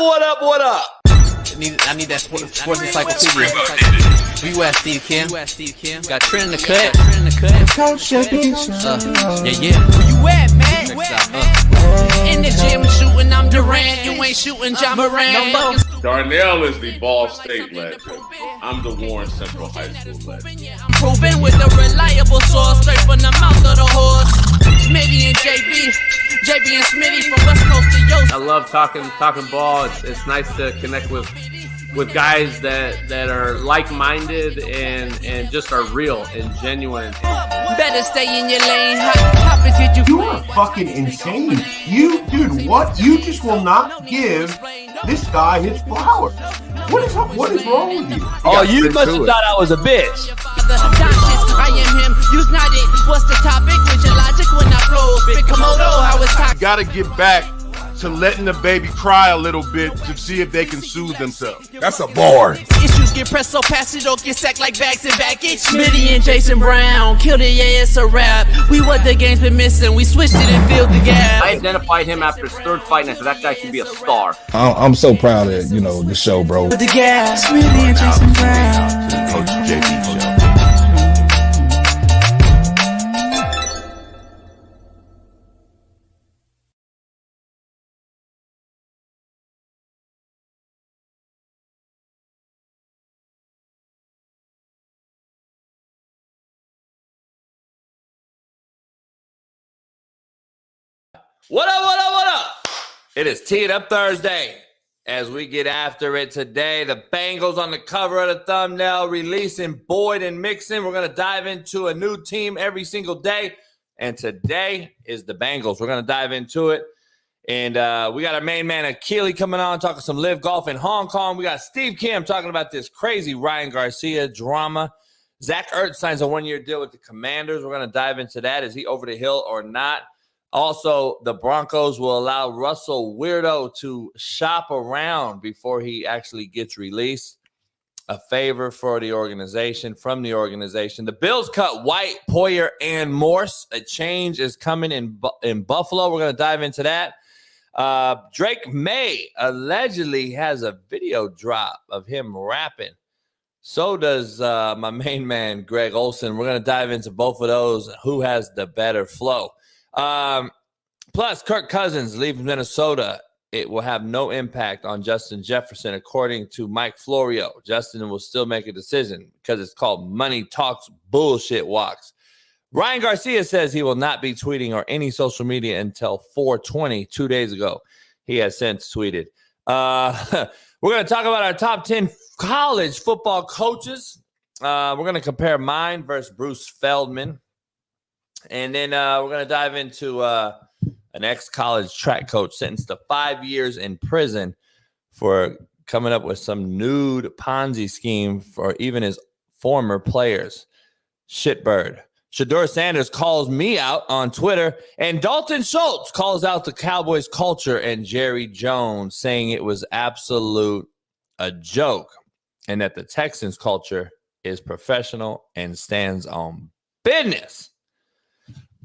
What up? I need that sports encyclopedia. Where you at, Steve Kim? Got Trent in the cut. Yeah. Where you at, man? In the gym shooting, I'm Durant. You ain't shooting John Moran. Darnell is the Ball State legend. I'm the Warren Central High School legend. I'm proving with a reliable source, straight from the mouth of the horse. Smitty and JB and Smitty from West Coast to Yost. I love talking ball. It's nice to connect with guys that are like-minded and just are real and genuine. Better stay in your lane. Hop into you are fucking insane. Dude, what? You just will not give this guy his flowers. What is wrong with you? Oh, you must have thought I was a bitch. I am him. Use not it. What's the topic? With your logic when I flow. Big Komodo, how it's talking. You gotta get back to letting the baby cry a little bit to see if they can soothe themselves. That's a bar. Issues get pressed so past it, don't get sacked like bags and baggage. Smitty and Jason Brown killed it, yeah, it's a rap. We what the game's been missing, we switched it and filled the gap. I identified him after his third fight, and I said that guy can be a star. I'm so proud of the show, bro. With the gas, Smitty and Jason Brown. To the Coach JB show. What up? It is Tee It Up Thursday as we get after it today. The Bengals on the cover of the thumbnail releasing Boyd and Mixon. We're going to dive into a new team every single day, and today is the Bengals. We're going to dive into it, and we got our main man Akili coming on talking some Liv Golf in Hong Kong. We got Steve Kim talking about this crazy Ryan Garcia drama. Zach Ertz signs a one-year deal with the Commanders. We're going to dive into that. Is he over the hill or not? Also, the Broncos will allow Russell Weirdo to shop around before he actually gets released. A favor for the organization, from the organization. The Bills cut White, Poyer, and Morse. A change is coming in Buffalo. We're going to dive into that. Drake May allegedly has a video drop of him rapping. So does my main man, Greg Olson. We're going to dive into both of those. Who has the better flow? Plus, Kirk Cousins leaves Minnesota. It will have no impact on Justin Jefferson, according to Mike Florio. Justin will still make a decision because it's called Money Talks Bullshit Walks. Ryan Garcia says he will not be tweeting or any social media until 4/20, 2 days ago. He has since tweeted. We're going to talk about our top 10 college football coaches. We're going to compare mine versus Bruce Feldman. And then we're going to dive into an ex-college track coach sentenced to 5 years in prison for coming up with some nude Ponzi scheme for even his former players. Shitbird. Shedeur Sanders calls me out on Twitter, and Dalton Schultz calls out the Cowboys culture and Jerry Jones, saying it was absolute a joke and that the Texans culture is professional and stands on business.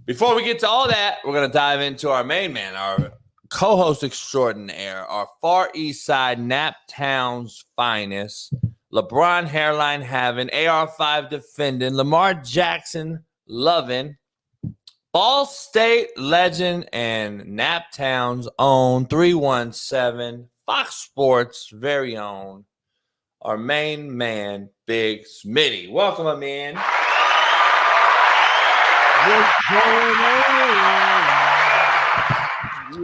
Before we get to all that, we're going to dive into our main man, our co-host extraordinaire, our Far East Side Naptown's finest, LeBron hairline having, AR5 defending, Lamar Jackson loving, Ball State legend, and Naptown's own 317 Fox Sports very own, our main man, Big Smitty. Welcome, my man. What's going on?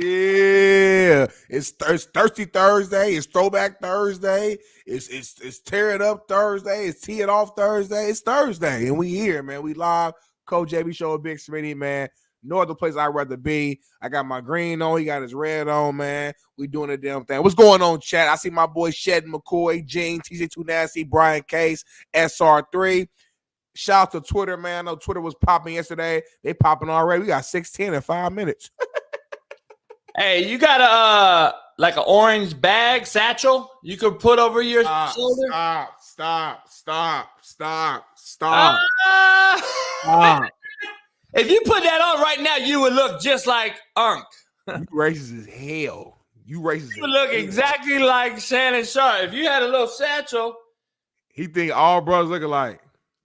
Yeah, it's Thirsty Thursday. It's Throwback Thursday. It's Tear It Up Thursday. It's Tee It Off Thursday. It's Thursday, and we here, man. We live. Coach JB Show, Big Smitty, man. No other place I'd rather be. I got my green on. He got his red on, man. We doing the damn thing. What's going on, chat? I see my boy Shed McCoy, Gene, TJ2 Nasty, Brian Case, SR3. Shout out to Twitter, man. I know Twitter was popping yesterday. They popping already. We got 610 in 5 minutes. Hey, you got a like an orange bag satchel you could put over your shoulder? Stop. If you put that on right now, you would look just like Unk. You racist as hell. You racist. You look exactly like Shannon Sharp. If you had a little satchel, he think all brothers look alike.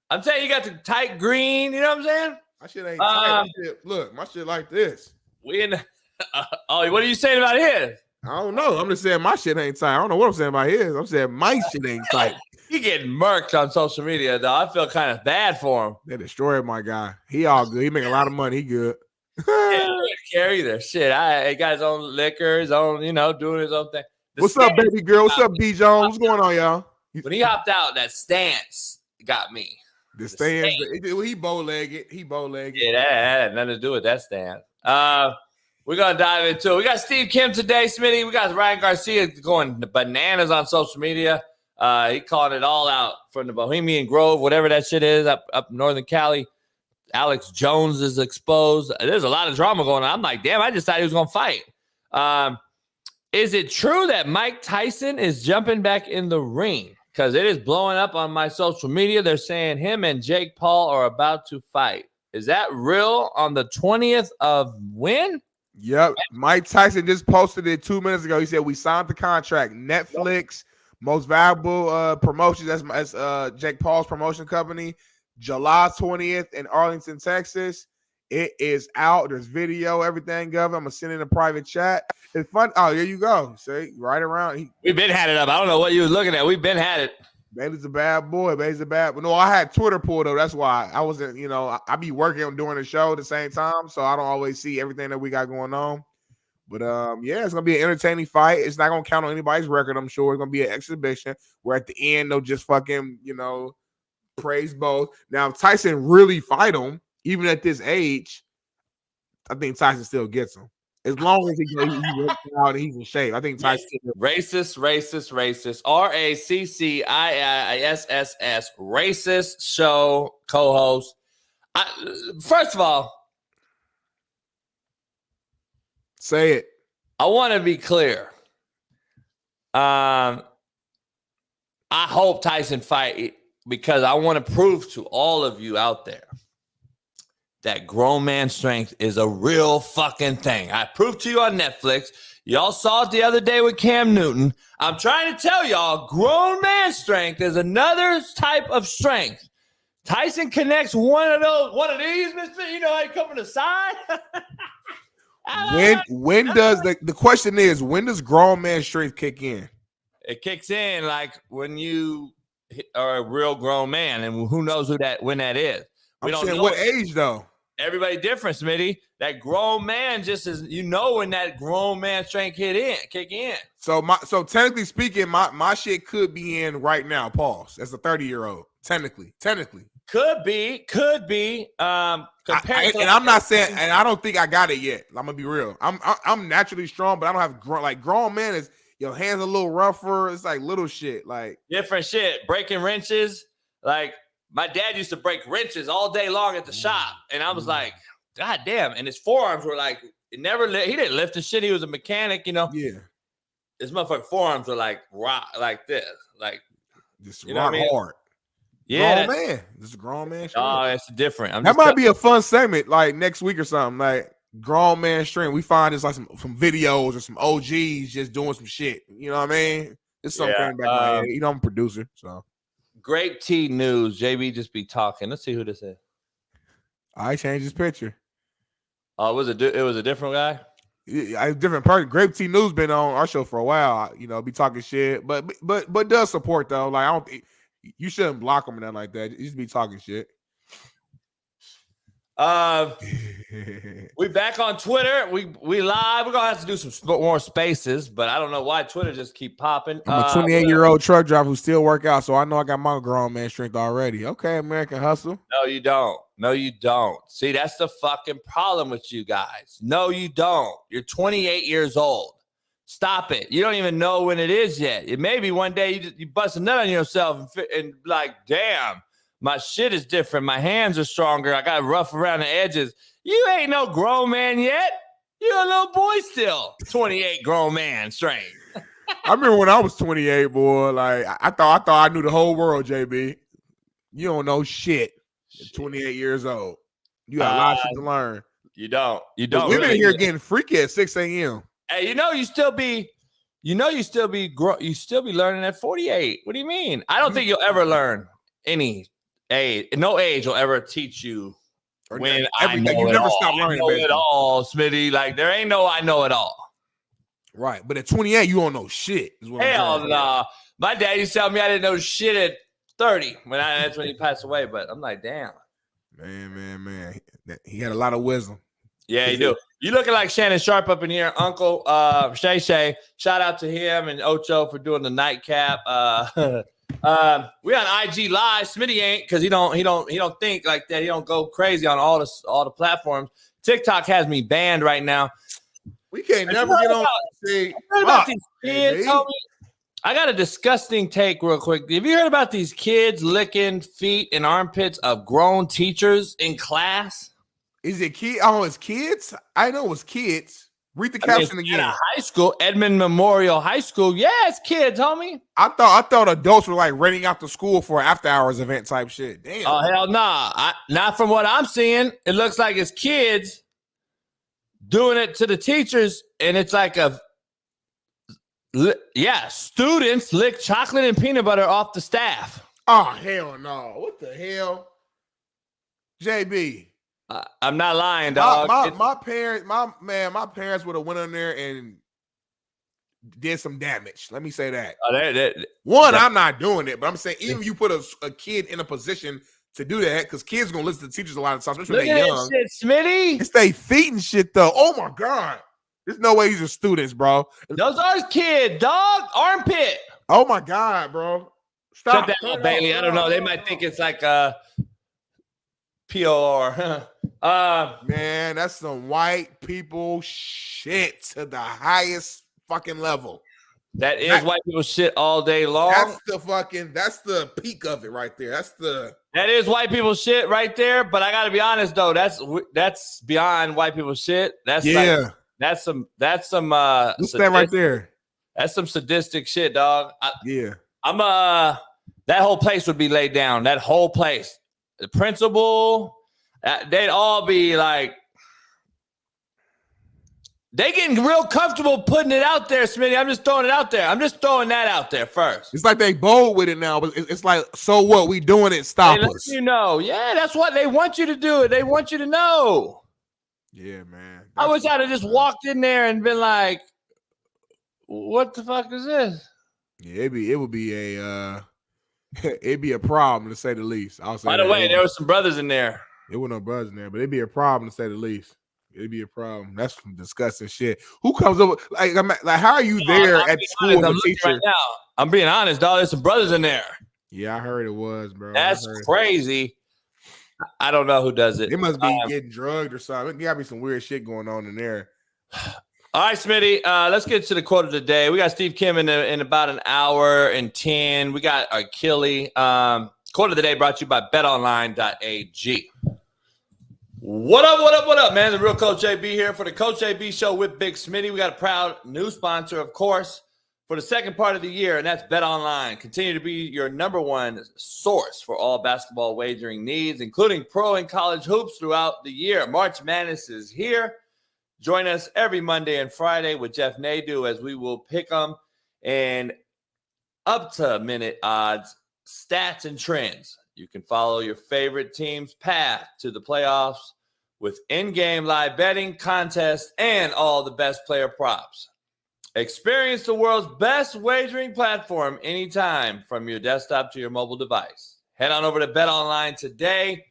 I'm telling you, got the tight green. You know what I'm saying? My shit ain't tight. Look, my shit like this. We in. Oh, what are you saying about his? I don't know. I'm just saying my shit ain't tight. I don't know what I'm saying about his. I'm saying my shit ain't tight. He getting murked on social media, though. I feel kind of bad for him. They destroyed my guy. He all good. He make a lot of money. He good. Yeah, carry their shit. He got his own liquor, his own, doing his own thing. What's up, baby girl? What's up, B. Jones? What's going on, y'all? When he hopped out, that stance got me. The stance. He bow-legged. Yeah, that had nothing to do with that stance. We're going to dive into it. We got Steve Kim today, Smitty. We got Ryan Garcia going bananas on social media. He calling it all out from the Bohemian Grove, whatever that shit is, up Northern Cali. Alex Jones is exposed. There's a lot of drama going on. I'm like, damn, I just thought he was going to fight. Is it true that Mike Tyson is jumping back in the ring? Because it is blowing up on my social media. They're saying him and Jake Paul are about to fight. Is that real on the 20th of when? Yep. Mike Tyson just posted it 2 minutes ago. He said, we signed the contract. Netflix, most valuable promotions. That's Jake Paul's promotion company. July 20th in Arlington, Texas. It is out. There's video, everything, Gov. I'm going to send in a private chat. It's fun. Oh, there you go. See, right around. We've been had it up. I don't know what you was looking at. We've been had it. Baby's a bad boy. Baby's a bad boy. No, I had Twitter pulled up. That's why I wasn't, I be working on doing the show at the same time. So I don't always see everything that we got going on. But, yeah, it's going to be an entertaining fight. It's not going to count on anybody's record, I'm sure. It's going to be an exhibition where at the end they'll just fucking, praise both. Now, if Tyson really fight him, even at this age, I think Tyson still gets him. As long as he works out and he's in shape. I think Tyson racist. RACCIISSS. Racist show co-host. First of all, say it. I want to be clear. I hope Tyson fight because I want to prove to all of you out there that grown man strength is a real fucking thing. I proved to you on Netflix. Y'all saw it the other day with Cam Newton. I'm trying to tell y'all, grown man strength is another type of strength. Tyson connects one of these, Mr. You know how you come from the side? When does the question is, when does grown man strength kick in? It kicks in like when you are a real grown man, and who knows when that is. I'm saying what age though? Everybody different, Smitty. That grown man just is, when that grown man strength kick in. So technically speaking, my shit could be in right now. Pause. As a 30-year-old, technically. Could be. And I'm not saying, and I don't think I got it yet. I'm gonna be real. I'm naturally strong, but I don't have grown man is your hands a little rougher. It's like little shit, like different shit. Breaking wrenches, like. My dad used to break wrenches all day long at the shop, and I was like, God damn. And his forearms were like, he didn't lift the shit. He was a mechanic, Yeah. His motherfucking forearms were like rock, like this. Like, just rock hard. Yeah. Grown man. This is a grown man. Oh, it's different. That might be a fun segment, like next week or something. Like, grown man strength. We find it's like some videos or some OGs just doing some shit. You know what I mean? It's something back in my head. I'm a producer, so. Grape Tea News. JB just be talking. Let's see who this is. I changed his picture. Oh, it was a different guy? A different person. Grape Tea News been on our show for a while. Be talking shit, but does support though. Like I don't think you shouldn't block him or nothing like that. You just be talking shit. We back on Twitter. We live. We're gonna have to do some more spaces, but I don't know why Twitter just keep popping. I'm a 28-year-old truck driver who still work out, so I know I got my grown man strength already. Okay, American Hustle. No, you don't. See, that's the fucking problem with you guys. No, you don't. You're 28 years old. Stop it. You don't even know when it is yet. It may be one day you bust a nut on yourself and like, damn. My shit is different. My hands are stronger. I got rough around the edges. You ain't no grown man yet. You're a little boy still. 28 grown man strength. I remember when I was 28, boy. Like I thought I knew the whole world, JB. You don't know shit. At 28 years old. You got a lot of shit to learn. You don't. We've been here getting freaky at 6 a.m. Hey, you still be you still be learning at 48. What do you mean? I don't think you'll ever learn any age. No age will ever teach you when everything. You never stop learning. I know it all, Smitty. Like there ain't no I know it all. Right, but at 28, you don't know shit. Hell nah. My dad used to tell me I didn't know shit at 30 that's when he passed away. But I'm like, damn. Man. He had a lot of wisdom. Yeah, he do. You looking like Shannon Sharp up in here, Uncle Shay. Shout out to him and Ocho for doing the nightcap. We on IG Live. Smitty ain't because he don't think like that. He don't go crazy on all the platforms. TikTok has me banned right now. We can't never get on. About these kids, I got a disgusting take real quick. Have you heard about these kids licking feet and armpits of grown teachers in class? Is it kids? Oh, it's kids? I know it's kids. Read the caption again. High school, Edmond Memorial High School. Yeah, it's kids, homie. I thought adults were like renting out the school for an after hours event type shit. Damn. Oh, hell nah. Not from what I'm seeing. It looks like it's kids doing it to the teachers, and it's like students lick chocolate and peanut butter off the staff. Oh, hell no. What the hell? JB. I'm not lying, dog. My parents would have went in there and did some damage. Let me say that. I'm not doing it, but I'm saying even if you put a kid in a position to do that, because kids are gonna listen to teachers a lot of times, especially when they're young. Shit, Smitty. It's they feet and shit though. Oh my god. There's no way these are students, bro. Those are kids, dog. Armpit. Oh my god, bro. Stop that out, Bailey. I don't know. They might think it's like POR. Man, that's some white people shit to the highest fucking level. That is white people shit all day long. That's the peak of it right there. That is white people shit right there. But I gotta be honest though, that's beyond white people shit. That's some what's that right there? That's some sadistic shit, dog. I'm that whole place would be laid down. That whole place. The principal, they'd all be like, they getting real comfortable putting it out there, Smitty. I'm just throwing it out there. I'm just throwing that out there first. It's like they bold with it now, but it's like, so what? We doing it, stop us. You know, yeah, that's what they want you to do. They want you to know. Yeah, man. I wish I'd have just walked in there and been like, what the fuck is this? Yeah, it would be it'd be a problem to say the least. By the way, there were some brothers in there. There were no brothers in there, but it'd be a problem to say the least. It'd be a problem. That's some disgusting shit. Who comes up with, like how are you there at school as a teacher? Right now. I'm being honest, dog. There's some brothers in there. Yeah, I heard it was, bro. That's crazy. I don't know who does it. It must be getting drugged or something. There gotta be some weird shit going on in there. All right, Smitty, let's get to the quote of the day. We got Steve Kim in about an hour and 10. We got Akili. Quote of the day brought to you by betonline.ag. What up, man? The real Coach AB here for the Coach AB Show with Big Smitty. We got a proud new sponsor, of course, for the second part of the year, and that's BetOnline. Continue to be your number one source for all basketball wagering needs, including pro and college hoops throughout the year. March Madness is here. Join us every Monday and Friday with Jeff Nadu as we will pick them and up to minute odds, stats, and trends. You can follow your favorite team's path to the playoffs with in-game live betting, contests, and all the best player props. Experience the world's best wagering platform anytime from your desktop to your mobile device. Head on over to BetOnline today.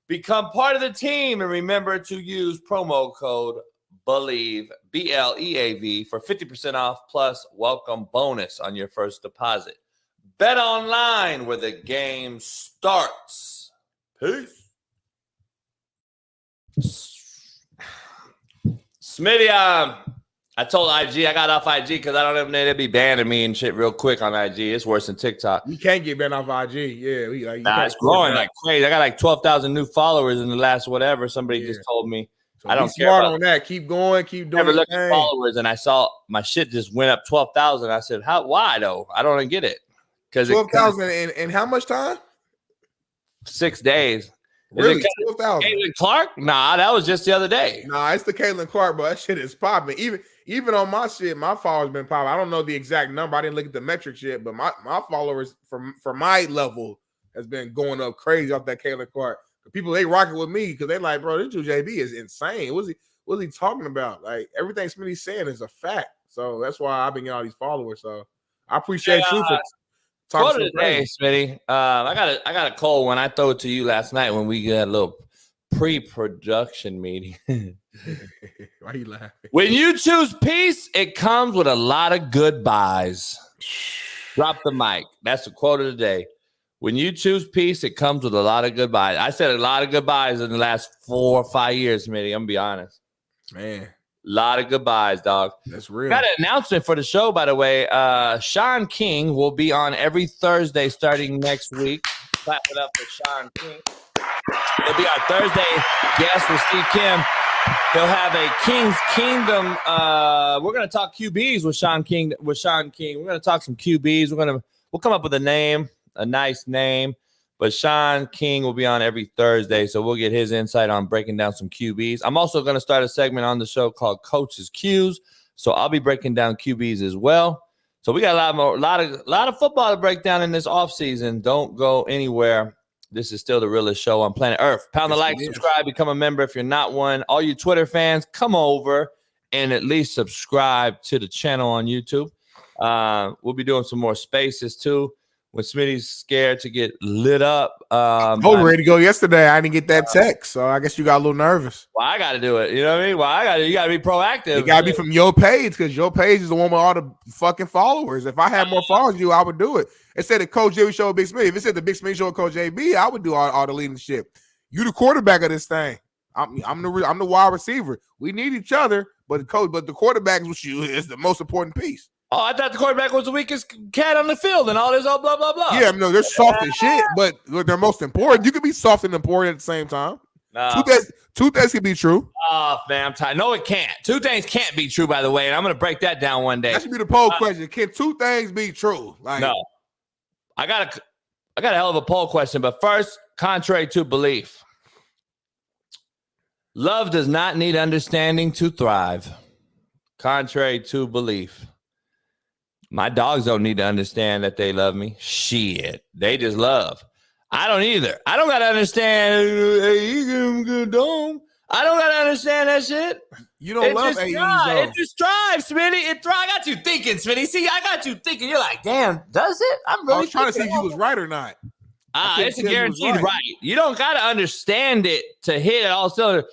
Become part of the team and remember to use promo code BELIEVE, BLEAV, for 50% off plus welcome bonus on your first deposit. Bet online where the game starts. Peace. Smitty, I told IG, I got off IG because I don't even know they'd be banning me and shit real quick on IG. It's worse than TikTok. You can't get banned off IG. Yeah. It's growing like crazy. I got like 12,000 new followers in the last whatever. Somebody just told me. So I don't care about on that. Keep going. Keep doing. Never looked at followers, and I saw my shit just went up 12,000. I said, "How? Why though? I don't get it." Because 12,000 in how much time? 6 days. Really? Is it 12,000. Caitlin Clark? Nah, that was just the other day. Nah, it's the Caitlin Clark, bro. That shit is popping. Even on my shit, my followers been popping. I don't know the exact number. I didn't look at the metrics yet, but my followers for my level has been going up crazy off that Caitlin Clark. The people, they rocking with me because they like, bro, this dude JB is insane. What's he talking about? Like, everything Smitty's saying is a fact. So that's why I've been getting all these followers. So I appreciate you for talking today, Smitty. I got a cold one. I throw it to you last night when we got a little pre-production meeting. Why are you laughing? When you choose peace, it comes with a lot of goodbyes. Drop the mic. That's the quote of the day. When you choose peace, it comes with a lot of goodbyes. I said a lot of goodbyes in the last 4 or 5 years, Smitty. I'm going to be honest. Man. A lot of goodbyes, dog. That's real. Got an announcement for the show, by the way. Sean King will be on every Thursday starting next week. Clap it up for Sean King. He'll be our Thursday guest with Steve Kim. He'll have a King's Kingdom. We're going to talk QBs with Sean King. We're going to talk some QBs. We'll come up with a name, a nice name. But Sean King will be on every Thursday, so we'll get his insight on breaking down some QBs. I'm also going to start a segment on the show called Coach's Q's, so I'll be breaking down QBs as well. So we got a lot of football to break down in this offseason. Don't go anywhere. This is still the realest show on Planet ERF. Pound the like, subscribe, become a member if you're not one. All you Twitter fans, come over and at least subscribe to the channel on YouTube. We'll be doing some more spaces too. When Smitty's scared to get lit up. I was ready to go yesterday. I didn't get that text, so I guess you got a little nervous. Well, I got to do it. You know what I mean? Well, you got to be proactive. It got to be from your page because your page is the one with all the fucking followers. If I had more followers than you, I would do it. It said the Coach JB show with Big Smitty. If it said the Big Smitty show with Coach JB, I would do all the leading shit. You the quarterback of this thing. I'm the wide receiver. We need each other, but the quarterback is the most important piece. Oh, I thought the quarterback was the weakest cat on the field and all this, blah, blah, blah. Yeah, no, they're soft as shit, but they're most important. You can be soft and important at the same time. No. Two things can be true. Oh, man, I'm tired. No, it can't. Two things can't be true, by the way, and I'm going to break that down one day. That should be the poll question. Can two things be true? No. I got a hell of a poll question, but first, contrary to belief, love does not need understanding to thrive. Contrary to belief. My dogs don't need to understand that they love me. Shit. They just love. I don't either. I don't got to understand. I don't got to understand that shit. You don't love AEs, though. It just drives, Smitty. It drives. I got you thinking, Smitty. See, I got you thinking. You're like, damn, does it? I'm really I was trying to see if you was right or not. It's a guaranteed right. You don't got to understand it to hit it all cylinders.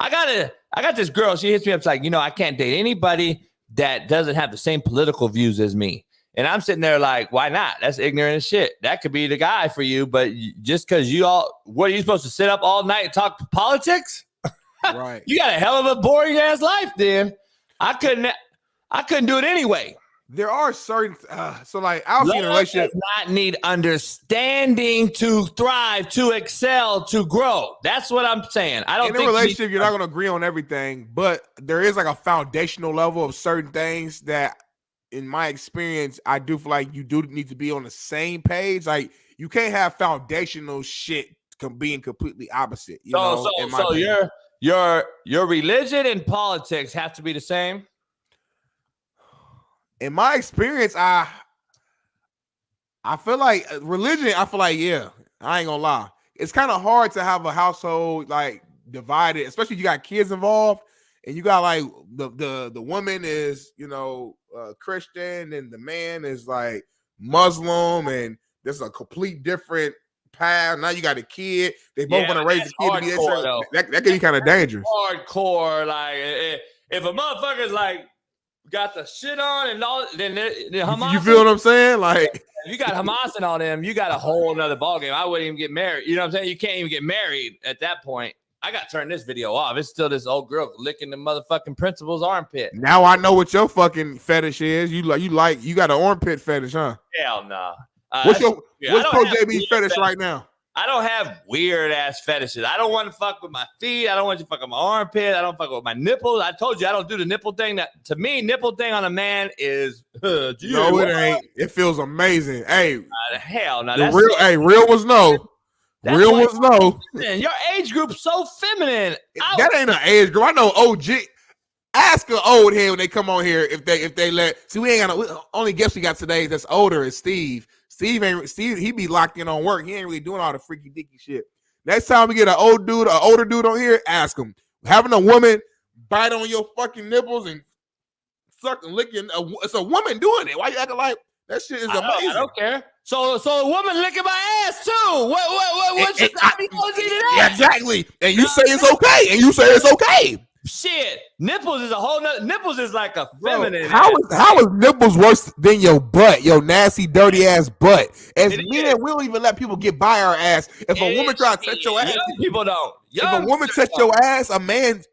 I got this girl. She hits me up. It's like, I can't date anybody that doesn't have the same political views as me. And I'm sitting there like, why not? That's ignorant as shit. That could be the guy for you, but just because what are you supposed to sit up all night and talk politics? Right. You got a hell of a boring ass life, then. I couldn't do it anyway. There are certain so like I'll see in a relationship does not need understanding to thrive, to excel, to grow. That's what I'm saying. I don't think in a relationship you're not going to agree on everything, but there is like a foundational level of certain things that, in my experience, I do feel like you do need to be on the same page. Like you can't have foundational shit being completely opposite. So your religion and politics have to be the same. In my experience, I feel like religion. I feel like I ain't gonna lie. It's kind of hard to have a household like divided, especially if you got kids involved, and you got like the woman is Christian and the man is like Muslim, and there's a complete different path. Now you got a kid. They both want to raise the kid to be that can be kind of dangerous. Hardcore, like if a motherfucker's like got the shit on and all, then Hamas. You feel what I'm saying? Like if you got Hamas and all them, you got a whole nother ballgame. I wouldn't even get married. You know what I'm saying? You can't even get married at that point. I got to turn this video off. It's still this old girl licking the motherfucking principal's armpit. Now I know what your fucking fetish is. You got an armpit fetish, huh? Hell no. What's Pro JB's fetish right now? I don't have weird ass fetishes. I don't want to fuck with my feet. I don't want you to fuck with my armpit. I don't fuck with my nipples. I told you I don't do the nipple thing. That to me, nipple thing on a man is no, it ain't. It feels amazing. Hey, hell no. Real was no. That's Real why ones know. your age group's so feminine. That ain't an age group. I know OG. Ask an old head when they come on here if they let. See, we ain't got no. Only guest we got today that's older is Steve. Steve, he be locked in on work. He ain't really doing all the freaky dicky shit. Next time we get an older dude on here, ask him. Having a woman bite on your fucking nipples and suck and licking. It's a woman doing it. Why you acting like that shit is amazing? I don't care. So a woman licking my ass too. What you got me going to do that? Exactly. And you say it's okay. Shit, nipples is a whole nother. Nipples is like a feminine. How is nipples worse than your butt, your nasty, dirty ass butt? As men, we don't even let people get by our ass. If a woman try to touch your ass, young people don't. If a woman touch your ass, a man,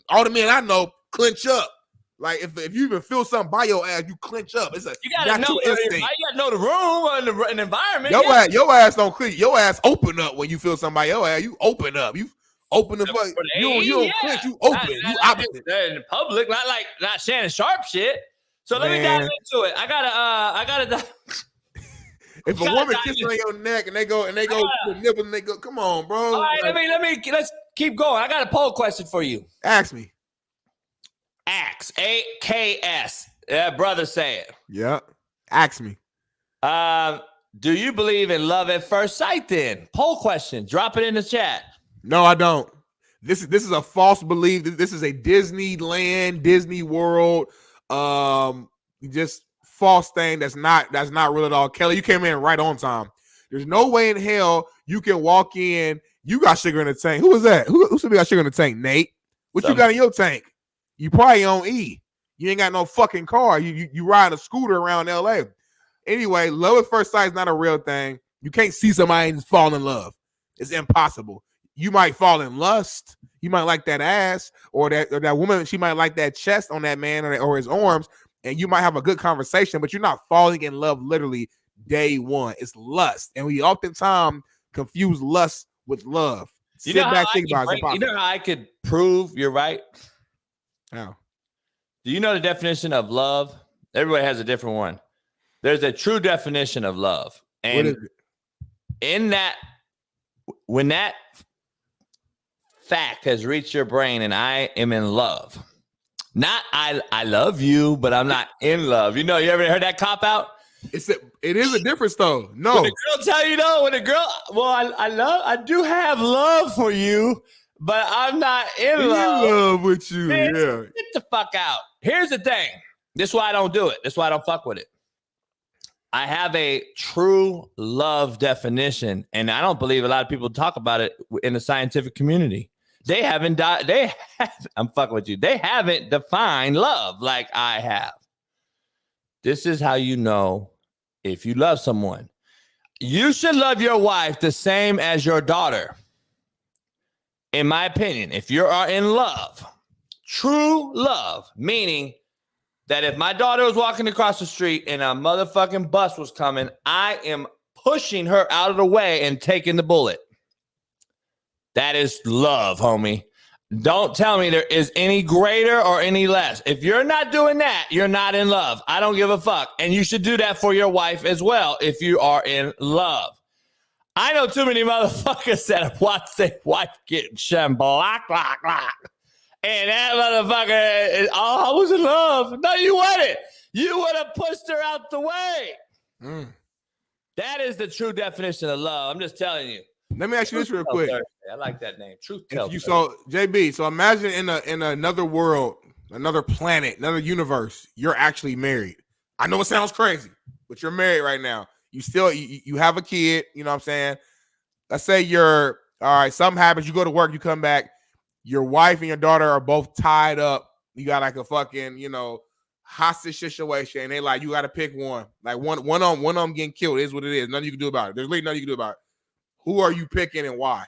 all the men I know, clench up. Like if you even feel something by your ass, you clench up. It's you gotta know the room or the environment. Your ass don't clench. Your ass open up when you feel something by your ass. You open up. You open the fuck. You don't clench. You open. You opposite. In public, not Shannon Sharp shit. So let me dive into it. I gotta. If a woman kisses on your neck and they go to the nipple and they go, come on, bro. All right, let's keep going. I got a poll question for you. Ask me. Ax, AKS. Brother say it. Yeah. Ask me. Do you believe in love at first sight then? Poll question. Drop it in the chat. No, I don't. This is a false belief. This is a Disneyland, Disney World, just false thing that's not real at all. Kelly, you came in right on time. There's no way in hell you can walk in. You got sugar in the tank. Who was that? Who said we got sugar in the tank? Nate. What you got in your tank? You probably on E. You ain't got no fucking car. You ride a scooter around LA. Anyway, love at first sight is not a real thing. You can't see somebody and just fall in love. It's impossible. You might fall in lust. You might like that ass or that woman. She might like that chest on that man or his arms, and you might have a good conversation, but you're not falling in love literally day one. It's lust, and we oftentimes confuse lust with love. You know how I could prove you're right? How? Do you know the definition of love? Everybody has a different one. There's a true definition of love. And in that, when that fact has reached your brain and I am in love, not I love you, but I'm not in love. You ever heard that cop out? It is a difference though. No. When a girl tell you I do have love for you, but I'm not in love with you. Man, get the fuck out. Here's the thing. This is why I don't do it. This is why I don't fuck with it. I have a true love definition, and I don't believe a lot of people talk about it in the scientific community. I'm fucking with you. They haven't defined love like I have. This is how you know if you love someone. You should love your wife the same as your daughter. In my opinion, if you are in love, true love, meaning that if my daughter was walking across the street and a motherfucking bus was coming, I am pushing her out of the way and taking the bullet. That is love, homie. Don't tell me there is any greater or any less. If you're not doing that, you're not in love. I don't give a fuck. And you should do that for your wife as well if you are in love. I know too many motherfuckers that have watched their wife get shamblack, and that motherfucker is, I was in love. No, you wouldn't. You would have pushed her out the way. That is the true definition of love. I'm just telling you. Let me ask you this real quick. I like that name. Truth tells. So JB, so imagine in another world, another planet, another universe, you're actually married. I know it sounds crazy, but you're married right now. You still you have a kid, you know what I'm saying? Let's say you're all right, something happens, you go to work, you come back, your wife and your daughter are both tied up. You got like a fucking, hostage situation, and they like, you gotta pick one. Like one of them getting killed. It is what it is. Nothing you can do about it. There's really nothing you can do about it. Who are you picking and why?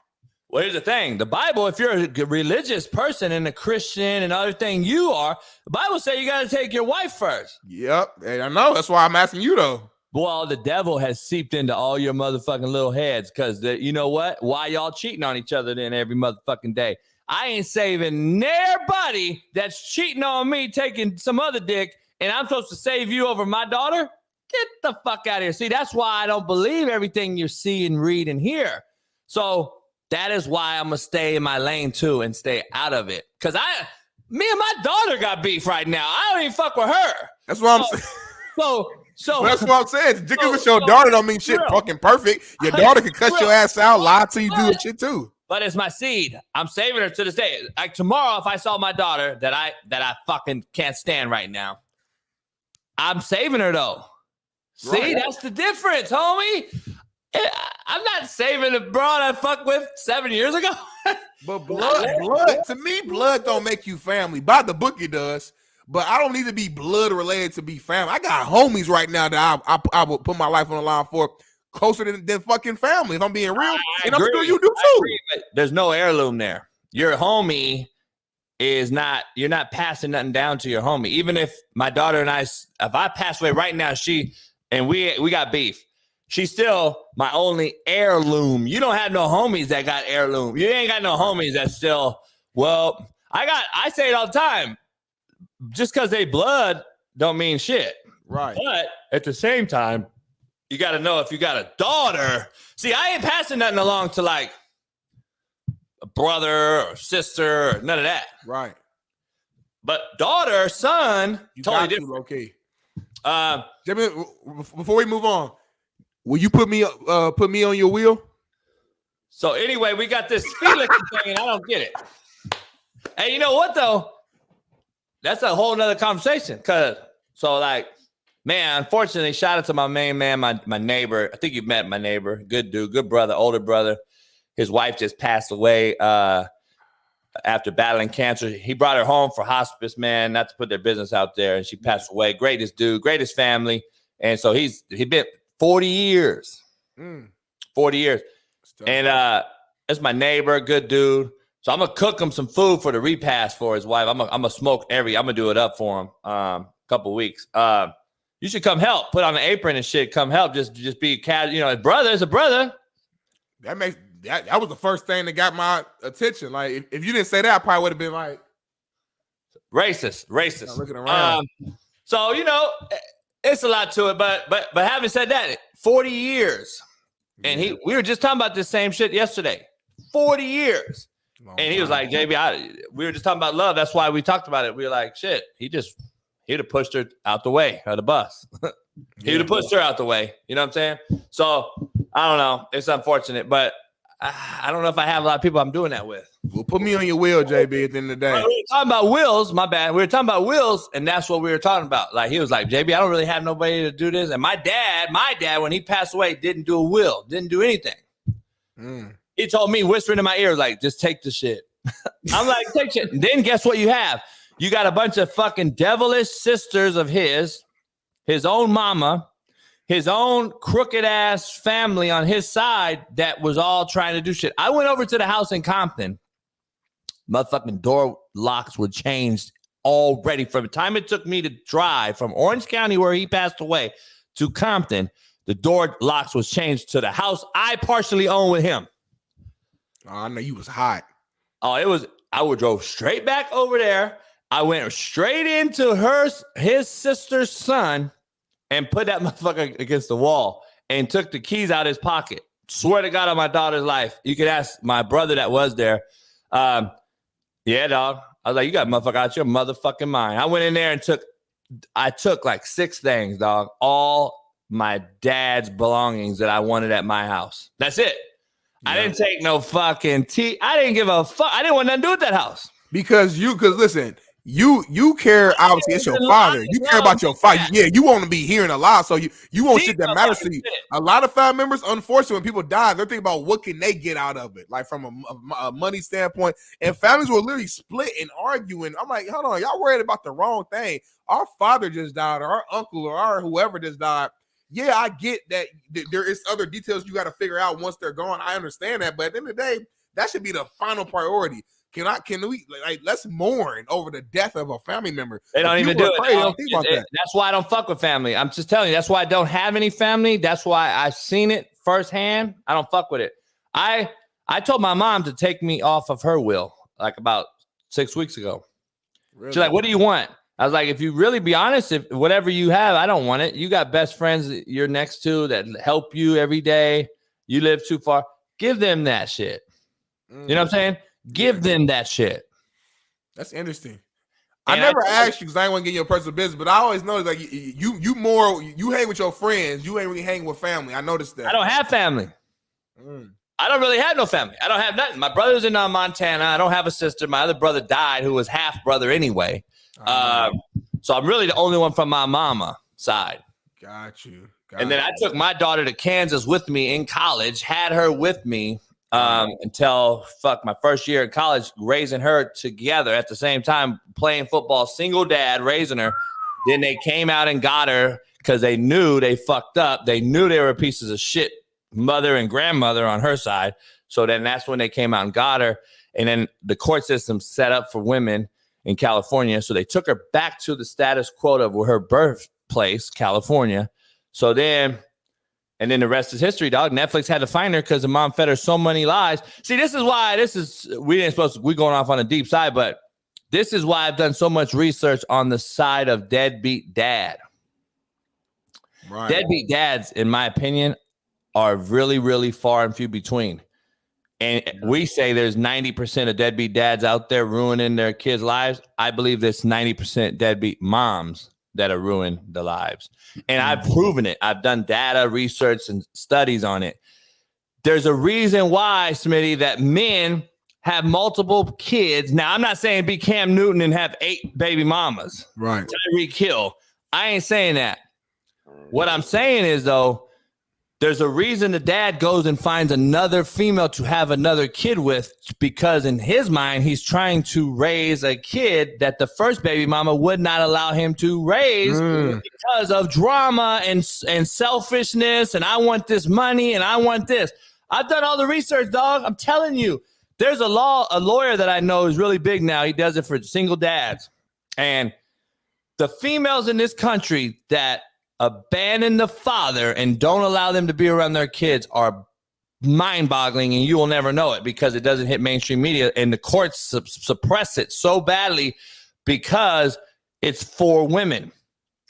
Well, here's the thing. The Bible, if you're a religious person and a Christian and other thing you are, the Bible says you got to take your wife first. Yep. And I know. That's why I'm asking you, though. Well, the devil has seeped into all your motherfucking little heads because, you know what? Why y'all cheating on each other then every motherfucking day? I ain't saving nobody that's cheating on me, taking some other dick, and I'm supposed to save you over my daughter? Get the fuck out of here. See, that's why I don't believe everything you see and read and hear. So that is why I'm going to stay in my lane too and stay out of it. Because me and my daughter got beef right now. I don't even fuck with her. That's what I'm saying. So that's what I'm saying. Just because your daughter don't mean shit fucking perfect. Your daughter can cut your ass out, lie to you, do that shit too. But it's my seed. I'm saving her to this day. Like tomorrow, if I saw my daughter that I fucking can't stand right now, I'm saving her though. See, that's the difference, homie. I'm not saving the broad I fucked with 7 years ago. But blood, to me, blood don't make you family. By the book, it does. But I don't need to be blood related to be family. I got homies right now that I would put my life on the line for closer than fucking family. If I'm being real, and I'm sure you do too. There's no heirloom there. Your homie is not. You're not passing nothing down to your homie. Even if my daughter and I, if I pass away right now, we got beef. She's still my only heirloom. You don't have no homies that got heirloom. You ain't got no homies that still, well, I say it all the time. Just because they blood don't mean shit. Right. But at the same time, you got to know if you got a daughter. See, I ain't passing nothing along to like a brother or sister or none of that. Right. But daughter, son, you totally got different. Okay. Jimmy, before we move on, will you put me on your wheel? So anyway, we got this Felix thing, and I don't get it. Hey, you know what though? That's a whole nother conversation. Unfortunately, shout out to my main man, my neighbor. I think you met my neighbor. Good dude, good brother, older brother. His wife just passed away after battling cancer. He brought her home for hospice, man, not to put their business out there, and she passed away. Greatest dude, greatest family. And so he been 40 years. 40 years. And it's my neighbor, good dude. So I'm gonna cook him some food for the repast for his wife. I'm gonna smoke I'm gonna do it up for him a couple weeks. You should come help. Put on an apron and shit. Come help. Just be casual. You know, his brother is a brother. That was the first thing that got my attention. Like if you didn't say that, I probably would have been like racist. Looking around. So you know, it's a lot to it. But having said that, 40 years, and we were just talking about this same shit yesterday. 40 years. And he was like, JB, we were just talking about love. That's why we talked about it. We were like, shit, he'd have pushed her out the way of the bus. He would have pushed her out the way. You know what I'm saying? So I don't know. It's unfortunate, but I don't know if I have a lot of people I'm doing that with. Well, put me on your wheel, JB, at the end of the day. We were talking about wills. My bad. We were talking about wills, and that's what we were talking about. Like, he was like, JB, I don't really have nobody to do this. And my dad, when he passed away, didn't do a will, didn't do anything. He told me, whispering in my ear, like, just take the shit. I'm like, take shit. And then guess what you have? You got a bunch of fucking devilish sisters of his own mama, his own crooked ass family on his side that was all trying to do shit. I went over to the house in Compton. Motherfucking door locks were changed already. From the time it took me to drive from Orange County, where he passed away, to Compton, the door locks was changed to the house I partially own with him. Oh, I know you was hot. Oh, it was. I would drove straight back over there. I went straight into his sister's son and put that motherfucker against the wall and took the keys out of his pocket. Swear to God on my daughter's life. You can ask my brother that was there. Yeah, dog. I was like, you got motherfucker out your motherfucking mind. I went in there and took like 6 things, dog. All my dad's belongings that I wanted at my house. That's it. Yeah. I didn't take no fucking tea. I didn't give a fuck. I didn't want nothing to do with that house. Because listen, you care, obviously it's your father. You care about your father. Yeah, you want to be hearing a lot, so you want shit that matters to you. A lot of family members, unfortunately, when people die, they're thinking about what can they get out of it, like from a money standpoint. And families will literally split and arguing. I'm like, hold on, y'all worried about the wrong thing. Our father just died, or our uncle, or our whoever just died. Yeah, I get that there is other details you got to figure out once they're gone. I understand that, but at the end of the day, that should be the final priority. Can we let's mourn over the death of a family member? They don't even do it. That's why I don't fuck with family. I'm just telling you. That's why I don't have any family. That's why I've seen it firsthand. I don't fuck with it. I told my mom to take me off of her will like about 6 weeks ago. Really? She's like, "What do you want?" I was like, "If you really be honest, if whatever you have, I don't want it. You got best friends that you're next to that help you every day. You live too far. Give them that shit. You know what I'm saying? Give them that shit. That's interesting. And I never asked you because I didn't want to get your personal business, but I always noticed like you hang with your friends. You ain't really hanging with family. I noticed that. I don't have family. I don't really have no family. I don't have nothing. My brother's in Montana. I don't have a sister. My other brother died, who was half brother anyway. So I'm really the only one from my mama side. Got you. And then I took my daughter to Kansas with me in college, had her with me until my first year in college, raising her together at the same time, playing football, single dad, raising her. Then they came out and got her because they knew they fucked up. They knew they were pieces of shit, mother and grandmother on her side. So then that's when they came out and got her. And then the court system set up for women in California. So they took her back to the status quo of her birthplace, California. So then, and then the rest is history, dog. Netflix had to find her because the mom fed her so many lies. See, this is why we're going off on a deep side, but this is why I've done so much research on the side of deadbeat dad. Right. Deadbeat dads, in my opinion, are really, really far and few between. And we say there's 90% of deadbeat dads out there ruining their kids' lives. I believe there's 90% deadbeat moms that are ruining the lives. And I've proven it. I've done data research and studies on it. There's a reason why, Smitty, that men have multiple kids. Now, I'm not saying be Cam Newton and have 8 baby mamas. Right. Tyreek Hill. I ain't saying that. What I'm saying is, though, there's a reason the dad goes and finds another female to have another kid with, because in his mind, he's trying to raise a kid that the first baby mama would not allow him to raise because of drama and selfishness. And I want this money and I want this. I've done all the research, dog. I'm telling you, there's a lawyer that I know is really big now. He does it for single dads. And the females in this country that abandon the father and don't allow them to be around their kids are mind-boggling, and you will never know it because it doesn't hit mainstream media, and the courts suppress it so badly because it's for women.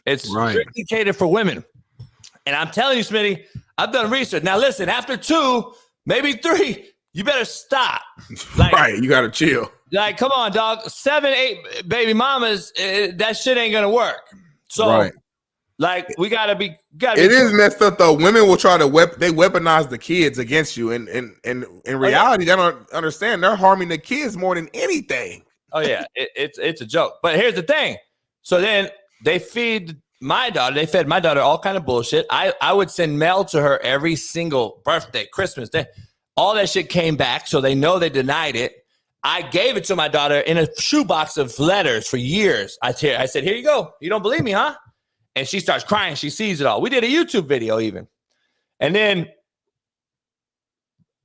It's strictly catered for women. And I'm telling you, Smitty, I've done research. Now, listen, after 2, maybe 3, you better stop. Right, you got to chill. Like, come on, dog. 7, 8 baby mamas, that shit ain't going to work. So, like, we gotta be. It is messed up though. Women will try to weaponize the kids against you, and in reality, they don't understand. They're harming the kids more than anything. Oh yeah, it's a joke. But here's the thing. So then they fed my daughter all kind of bullshit. I would send mail to her every single birthday, Christmas day. All that shit came back, so they know they denied it. I gave it to my daughter in a shoebox of letters for years. I said, here you go. You don't believe me, huh? And she starts crying. She sees it all. We did a YouTube video even. And then,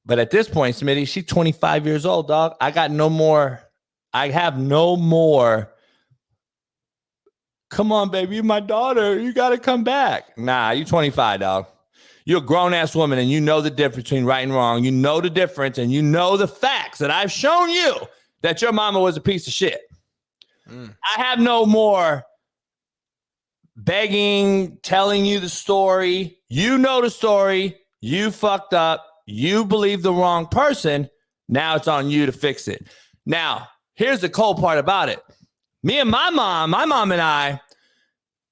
but at this point, Smitty, she's 25 years old, dog. I have no more. Come on, baby. You're my daughter. You got to come back. Nah, you're 25, dog. You're a grown-ass woman, and you know the difference between right and wrong. You know the difference, and you know the facts that I've shown you that your mama was a piece of shit. I have no more begging, telling you the story. You know the story. You fucked up. You believe the wrong person. Now it's on you to fix it. Now, here's the cold part about it. Me and my mom and I,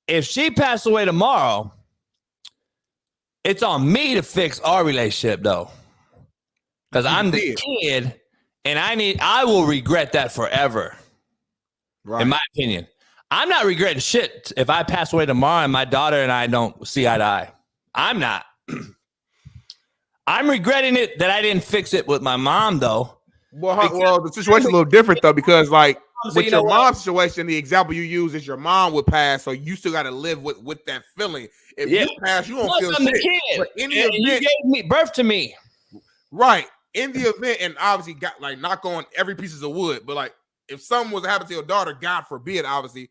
if she passed away tomorrow, it's on me to fix our relationship, though. Because I'm the kid, and I will regret that forever. Right. In my opinion. I'm not regretting shit if I pass away tomorrow and my daughter and I don't see eye to eye. I'm not. I'm regretting it that I didn't fix it with my mom, though. Well, the situation's a little different, though, because, like, with your mom's situation, the example you use is your mom would pass, so you still got to live with that feeling. If you pass, you don't feel shit. But in the event, you gave birth to me. Right. In the event, and obviously, got like knock on every piece of wood, but like if something was to happen to your daughter, God forbid, obviously,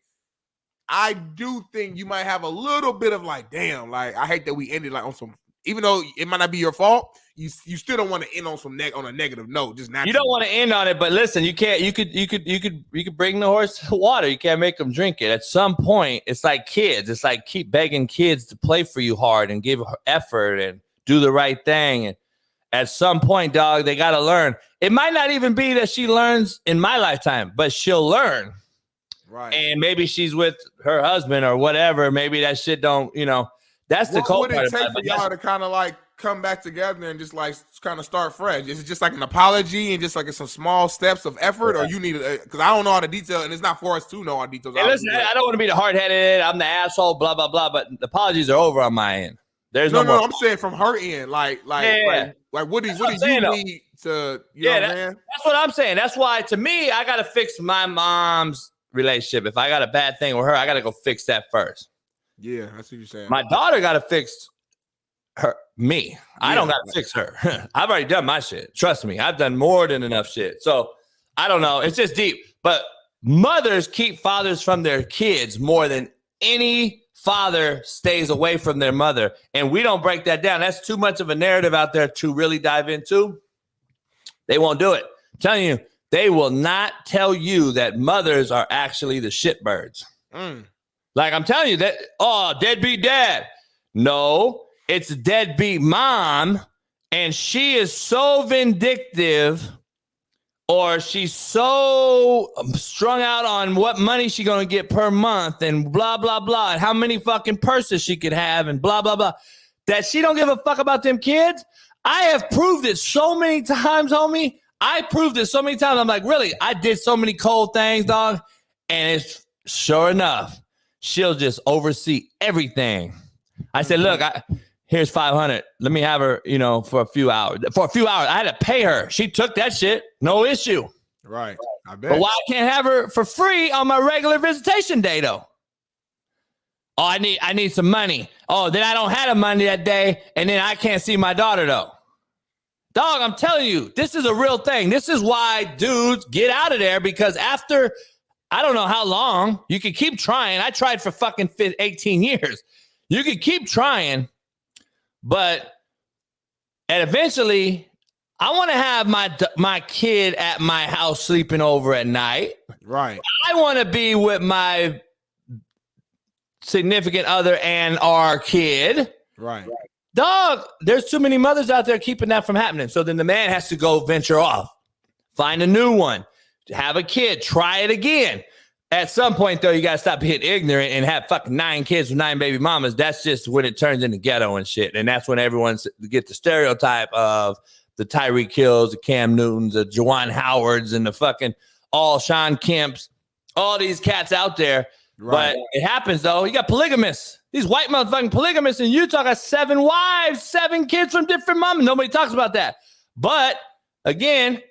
I do think you might have a little bit of like, damn, like I hate that we ended like on some, even though it might not be your fault, you still don't want to end on on a negative note. Just naturally. You don't want to end on it, but listen, you can't. You could bring the horse to water. You can't make them drink it. At some point, it's like kids. It's like keep begging kids to play for you hard and give effort and do the right thing. And at some point, dog, they got to learn. It might not even be that she learns in my lifetime, but she'll learn. Right. And maybe she's with her husband or whatever. Maybe that shit don't, that's the cold part. What would it take for y'all to kind of like come back together and just like kind of start fresh? Is it just like an apology and just like some small steps of effort, or you need to? Because I don't know all the details, and it's not for us to know all the details. Hey, listen, I don't want to be the hard-headed. I'm the asshole. Blah blah blah. But the apologies are over on my end. There's no more. I'm saying from her end, like what do you need to? You know what I'm saying? That's what I'm saying. That's why, to me, I got to fix my mom's relationship. If I got a bad thing with her, I got to go fix that first. Yeah, that's what you're saying. My daughter got to fix me. Yeah. I don't got to fix her. I've already done my shit. Trust me. I've done more than enough shit. So I don't know. It's just deep. But mothers keep fathers from their kids more than any father stays away from their mother. And we don't break that down. That's too much of a narrative out there to really dive into. They won't do it. I'm telling you, they will not tell you that mothers are actually the shitbirds. Like I'm telling you that, deadbeat dad. No, it's a deadbeat mom, and she is so vindictive, or she's so strung out on what money she's going to get per month and blah, blah, blah, and how many fucking purses she could have and blah, blah, blah, that she don't give a fuck about them kids. I have proved it so many times, homie. I proved it so many times. I'm like, really? I did so many cold things, dog. And it's sure enough, she'll just oversee everything. I said, look, here's $500. Let me have her, for a few hours. For a few hours, I had to pay her. She took that shit. No issue. Right. I bet. But why I can't have her for free on my regular visitation day, though? Oh, I need some money. Oh, then I don't have the money that day, and then I can't see my daughter, though. Dog, I'm telling you, this is a real thing. This is why dudes get out of there, because after, I don't know how long, you can keep trying. I tried for fucking 18 years. You can keep trying, and eventually, I want to have my kid at my house sleeping over at night. Right. I want to be with my significant other and our kid. Right. Dog, there's too many mothers out there keeping that from happening. So then the man has to go venture off, find a new one, have a kid, try it again. At some point, though, you got to stop being ignorant and have fucking 9 kids with 9 baby mamas. That's just when it turns into ghetto and shit. And that's when everyone gets the stereotype of the Tyreek Hills, the Cam Newtons, the Juwan Howards, and the fucking all Sean Kemps, all these cats out there. Right. But it happens, though. You got polygamists. These white motherfucking polygamists in Utah got 7 wives, 7 kids from different mamas. Nobody talks about that. But again,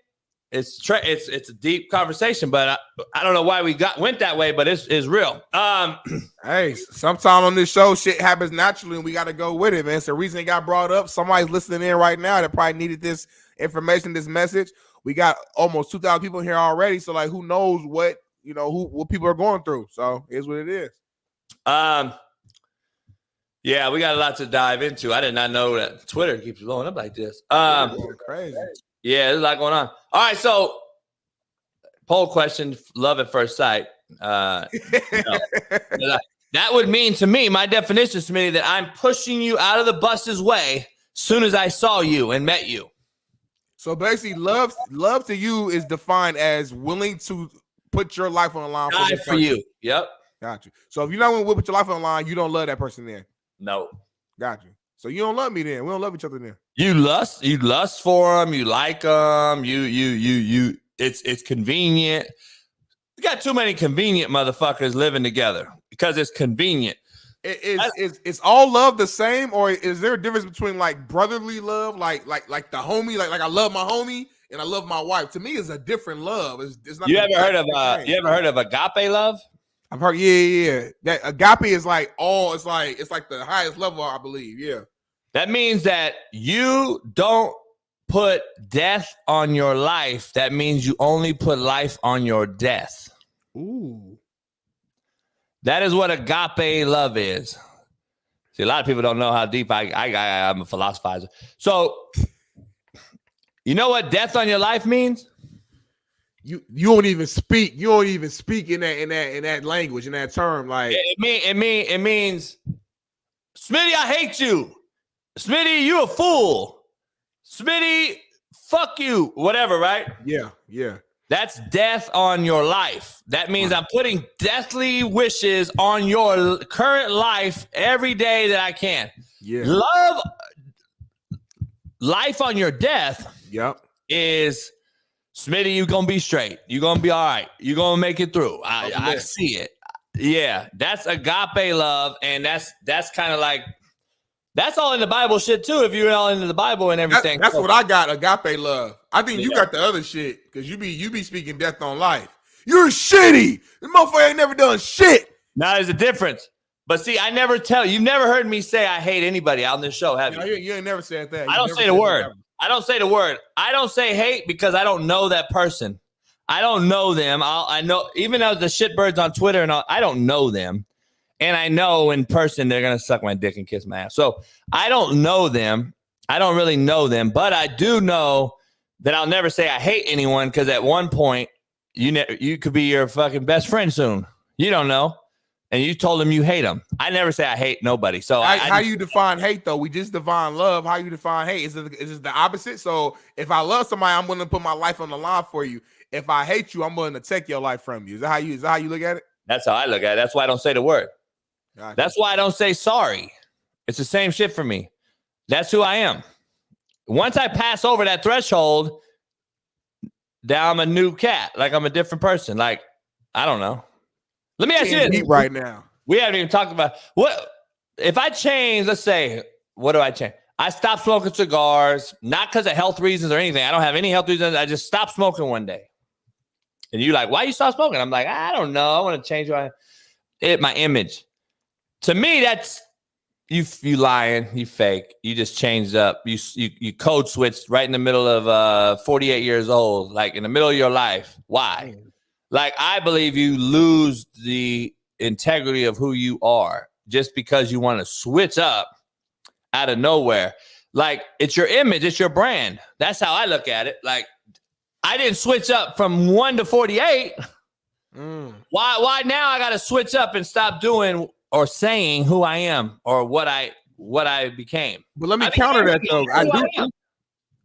it's a deep conversation. But I don't know why we went that way. But it's real. Hey, sometime on this show, shit happens naturally, and we got to go with it, man. It's the reason it got brought up. Somebody's listening in right now that probably needed this information, this message. We got almost 2,000 people here already. So like, who knows what what people are going through? So here's what it is. Yeah, we got a lot to dive into. I did not know that Twitter keeps blowing up like this. Crazy. Yeah, there's a lot going on. All right, so poll question: love at first sight. No. That would mean to me, my definition, Smitty, that I'm pushing you out of the bus's way soon as I saw you and met you. So basically, love to you is defined as willing to put your life on the line for you. Yep. Got you. So if you're not willing to put your life on the line, you don't love that person then. No. Got you. So you don't love me then. We don't love each other then. You lust for them. You like them. It's convenient. We got too many convenient motherfuckers living together because it's convenient. Is all love the same, or is there a difference between like brotherly love, like the homie, like I love my homie and I love my wife? To me, it's a different love. It's not. You ever heard of agape love? I've heard, yeah. That agape is like it's like the highest level, I believe. Yeah. That means that you don't put death on your life. That means you only put life on your death. Ooh. That is what agape love is. See, a lot of people don't know how deep I'm a philosophizer. So, you know what death on your life means? You don't even speak. You don't even speak in that language, in that term. Like it means, Smitty, I hate you. Smitty, you a fool. Smitty, fuck you, whatever, right? Yeah. That's death on your life. That means I'm putting deathly wishes on your current life every day that I can. Yeah. Love life on your death is, Smitty, you're going to be straight. You're going to be all right. You're going to make it through. I see it. Yeah, that's agape love, and that's kind of like, that's all in the Bible shit too. If you're all into the Bible and everything, that's what I got. Agape love. I think you got the other shit because you be speaking death on life. You're shitty. This motherfucker ain't never done shit. Now there's a difference. But see, you've never heard me say I hate anybody on this show, have you? You ain't never said that. I don't say the word. I don't say the word. I don't say hate because I don't know that person. I don't know them. I know, even though the shitbirds on Twitter and all, I don't know them. And I know in person they're going to suck my dick and kiss my ass. So I don't know them. I don't really know them. But I do know that I'll never say I hate anyone because at one point, you could be your fucking best friend soon. You don't know. And you told them you hate them. I never say I hate nobody. So how you define hate, though? We just define love. How you define hate? Is it the opposite? So if I love somebody, I'm willing to put my life on the line for you. If I hate you, I'm willing to take your life from you. Is that how you look at it? That's how I look at it. That's why I don't say the word. Gotcha. That's why I don't say sorry. It's the same shit for me. That's who I am. Once I pass over that threshold, now I'm a new cat. Like I'm a different person. Like, I don't know. Let me ask you this. Right now. We haven't even talked about what if I change, let's say, what do I change? I stopped smoking cigars, not because of health reasons or anything. I don't have any health reasons. I just stopped smoking one day. And you're like, why you stop smoking? I'm like, I don't know. I want to change my image. To me, that's you lying, you fake. You just changed up. You code switched right in the middle of 48 years old, like in the middle of your life. Why? Like, I believe you lose the integrity of who you are just because you want to switch up out of nowhere. Like, it's your image, it's your brand. That's how I look at it. Like, I didn't switch up from 1 to 48. Why now I got to switch up and stop doing or saying who I am or what I became? But let me counter that though.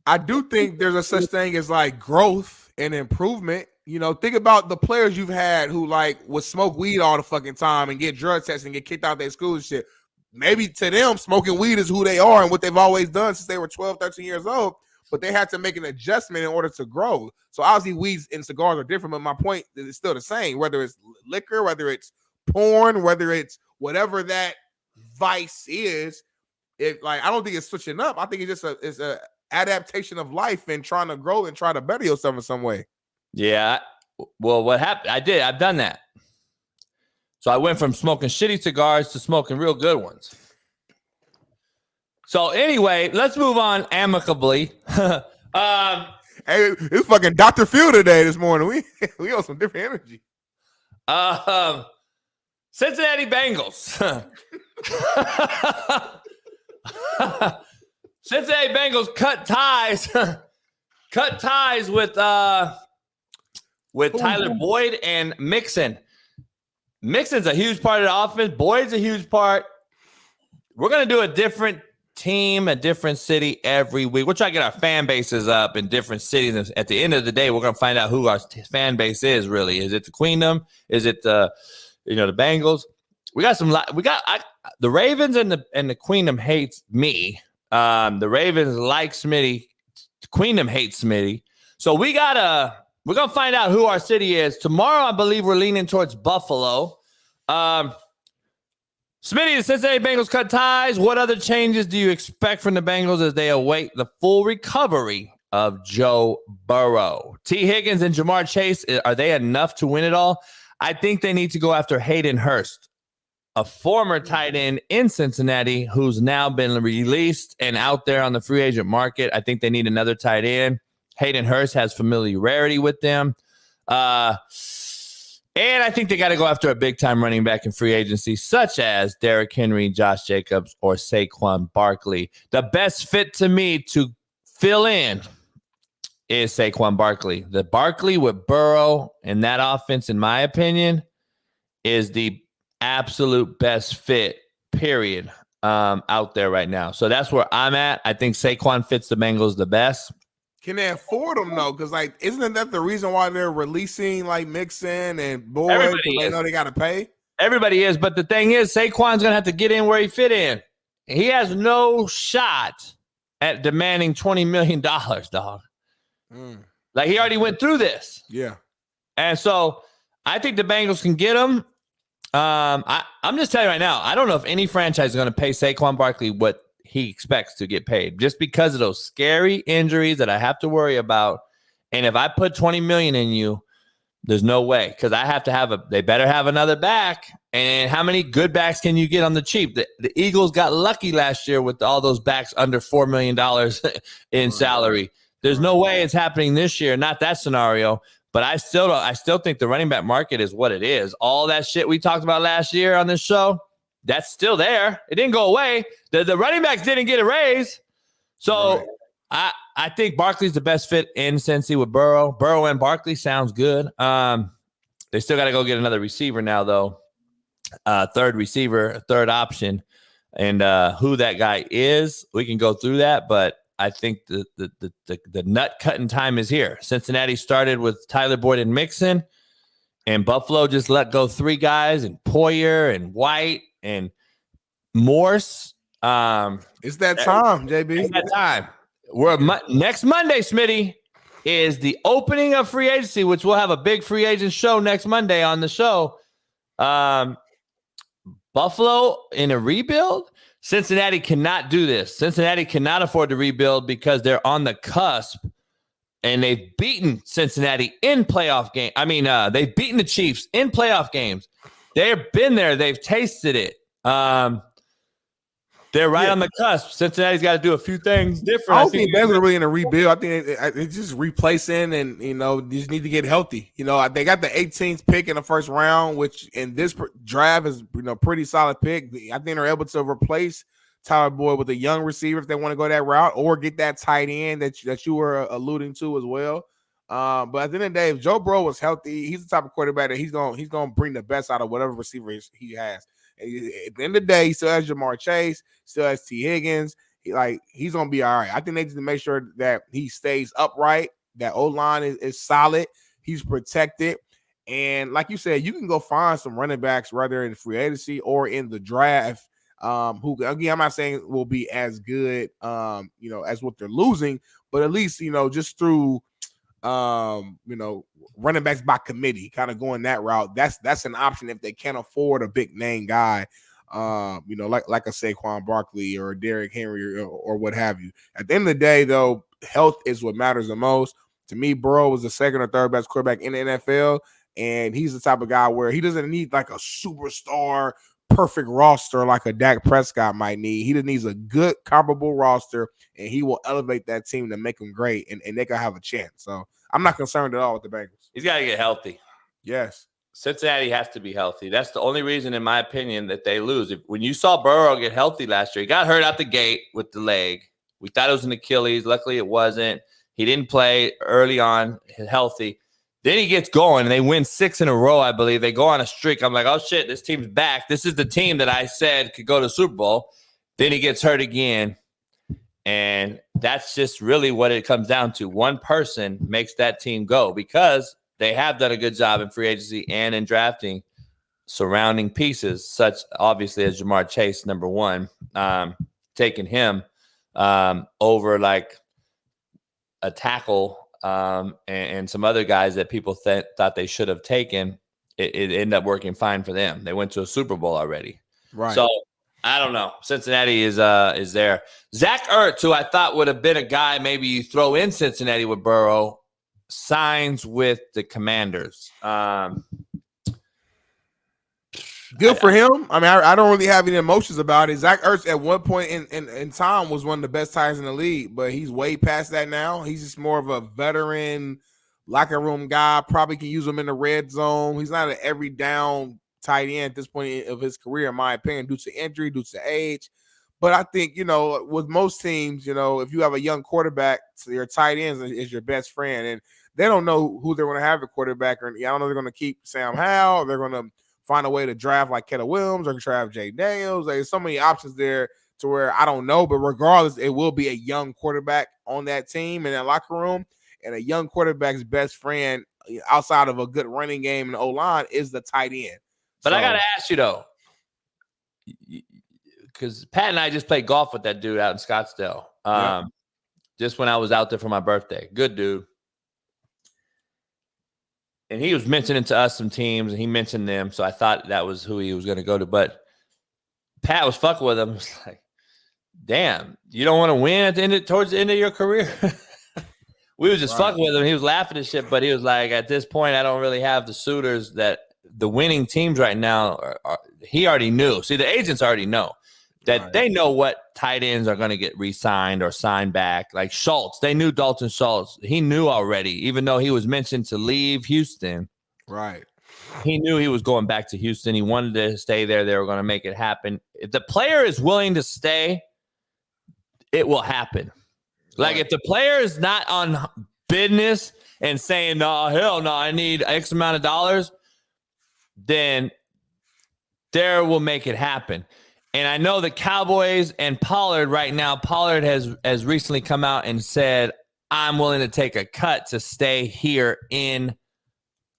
I do think there's a such thing as like growth and improvement. You know, think about the players you've had who like would smoke weed all the fucking time and get drug tests and get kicked out of their school and shit. Maybe to them, smoking weed is who they are and what they've always done since they were 12, 13 years old. But they had to make an adjustment in order to grow. So obviously weeds and cigars are different, but my point is still the same. Whether it's liquor, whether it's porn, whether it's whatever that vice is, I don't think it's switching up. I think it's just it's a adaptation of life and trying to grow and try to better yourself in some way. Yeah. Well, what happened? I've done that. So I went from smoking shitty cigars to smoking real good ones. So anyway, let's move on amicably. Hey, it's fucking Dr. Phil today this morning. We on some different energy. Cincinnati Bengals. Cincinnati Bengals cut ties with Tyler Boyd and Mixon. Mixon's a huge part of the offense. Boyd's a huge part. We're going to do a different team, a different city every week. We'll try to get our fan bases up in different cities. And at the end of the day, we're going to find out who our fan base is really. Is it the Queendom? Is it the Bengals? The Ravens and the Queendom hates me. The Ravens like Smitty. The Queendom hates Smitty. So we're going to find out who our city is. Tomorrow, I believe we're leaning towards Buffalo. Smitty, the Cincinnati Bengals cut ties. What other changes do you expect from the Bengals as they await the full recovery of Joe Burrow? T. Higgins and Jamar Chase, are they enough to win it all? I think they need to go after Hayden Hurst, a former tight end in Cincinnati who's now been released and out there on the free agent market. I think they need another tight end. Hayden Hurst has familiarity with them. And I think they got to go after a big-time running back in free agency, such as Derrick Henry, Josh Jacobs, or Saquon Barkley. The best fit to me to fill in is Saquon Barkley. The Barkley with Burrow in that offense, in my opinion, is the absolute best fit, period. out there right now. So that's where I'm at. I think Saquon fits the Bengals the best. Can they afford them though? Because like, isn't that the reason why they're releasing like Mixon and Boyd? They know they got to pay. Everybody is, but the thing is, Saquon's gonna have to get in where he fit in. He has no shot at demanding $20 million, dog. Like he already went through this. Yeah, and so I think the Bengals can get him. I'm just telling you right now, I don't know if any franchise is going to pay Saquon Barkley what he expects to get paid, just because of those scary injuries that I have to worry about. And if I put $20 million in you, there's no way, because I have to they better have another back. And how many good backs can you get on the cheap? The Eagles got lucky last year with all those backs under $4 million in salary. There's no way it's happening this year. Not that scenario. But I still think the running back market is what it is. All that shit we talked about last year on this show, that's still there. It didn't go away. The running backs didn't get a raise. So I think Barkley's the best fit in Cincy with Burrow. Burrow and Barkley sounds good. They still got to go get another receiver now, though. Third receiver, third option. And who that guy is, we can go through that. But I think the nut cutting time is here. Cincinnati started with Tyler Boyd and Mixon, and Buffalo just let go 3 guys, and Poyer and White and Morse. It's that time, JB. It's that time. Next Monday, Smitty, is the opening of free agency, which we'll have a big free agent show next Monday on the show. Buffalo in a rebuild. Cincinnati cannot do this. Cincinnati cannot afford to rebuild because they're on the cusp, and they've beaten Cincinnati in playoff game. They've beaten the Chiefs in playoff games. They've been there. They've tasted it. They're right on the cusp. Cincinnati's got to do a few things different. I don't think Bengals are really in a rebuild. I think it's just replacing, and they just need to get healthy. They got the 18th pick in the first round, which in this draft is pretty solid pick. I think they're able to replace Tyler Boyd with a young receiver if they want to go that route, or get that tight end that you were alluding to as well. But at the end of the day, if Joe Burrow was healthy, he's the type of quarterback that he's gonna bring the best out of whatever receiver he has. At the end of the day, he still has Jamar Chase, still has T. Higgins. He's gonna be all right. I think they need to make sure that he stays upright, that O-line is solid, he's protected. And like you said, you can go find some running backs, whether in free agency or in the draft, who, again, I'm not saying will be as good as what they're losing, but at least just through running backs by committee, kind of going that route. That's an option if they can't afford a big name guy, like a Saquon Barkley or a Derrick Henry or what have you. At the end of the day, though, health is what matters the most. To me, Burrow was the second or third best quarterback in the NFL, and he's the type of guy where he doesn't need like a superstar perfect roster like a Dak Prescott might need. He just needs a good comparable roster, and he will elevate that team to make them great, and they can have a chance. So I'm not concerned at all with the Bengals. He's got to get healthy. Yes. Cincinnati has to be healthy. That's the only reason, in my opinion, that they lose. When you saw Burrow get healthy last year, he got hurt out the gate with the leg. We thought it was an Achilles. Luckily, it wasn't. He didn't play early on healthy. Then he gets going, and they win 6 in a row, I believe. They go on a streak. I'm like, oh, shit, this team's back. This is the team that I said could go to the Super Bowl. Then he gets hurt again, and that's just really what it comes down to. One person makes that team go, because they have done a good job in free agency and in drafting surrounding pieces, such obviously as Jamar Chase, number one, taking him over like a tackle and some other guys that people thought they should have taken. It ended up working fine for them. They went to a Super Bowl already. Right. So I don't know. Cincinnati is there. Zach Ertz, who I thought would have been a guy maybe you throw in Cincinnati with Burrow, signs with the Commanders. Good for him. I mean, I don't really have any emotions about it. Zach Ertz at one point in time was one of the best tight ends in the league, but he's way past that now. He's just more of a veteran locker room guy. Probably can use him in the red zone. He's not an every down tight end at this point of his career, in my opinion, due to injury, due to age. But I think, with most teams, if you have a young quarterback, so your tight end is your best friend. And they don't know who they're going to have at quarterback. Or I don't know if they're going to keep Sam Howell. They're going to find a way to draft like Kettle Williams or draft Jay Daniels. There's so many options there to where I don't know, but regardless, it will be a young quarterback on that team in that locker room, and a young quarterback's best friend outside of a good running game and O-line is the tight end. But I got to ask you, though, because Pat and I just played golf with that dude out in Scottsdale just when I was out there for my birthday. Good dude. And he was mentioning to us some teams, and he mentioned them, so I thought that was who he was going to go to. But Pat was fucking with him. It was like, damn, you don't want to win at the end towards the end of your career? We was just fucking with him. He was laughing and shit, but he was like, at this point, I don't really have the suitors that the winning teams right now he already knew. See, the agents already know that they know what tight ends are going to get re-signed or signed back. Like Schultz, they knew Dalton Schultz. He knew already, even though he was mentioned to leave Houston. Right. He knew he was going back to Houston. He wanted to stay there. They were going to make it happen. If the player is willing to stay, it will happen. Like if the player is not on business and saying, no, hell no, I need X amount of dollars, then there will make it happen. And I know the Cowboys and Pollard right now, Pollard has recently come out and said, I'm willing to take a cut to stay here in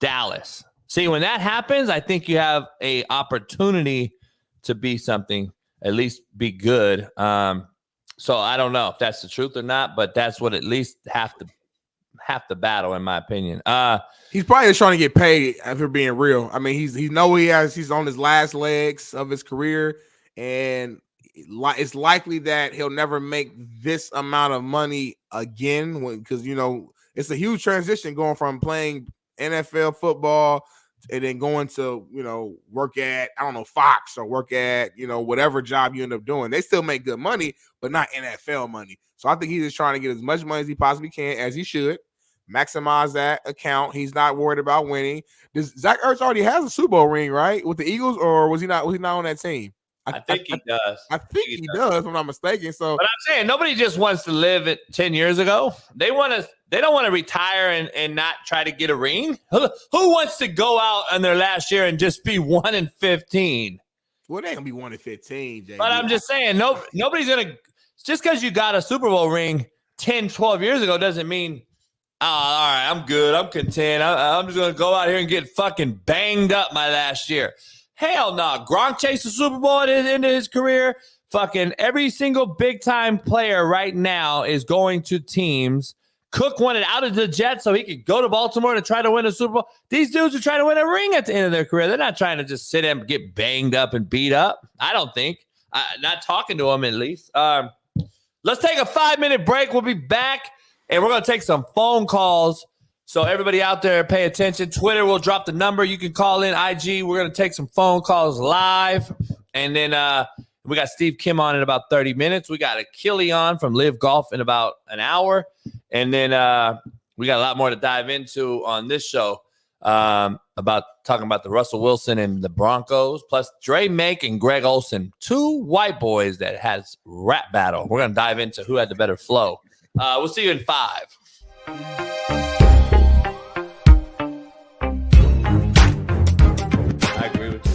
Dallas. See, when that happens, I think you have a opportunity to be something, at least be good. So I don't know if that's the truth or not, but that's what at least half the battle, in my opinion. He's probably just trying to get paid, if we're being real. I mean, he's on his last legs of his career, and it's likely that he'll never make this amount of money again, because it's a huge transition going from playing NFL football and then going to work at Fox or work at whatever job you end up doing. They still make good money, but not NFL money. So I think he's just trying to get as much money as he possibly can, as he should. Maximize that account. He's not worried about winning. Zach Ertz already has a Super Bowl ring, right, with the Eagles, or was he not on that team? I think he does. I think he does, if I'm not mistaken. So, but I'm saying nobody just wants to live it 10 years ago. They don't want to retire and not try to get a ring. Who wants to go out on their last year and just be 1-15? Well, they ain't gonna be 1-15, JB. But I'm just saying, nobody's gonna, just because you got a Super Bowl ring 10, 12 years ago doesn't mean, oh, all right, I'm good, I'm content. I'm just gonna go out here and get fucking banged up my last year. Hell no. Gronk chased the Super Bowl at the end of his career. Fucking every single big-time player right now is going to teams. Cook wanted out of the Jets so he could go to Baltimore to try to win a Super Bowl. These dudes are trying to win a ring at the end of their career. They're not trying to just sit and get banged up and beat up. I don't think. Not talking to them, at least. Let's take a 5-minute break. We'll be back, and we're going to take some phone calls. So everybody out there, pay attention. Twitter will drop the number. You can call in IG. We're going to take some phone calls live. And then we got Steve Kim on in about 30 minutes. We got Akili on from Liv Golf in about an hour. And then we got a lot more to dive into on this show about talking about the Russell Wilson and the Broncos, plus Dre Make and Greg Olsen, two white boys that has rap battle. We're going to dive into who had the better flow. We'll see you in 5.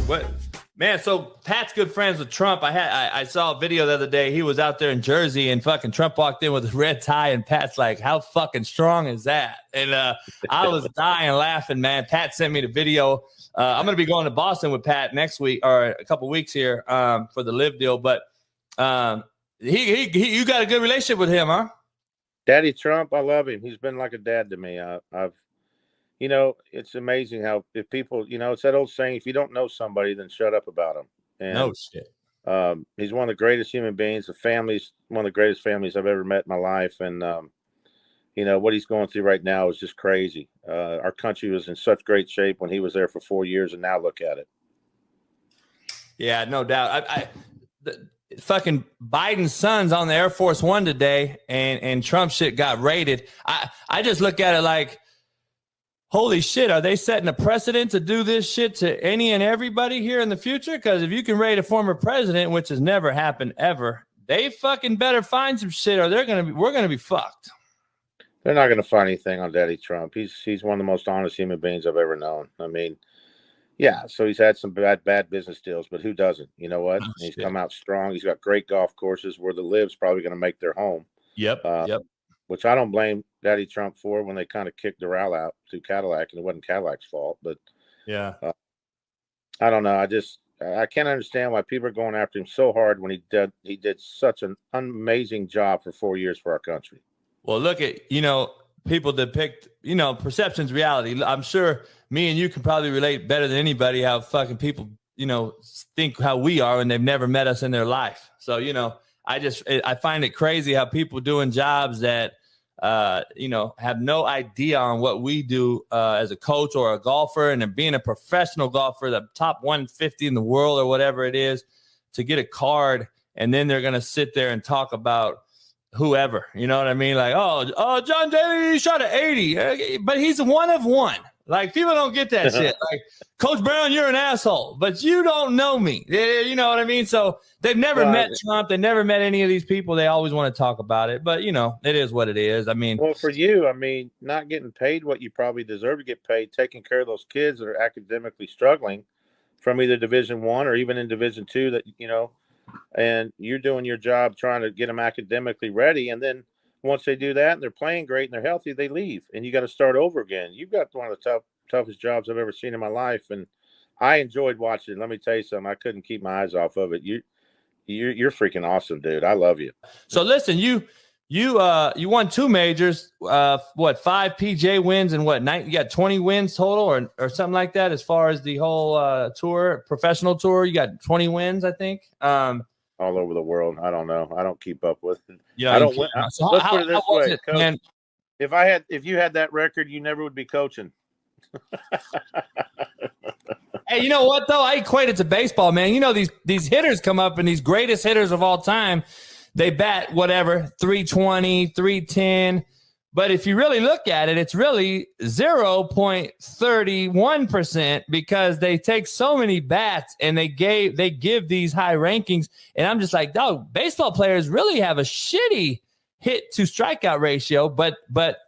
What, man? So Pat's good friends with Trump. I saw a video the other day. He was out there in Jersey, and fucking Trump walked in with a red tie, and Pat's like, "How fucking strong is that?" And I was dying laughing, man. Pat sent me the video. I'm gonna be going to Boston with Pat next week or a couple weeks here for the Live deal. But you got a good relationship with him, huh? Daddy Trump, I love him. He's been like a dad to me. It's amazing how if people, it's that old saying, if you don't know somebody, then shut up about them. And, no shit. He's one of the greatest human beings. The family's one of the greatest families I've ever met in my life. And, what he's going through right now is just crazy. Our country was in such great shape when he was there for 4 years, and now look at it. Yeah, no doubt. Fucking Biden's son's on the Air Force One today, and Trump shit got raided. I just look at it like, holy shit, are they setting a precedent to do this shit to any and everybody here in the future? Because if you can raid a former president, which has never happened ever, they fucking better find some shit or we're gonna be fucked. They're not gonna find anything on Daddy Trump. He's one of the most honest human beings I've ever known. I mean, Yeah, so he's had some bad business deals, but who doesn't? You know what? He's come out strong. He's got great golf courses where the Liv's probably going to make their home. Yep. Which I don't blame Daddy Trump for when they kind of kicked Doral out to Cadillac, and it wasn't Cadillac's fault. But yeah, I don't know. I can't understand why people are going after him so hard when he did such an amazing job for 4 years for our country. Well, look at, people depict, perception's reality. I'm sure me and you can probably relate better than anybody how fucking people, think how we are when they've never met us in their life. So, I find it crazy how people doing jobs that, have no idea on what we do as a coach or a golfer, and then being a professional golfer, the top 150 in the world or whatever it is, to get a card, and then they're going to sit there and talk about whoever, you know what I mean? Like, oh, John Daly shot at 80, but he's one of one. Like, people don't get that shit. Like, Coach Brown, you're an asshole, but you don't know me. You know what I mean? So they've never met Trump. They never met any of these people. They always want to talk about it, but it is what it is. I mean, well, for you, not getting paid what you probably deserve to get paid, taking care of those kids that are academically struggling from either Division I or even in Division II, that and you're doing your job trying to get them academically ready. And then once they do that and they're playing great and they're healthy, they leave and you got to start over again. You've got one of the toughest jobs I've ever seen in my life. And I enjoyed watching it. Let me tell you something. I couldn't keep my eyes off of it. You're freaking awesome, dude. I love you. So listen, you won 2 majors, 5 PJ wins and you got 20 wins total or something like that. As far as the whole professional tour, you got 20 wins, I think. All over the world. I don't know. I don't keep up with it. Yeah, I don't win. So let's put it this way, Coach, man? If you had that record, you never would be coaching. Hey, you know what though? I equate it to baseball, man. These hitters come up, and these greatest hitters of all time, they bat whatever 320, 310. But if you really look at it, it's really 0.31% because they take so many bats and they give these high rankings. And I'm just like, dog, baseball players really have a shitty hit to strikeout ratio, but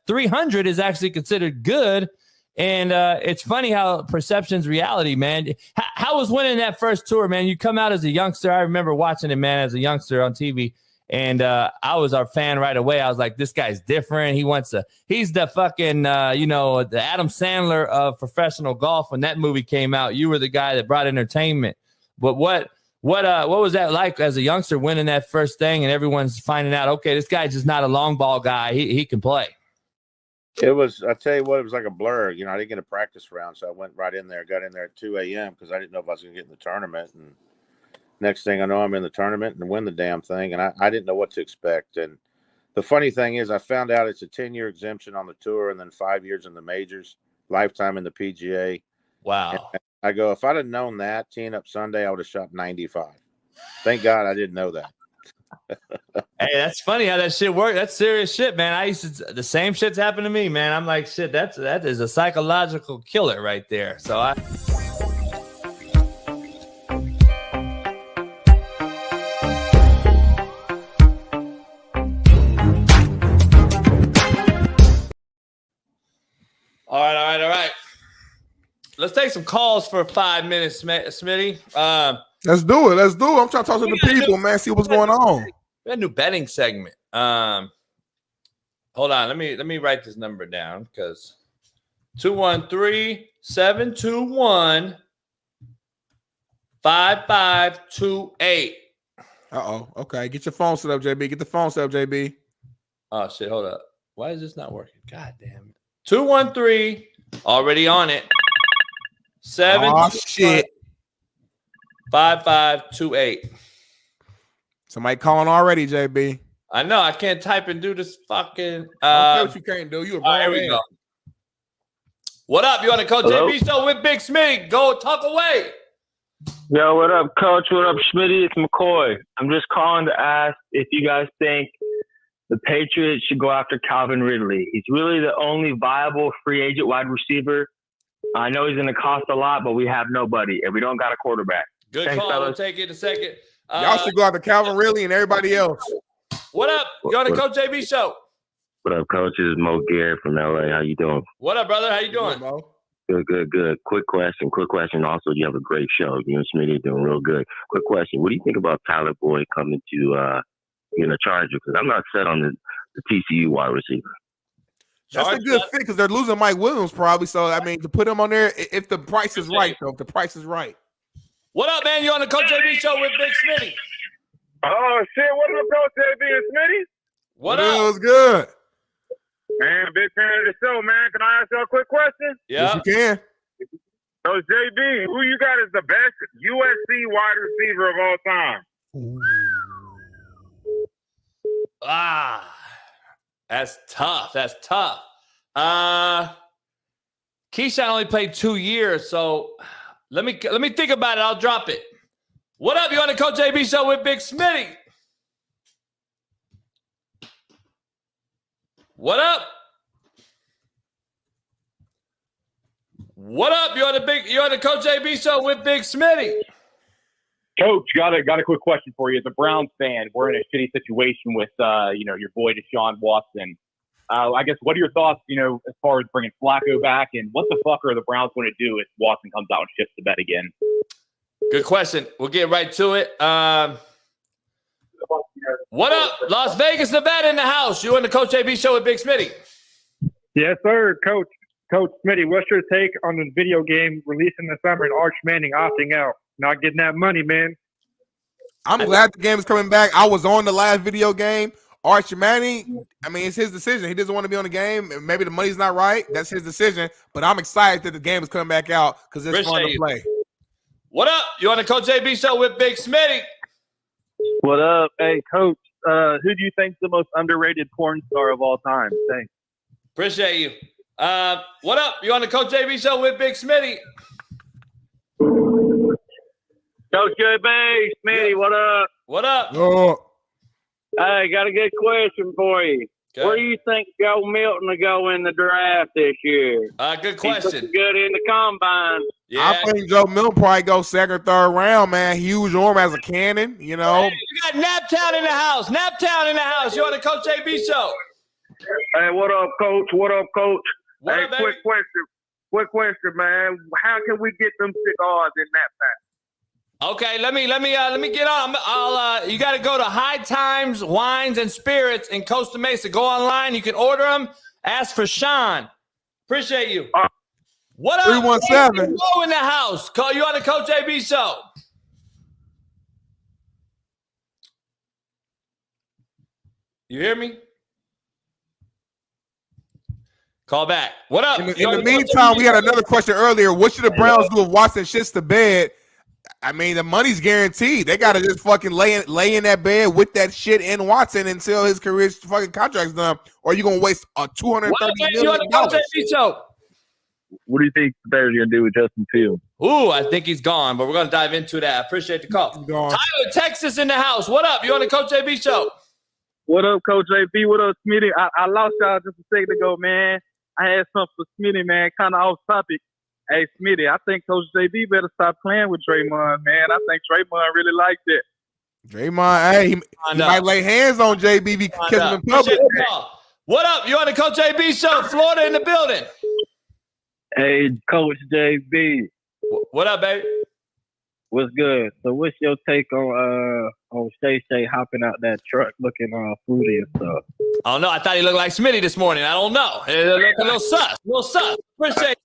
300 is actually considered good. And it's funny how perception's reality, man. How was winning that first tour, man? You come out as a youngster. I remember watching it, man, as a youngster on TV. And I was our fan right away. I was like, this guy's different. He's the fucking, the Adam Sandler of professional golf. When that movie came out, you were the guy that brought entertainment. But what was that like as a youngster winning that first thing and everyone's finding out, okay, this guy's just not a long ball guy. He can play. It was, I tell you what, it was like a blur. I didn't get a practice round. So I went right in there, got in there at 2 a.m. because I didn't know if I was going to get in the tournament. And next thing I know, I'm in the tournament and win the damn thing. And I didn't know what to expect. And the funny thing is I found out it's a 10-year exemption on the tour and then 5 years in the majors, lifetime in the PGA. Wow. And I go, if I'd have known that teeing up Sunday, I would have shot 95. Thank God I didn't know that. Hey, that's funny how that shit works. That's serious shit, man. The same shit's happened to me, man. I'm like, shit, that is a psychological killer right there. So All right. Let's take some calls for 5 minutes, Smitty. Let's do it. I'm trying to talk to the people, man. See what's going on. We had a new betting segment. Hold on. Let me write this number down because 213-721-5528. Okay. Get your phone set up, JB. Get the phone set up, JB. Oh shit. Hold up. Why is this not working? God damn it. 213. Already on it. 5528. Somebody calling already, JB. I know. I can't type and do this fucking. What you can't do. You a here we go. What up? You on the Coach JB show with Big Smitty? Go talk away. Yo, what up, Coach? What up, Smitty? It's McCoy. I'm just calling to ask if you guys think the Patriots should go after Calvin Ridley. He's really the only viable free agent wide receiver. I know he's going to cost a lot, but we have nobody, and we don't got a quarterback. Good Thanks, call. fellas. We'll take it in a second. Y'all should go out to Calvin Ridley and everybody else. What up? You on the Coach JB show? What up, Coach? This is Mo Garrett from LA. How you doing? What up, brother? How you doing? Mo? Good. Quick question. Also, you have a great show. You and Smitty doing real good. Quick question. What do you think about Tyler Boyd coming to being a Charger? Because I'm not set on the TCU wide receiver. That's a good fit because they're losing Mike Williams probably. So, I mean, to put him on there, if the price is right, though. If the price is right. What up, man? You on the Coach JB show with Big Smitty? Oh, shit. What up, Coach JB and Smitty? What up? It was good. Man, big fan of the show, man. Can I ask you a quick question? Yeah. Yes, you can. So, JB, who you got as the best USC wide receiver of all time? That's tough. Keynan only played 2 years, so let me think about it. I'll drop it. What up? You on the Coach JB show with Big Smitty? What up? What up? You're on the Coach JB show with Big Smitty. Coach, got a quick question for you. As a Browns fan, we're in a shitty situation with your boy Deshaun Watson. I guess what are your thoughts, as far as bringing Flacco back, and what the fuck are the Browns going to do if Watson comes out and shits the bed again? Good question. We'll get right to it. What up? Las Vegas, Nevada in the house. You on the Coach JB show with Big Smitty. Yes, sir. Coach Smitty, what's your take on the video game released in the summer and Arch Manning opting out? Not getting that money, man. I'm glad the game is coming back. I was on the last video game. Arch Manning, I mean, it's his decision. He doesn't want to be on the game. Maybe the money's not right. That's his decision. But I'm excited that the game is coming back out because it's fun to play. What up? You on the Coach JB show with Big Smitty. What up? Hey, Coach, who do you think's the most underrated porn star of all time? Thanks. Appreciate you. What up? You on the Coach JB show with Big Smitty. Coach JB, Smitty, what up? What up? Oh. Hey, got a good question for you. Okay. Where do you think Joe Milton will go in the draft this year? Good question. He's good in the combine. Yeah. I think Joe Milton probably go second or third round, man. Huge arm as a cannon, Hey, we got Naptown in the house. Naptown in the house. You on the Coach JB show. Hey, what up, Coach? What up, Coach? What hey, up, baby? Quick question, man. How can we get them cigars in that pack? Okay, let me get on. You got to go to High Times Wines and Spirits in Costa Mesa. Go online. You can order them. Ask for Sean. Appreciate you. What up? 317. Go in the house. Call you on the Coach JB show. You hear me? Call back. What up? In the meantime, we had another question earlier. What should the Browns do if Watson shits the bed? I mean, the money's guaranteed. They got to just fucking lay in that bed with that shit in Watson until his career's fucking contract's done, or you going to waste $230 million. What do you think the Bears are going to do with Justin Fields? Ooh, I think he's gone, but we're going to dive into that. I appreciate the call. Tyler, Texas in the house. What up? You on the Coach JB show? What up, Coach JB? What up, Smitty? I lost y'all just a second ago, man. I had something for Smitty, man, kind of off topic. Hey, Smitty, I think Coach JB better stop playing with Draymond, man. I think Draymond really liked it. Draymond, hey, he might lay hands on JB if he catch him in public. What up? You on the Coach JB show? Florida in the building. Hey, Coach JB. What up, baby? What's good? So what's your take on Shay hopping out that truck looking fruity and stuff? I don't know. I thought he looked like Smitty this morning. I don't know. It looked a little sus. Appreciate it.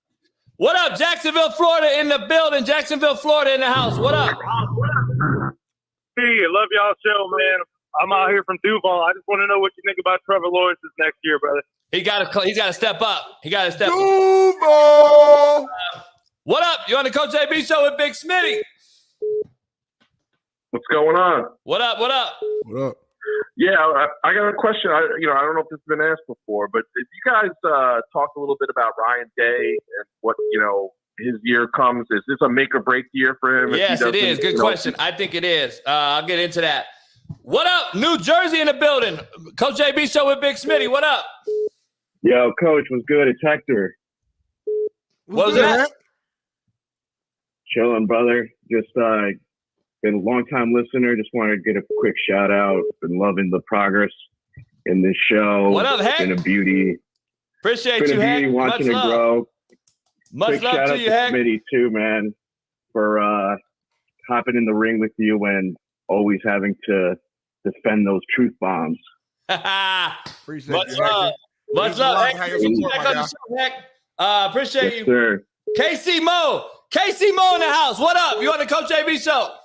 What up, Jacksonville, Florida in the building. Jacksonville, Florida in the house. What up? Hey, I love y'all show, man. I'm out here from Duval. I just want to know what you think about Trevor Lawrence's next year, brother. He's got to step up. Duval. What up? You on the Coach JB show with Big Smitty? What's going on? What up? Yeah, I got a question. I don't know if this has been asked before, but if you guys talk a little bit about Ryan Day and what, his year comes, is this a make or break year for him? Yes, it is. Good question. I think it is. I'll get into that. What up? New Jersey in the building. Coach JB show with Big Smitty. What up? Yo, Coach, what's good? It's Hector. What was that? Chilling, brother. Just been a long-time listener. Just wanted to get a quick shout-out. Been loving the progress in this show. What up, Hank? It's been a beauty. Appreciate you, Hank. Watching it grow. Much Big love shout to out you, Heck. Smitty too, man, for hopping in the ring with you and always having to defend those truth bombs. Appreciate Much you, love. Hector. Much love. Appreciate Yes, you. sir. KC Mo in the house. What up? You on the Coach JB show?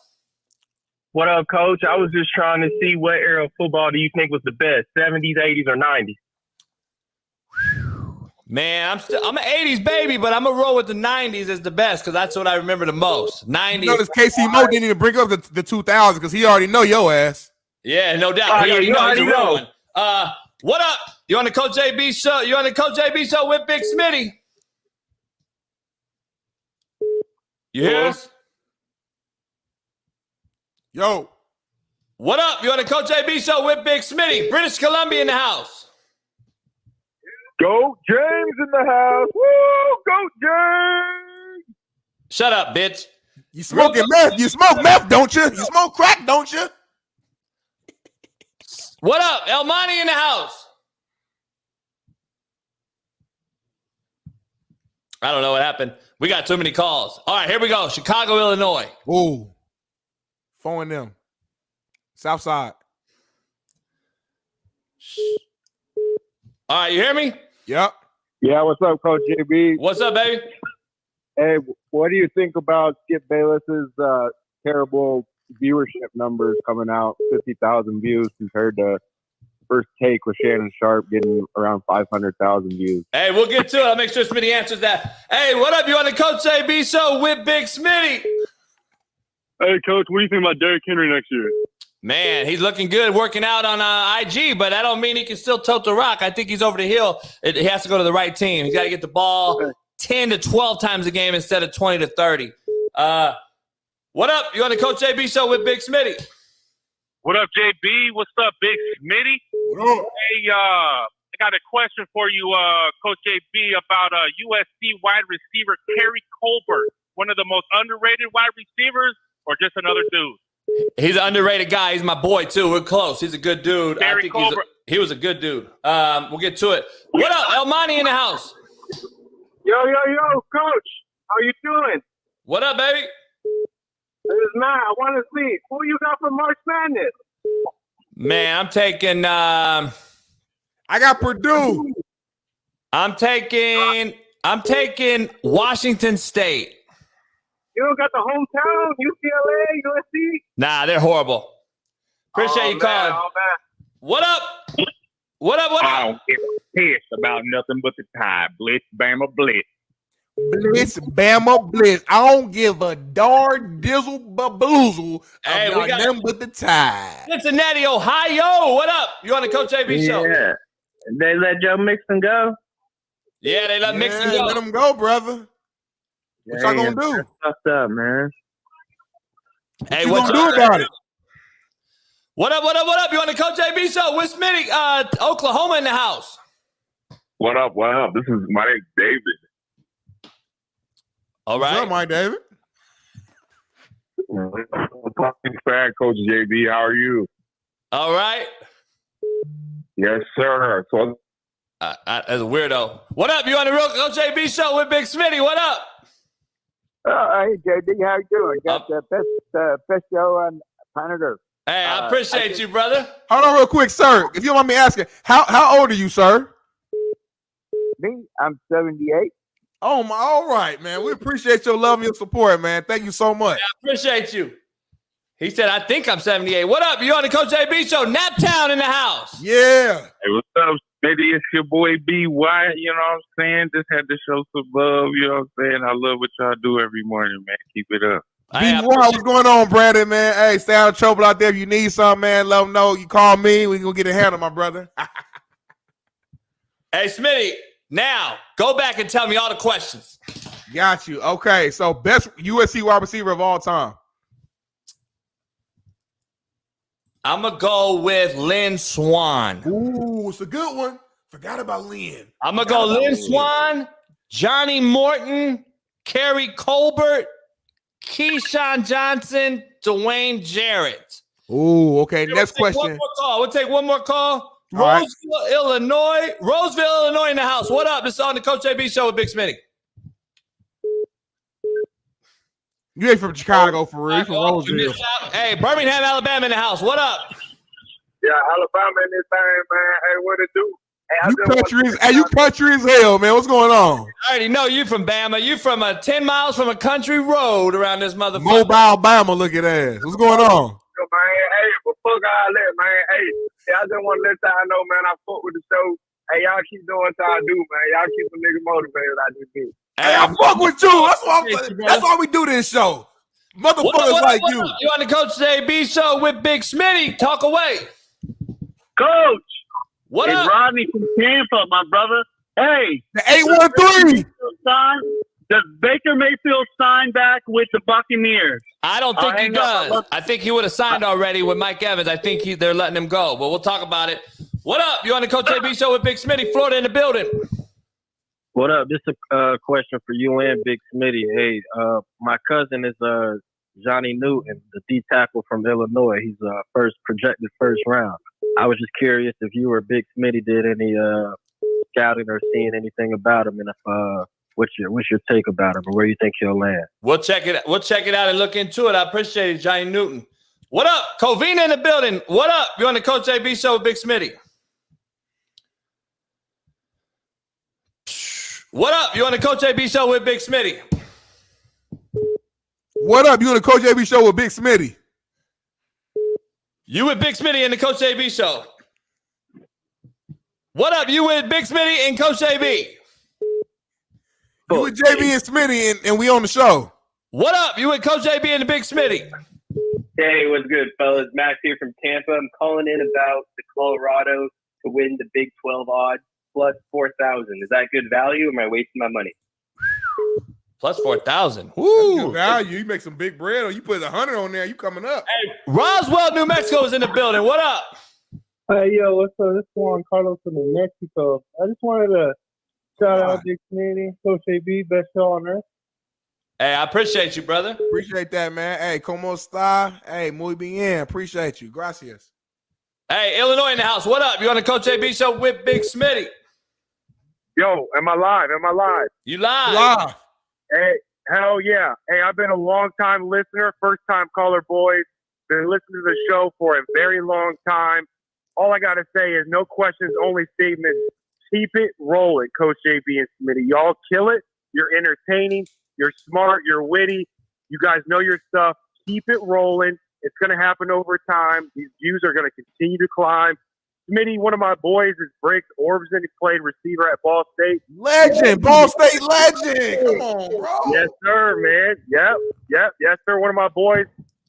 What up, Coach? I was just trying to see what era of football do you think was the best, 70s, 80s, or 90s? Man, I'm an 80s baby, but I'm going to roll with the 90s as the best because that's what I remember the most. 90s. You notice KC Mo didn't even bring up the 2000s because he already know your ass. Yeah, no doubt. He already know he's a real one. What up? You on the Coach JB show? You on the Coach JB show with Big Smitty? You hear us? Yo. What up? You on the Coach JB show with Big Smitty? British Columbia in the house. Go James in the house. Woo! Go James! Shut up, bitch. You smoking meth? You smoke meth, don't you? You smoke crack, don't you? What up? Elmani in the house. I don't know what happened. We got too many calls. All right, here we go. Chicago, Illinois. Ooh. Phone them. South side. All right, you hear me? Yep. Yeah, what's up, Coach JB? What's up, baby? Hey, what do you think about Skip Bayless's terrible viewership numbers coming out? 50,000 views compared to First Take with Shannon Sharp getting around 500,000 views. Hey, we'll get to it. I'll make sure Smitty answers that. Hey, what up? You on the Coach JB show with Big Smitty? Hey, Coach, what do you think about Derrick Henry next year? Man, he's looking good working out on IG, but that don't mean he can still tote the rock. I think he's over the hill. He has to go to the right team. He's got to get the ball 10 to 12 times a game instead of 20 to 30. What up? You on the Coach JB show with Big Smitty? What up, JB? What's up, Big Smitty? Hey, I got a question for you, Coach JB, about USC wide receiver Kerry Colbert, one of the most underrated wide receivers, or just another dude? He's an underrated guy. He's my boy, too. We're close. He's a good dude. I think he was a good dude. We'll get to it. What up? Elmani in the house. Yo, Coach. How you doing? What up, baby? This is Matt. I want to see who you got for March Madness. Man, I'm taking I got Purdue. I'm taking Washington State. You don't got the hometown, UCLA, USC? Nah, they're horrible. Appreciate you calling. What up? What up? I don't give a piss about nothing but the Tide. Blitz, Bama, Blitz. Blitz, Bama, Blitz. I don't give a darn dizzle baboozle about nothing but the Tide. Cincinnati, Ohio. What up? You on the Coach JB show? Yeah. They let Joe Mixon go? Yeah, they let Mixon go. Let him go, brother. What y'all gonna do? That's fucked up, man. Hey, what you gonna do about it? What up? You on the Coach JB show with Smitty? Oklahoma in the house. What up? This is my name's David. All right. What's up, Mike David? Fan, Coach JB. How are you? All right. Yes, sir. So, as a weirdo. What up? You on the real Coach JB show with Big Smitty? What up? Hey, JD, how you doing? Got the best show on planet Earth. Hey, I appreciate you, brother. Hold on real quick, sir. If you don't mind me asking, how old are you, sir? Me? I'm 78. Oh, my, all right, man. We appreciate your love and your support, man. Thank you so much. Yeah, I appreciate you. He said, I think I'm 78. What up? You on the Coach JB show? Naptown in the house. Yeah. hey, what's up, Smitty? It's your boy B.Y. You know what I'm saying? Just had to show some love. You know what I'm saying? I love what y'all do every morning, man. Keep it up. B1, what's going on, Brandon, man? Hey, stay out of trouble out there. If you need something, man, let them know. You call me. We can go get it handled, my brother. Hey, Smitty, now go back and tell me all the questions. Got you. Okay, so best USC wide receiver of all time. I'm going to go with Lynn Swann. Ooh, it's a good one. Forgot about Lynn. I'm going to go Lynn Swann, Johnny Morton, Kerry Colbert, Keyshawn Johnson, Dwayne Jarrett. Ooh, okay. Next question. We'll take one more call. Roseville, Illinois in the house. What up? This is on the Coach JB show with Big Smitty. You ain't from Chicago for real. You from Roseville. Hey, Birmingham, Alabama in the house. What up? Yeah, Alabama in this thing, man. Hey, what it do? Hey, You country as hell, man. What's going on? I already know you from Bama. You from 10 miles from a country road around this motherfucker. Mobile Bama looking ass. What's going on? Man, hey, but fuck all that, man. Hey, I just want to let y'all know, man, I fuck with the show. Hey, y'all keep doing what y'all do, man. Y'all keep some niggas motivated. I just do. Hey, I fuck with you. That's why we do this show. Motherfuckers like you. You on the Coach JB show with Big Smitty. Talk away. Coach. What it's up? Rodney from Tampa, my brother. Hey. The 813. Does Baker Mayfield sign back with the Buccaneers? I don't think he does. I think he would have signed already with Mike Evans. I think they're letting him go, but we'll talk about it. What up? You on the Coach JB show with Big Smitty, Florida in the building. What up? This is a question for you and Big Smitty. Hey, my cousin is Johnny Newton, the D tackle from Illinois. He's projected first round. I was just curious if you or Big Smitty did any scouting or seeing anything about him, and if what's your take about him, or where you think he'll land? We'll check it out and look into it. I appreciate it, Johnny Newton. What up? Covina in the building. What up? You on the Coach JB show with Big Smitty. What up? You on the Coach JB show with Big Smitty. What up? You on the Coach JB show with Big Smitty. You with Big Smitty and the Coach JB show. What up? You with Big Smitty and Coach JB. You with JB and Smitty and we on the show. What up? You with Coach JB and the Big Smitty. Hey, what's good, fellas? Max here from Tampa. I'm calling in about the Colorado to win the Big 12 odds plus 4,000. Is that good value, or am I wasting my money? Plus 4,000. Woo! Good value. You make some big bread, or you put 100 on there. You coming up? Hey, Roswell, New Mexico is in the building. What up? Hey, yo, what's up? This is Juan Carlos from New Mexico. I just wanted to shout out Big Smitty, Coach AB, best show on earth. Hey, I appreciate you, brother. Appreciate that, man. Hey, como está? Hey, muy bien. Appreciate you. Gracias. Hey, Illinois in the house. What up? You on the Coach AB show with Big Smitty? Yo, am I live? You live. Live. Hey, hell yeah. Hey, I've been a long-time listener, first-time caller, boys. Been listening to the show for a very long time. All I got to say is no questions, only statements. Keep it rolling, Coach JB and Smitty. Y'all kill it. You're entertaining. You're smart. You're witty. You guys know your stuff. Keep it rolling. It's going to happen over time. These views are going to continue to climb. Smitty, one of my boys is Breaks Orbison. He played receiver at Ball State. Legend. Ball State legend. Come on, bro. Yes, sir, man. Yep. Yes, sir. One of my boys.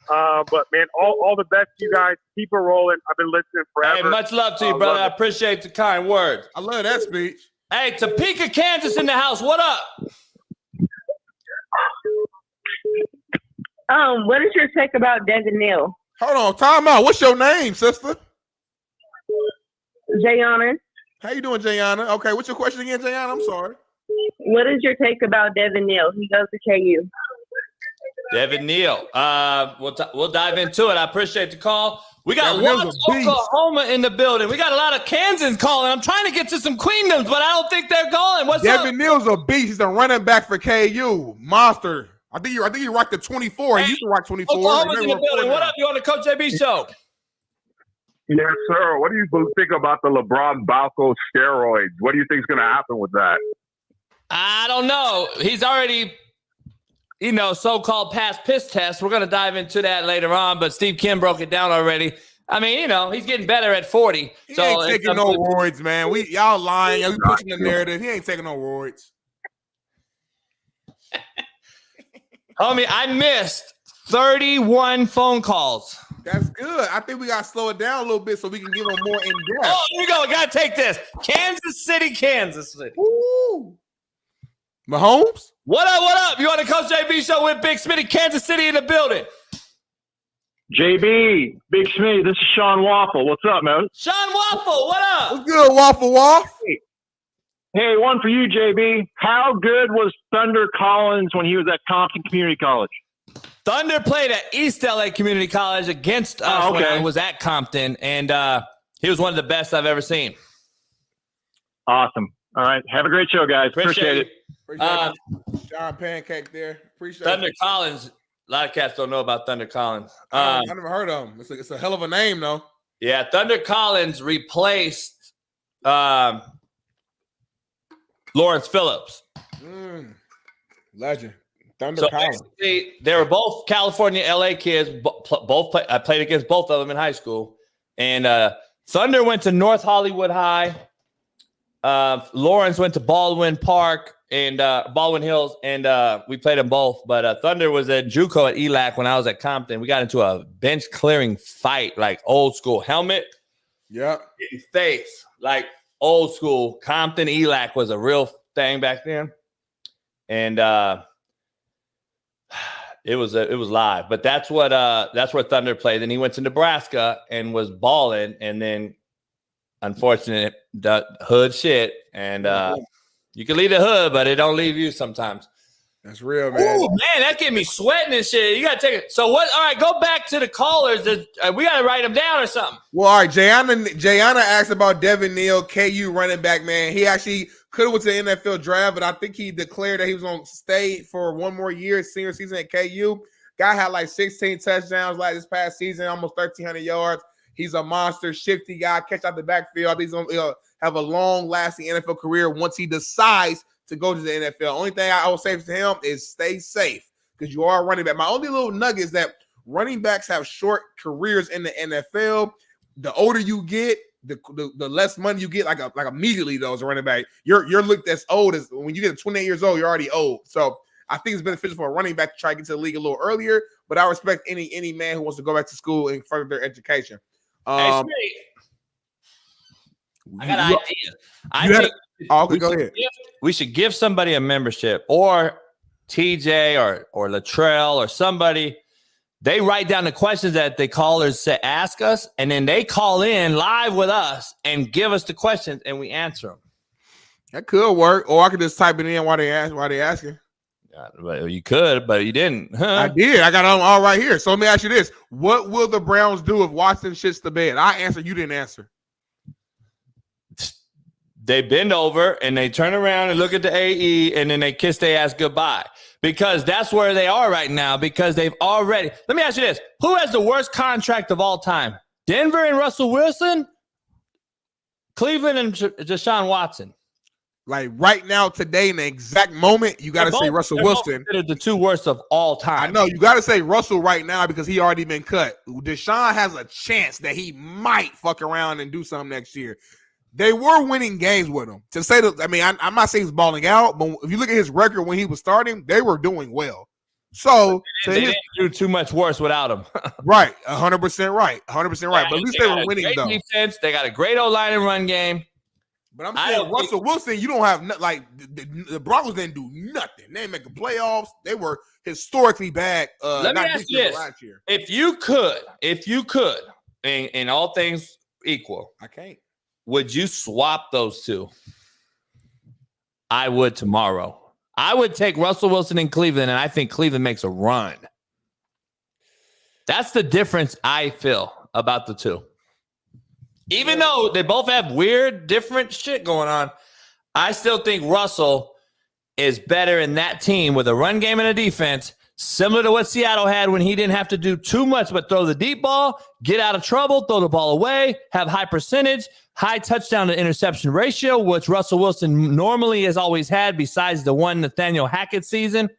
But, man, all the best to you guys. Keep it rolling. I've been listening forever. Hey, much love to you, brother. I appreciate the kind words. I love that speech. Hey, Topeka, Kansas in the house. What up? What is your take about Devin Neal? Hold on, time out. What's your name, sister? Jayana. How you doing, Jayana? Okay, what's your question again, Jayana? I'm sorry. What is your take about Devin Neal? He goes to KU. Devin Neal. We'll dive into it. I appreciate the call. We got Devin one Neal's a beast. Oklahoma in the building. We got a lot of Kansans calling. I'm trying to get to some Queendoms, but I don't think they're calling. What's up? Devin Neal's a beast. He's a running back for KU. Monster. I think he rocked the 24. He used to rock 24. Oklahoma's in the building. What up? You on the Coach JB show? Yes, sir. What do you think about the LeBron Balco steroids? What do you think is going to happen with that? I don't know. He's already, so-called past piss test. We're going to dive into that later on, but Steve Kim broke it down already. I mean, he's getting better at 40. He ain't taking no roids, man. Y'all lying. Y'all pushing the narrative. He ain't taking no roids. Homie, I missed 31 phone calls. That's good. I think we got to slow it down a little bit so we can give them more in-depth. Oh, here we go. Got to take this. Kansas City. Woo. Mahomes? What up? You on the Coach JB show with Big Smitty, Kansas City in the building. JB, Big Smitty, this is Sean Waffle. What's up, man? Sean Waffle, what up? What's good, Waffle Waff? Hey, one for you, JB. How good was Thunder Collins when he was at Compton Community College? Thunder played at East LA Community College against us when I was at Compton, and he was one of the best I've ever seen. Awesome. All right. Have a great show, guys. Appreciate it. Appreciate John Pancake there. Appreciate Thunder it. Collins A lot of cats don't know about Thunder Collins. I never heard of him. It's a hell of a name, though. Yeah, Thunder Collins replaced Lawrence Phillips. Legend. Thunder Collins. They were both California, LA kids. I played against both of them in high school. And Thunder went to North Hollywood High. Lawrence went to Baldwin Park and Baldwin Hills, and we played them both. But Thunder was at JUCO at ELAC when I was at Compton. We got into a bench clearing fight, like old school helmet. Yep. Getting face, like old school. Compton ELAC was a real thing back then. And it was live. But that's where Thunder played. Then he went to Nebraska and was balling, and then unfortunate the hood shit. And you can leave the hood, but it don't leave you sometimes. That's real, man. Ooh, man, that get me sweating and shit. You gotta take it. So what? All right, go back to the callers. We gotta write them down or something. Well, all right. Jayana asked about Devin Neal, KU running back, man. He actually could have went to the NFL draft, but I think he declared that he was going to stay for one more year, senior season at KU. Guy had like 16 touchdowns like this past season, almost 1,300 yards. He's a monster, shifty guy, catch out the backfield. He's going to have a long-lasting NFL career once he decides to go to the NFL. Only thing I will say to him is stay safe because you are a running back. My only little nugget is that running backs have short careers in the NFL. The older you get, the less money you get, like immediately though, as a running back. You're looked as old as when you get to 28 years old, you're already old. So I think it's beneficial for a running back to try to get to the league a little earlier. But I respect any man who wants to go back to school and further their education. I got an idea. Go ahead. We should give somebody a membership, or TJ or Latrell or somebody. They write down the questions that the callers ask us, and then they call in live with us and give us the questions, and we answer them. That could work, or I could just type it in while they asking. Well, you could, but you didn't. I did. I got them all right here. So let me ask you this: what will the Browns do if Watson shits the bed? I answer. You didn't answer. They bend over and they turn around and look at the AE, and then they kiss their ass goodbye. Because that's where they are right now, because they've already – let me ask you this. Who has the worst contract of all time? Denver and Russell Wilson? Cleveland and Deshaun Watson? Like right now, today, in the exact moment, you got to say Russell Wilson. They're the two worst of all time. I know. You got to say Russell right now because he already been cut. Deshaun has a chance that he might fuck around and do something next year. They were winning games with him. To say that, I mean, I'm not saying he's balling out, but if you look at his record when he was starting, they were doing well. So they didn't do too much worse without him. Right, 100% right, 100% right. But at least they were winning though. Defense, they got a great O-line and run game. But I'm saying Russell Wilson, you don't have the Broncos didn't do nothing. They didn't make the playoffs. They were historically bad. Let me ask you this: last year. If you could, in all things equal, I can't. Would you swap those two? I would tomorrow. I would take Russell Wilson in Cleveland, and I think Cleveland makes a run. That's the difference I feel about the two. Even though they both have weird, different shit going on, I still think Russell is better in that team with a run game and a defense, similar to what Seattle had when he didn't have to do too much but throw the deep ball, get out of trouble, throw the ball away, have high percentage, high touchdown to interception ratio, which Russell Wilson normally has always had besides the one Nathaniel Hackett season.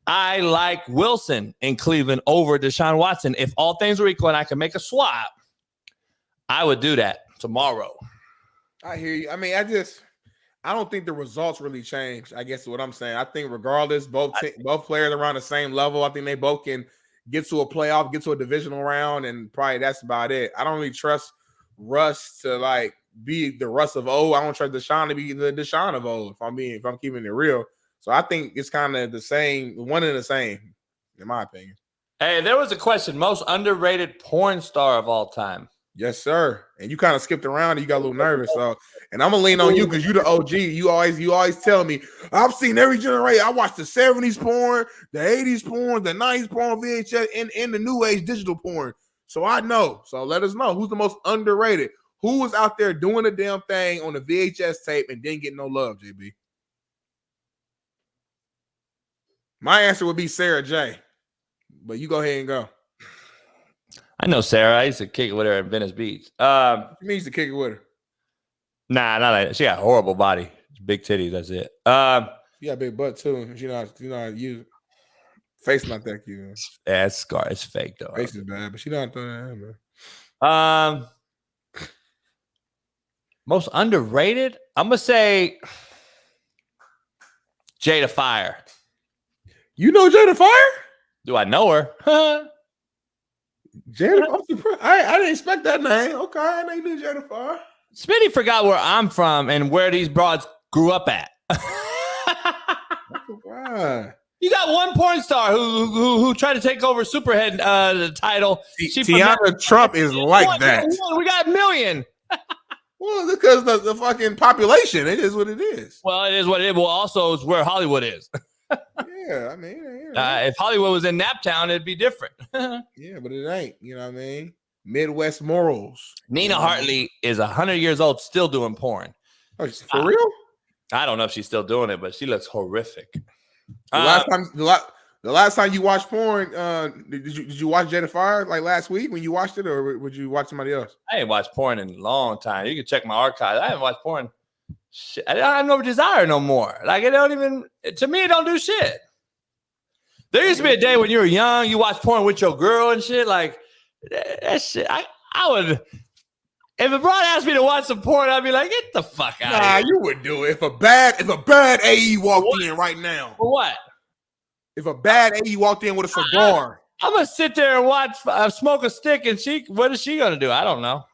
I like Wilson in Cleveland over Deshaun Watson. If all things were equal and I could make a swap, I would do that tomorrow. I hear you. I mean, I don't think the results really change, I guess is what I'm saying. I think regardless, both players are around the same level. I think they both can get to a playoff, get to a divisional round, and probably that's about it. I don't really trust Russ to like be the Russ of old. I don't trust Deshaun to be the Deshaun of old, if I'm keeping it real. So I think it's kind of the same, one and the same, in my opinion. Hey, there was a question, most underrated porn star of all time. Yes, sir. And you kind of skipped around and you got a little nervous. So, and I'm gonna lean on you because you the OG. You always tell me, I've seen every generation. I watched the 70s porn, the 80s porn, the 90s porn, VHS, and the new age digital porn. So I know. So let us know who's the most underrated. Who was out there doing the damn thing on the VHS tape and didn't get no love, JB? My answer would be Sarah J. But you go ahead and go. I know Sarah. I used to kick it with her at Venice Beach. What you mean to kick it with her? Nah, not like that. She got a horrible body. Big titties, that's it. You got a big butt too. You know how to use it. Face not that cute. Yeah, it's scar. It's fake though. Face is bad, but she don't throw that in, man. Most underrated? I'm gonna say Jada Fire. You know Jada Fire? Do I know her? Jada, I'm surprised. I didn't expect that name. Okay, I know you knew Jada Fire. Smitty forgot where I'm from and where these broads grew up at. Wow. You got one porn star who tried to take over Superhead the title. Tiana Trump is like that. We got a million. Well, because the fucking population, it is what it is. Well, it is what it is. Well, also, it's where Hollywood is. Yeah, I mean, if Hollywood was in Naptown, it'd be different. Yeah, but it ain't. You know what I mean? Midwest morals. Nina Hartley is 100 years old, still doing porn. Oh, for real? I don't know if she's still doing it, but she looks horrific. The last time you watched porn, did you watch Jada Fire like last week when you watched it, or would you watch somebody else? I ain't watched porn in a long time. You can check my archives. I haven't watched porn. Shit, I don't have no desire no more. Like it don't even. To me, it don't do shit. There used to be a day when you were young, you watched porn with your girl and shit. Like that shit. I would. If a broad asked me to watch some porn, I'd be like, get the fuck out of here. You would do it. If a bad AE walked in right now. For what? If a bad AE walked in with a cigar. I'm going to sit there and watch, smoke a stick, and what is she going to do? I don't know.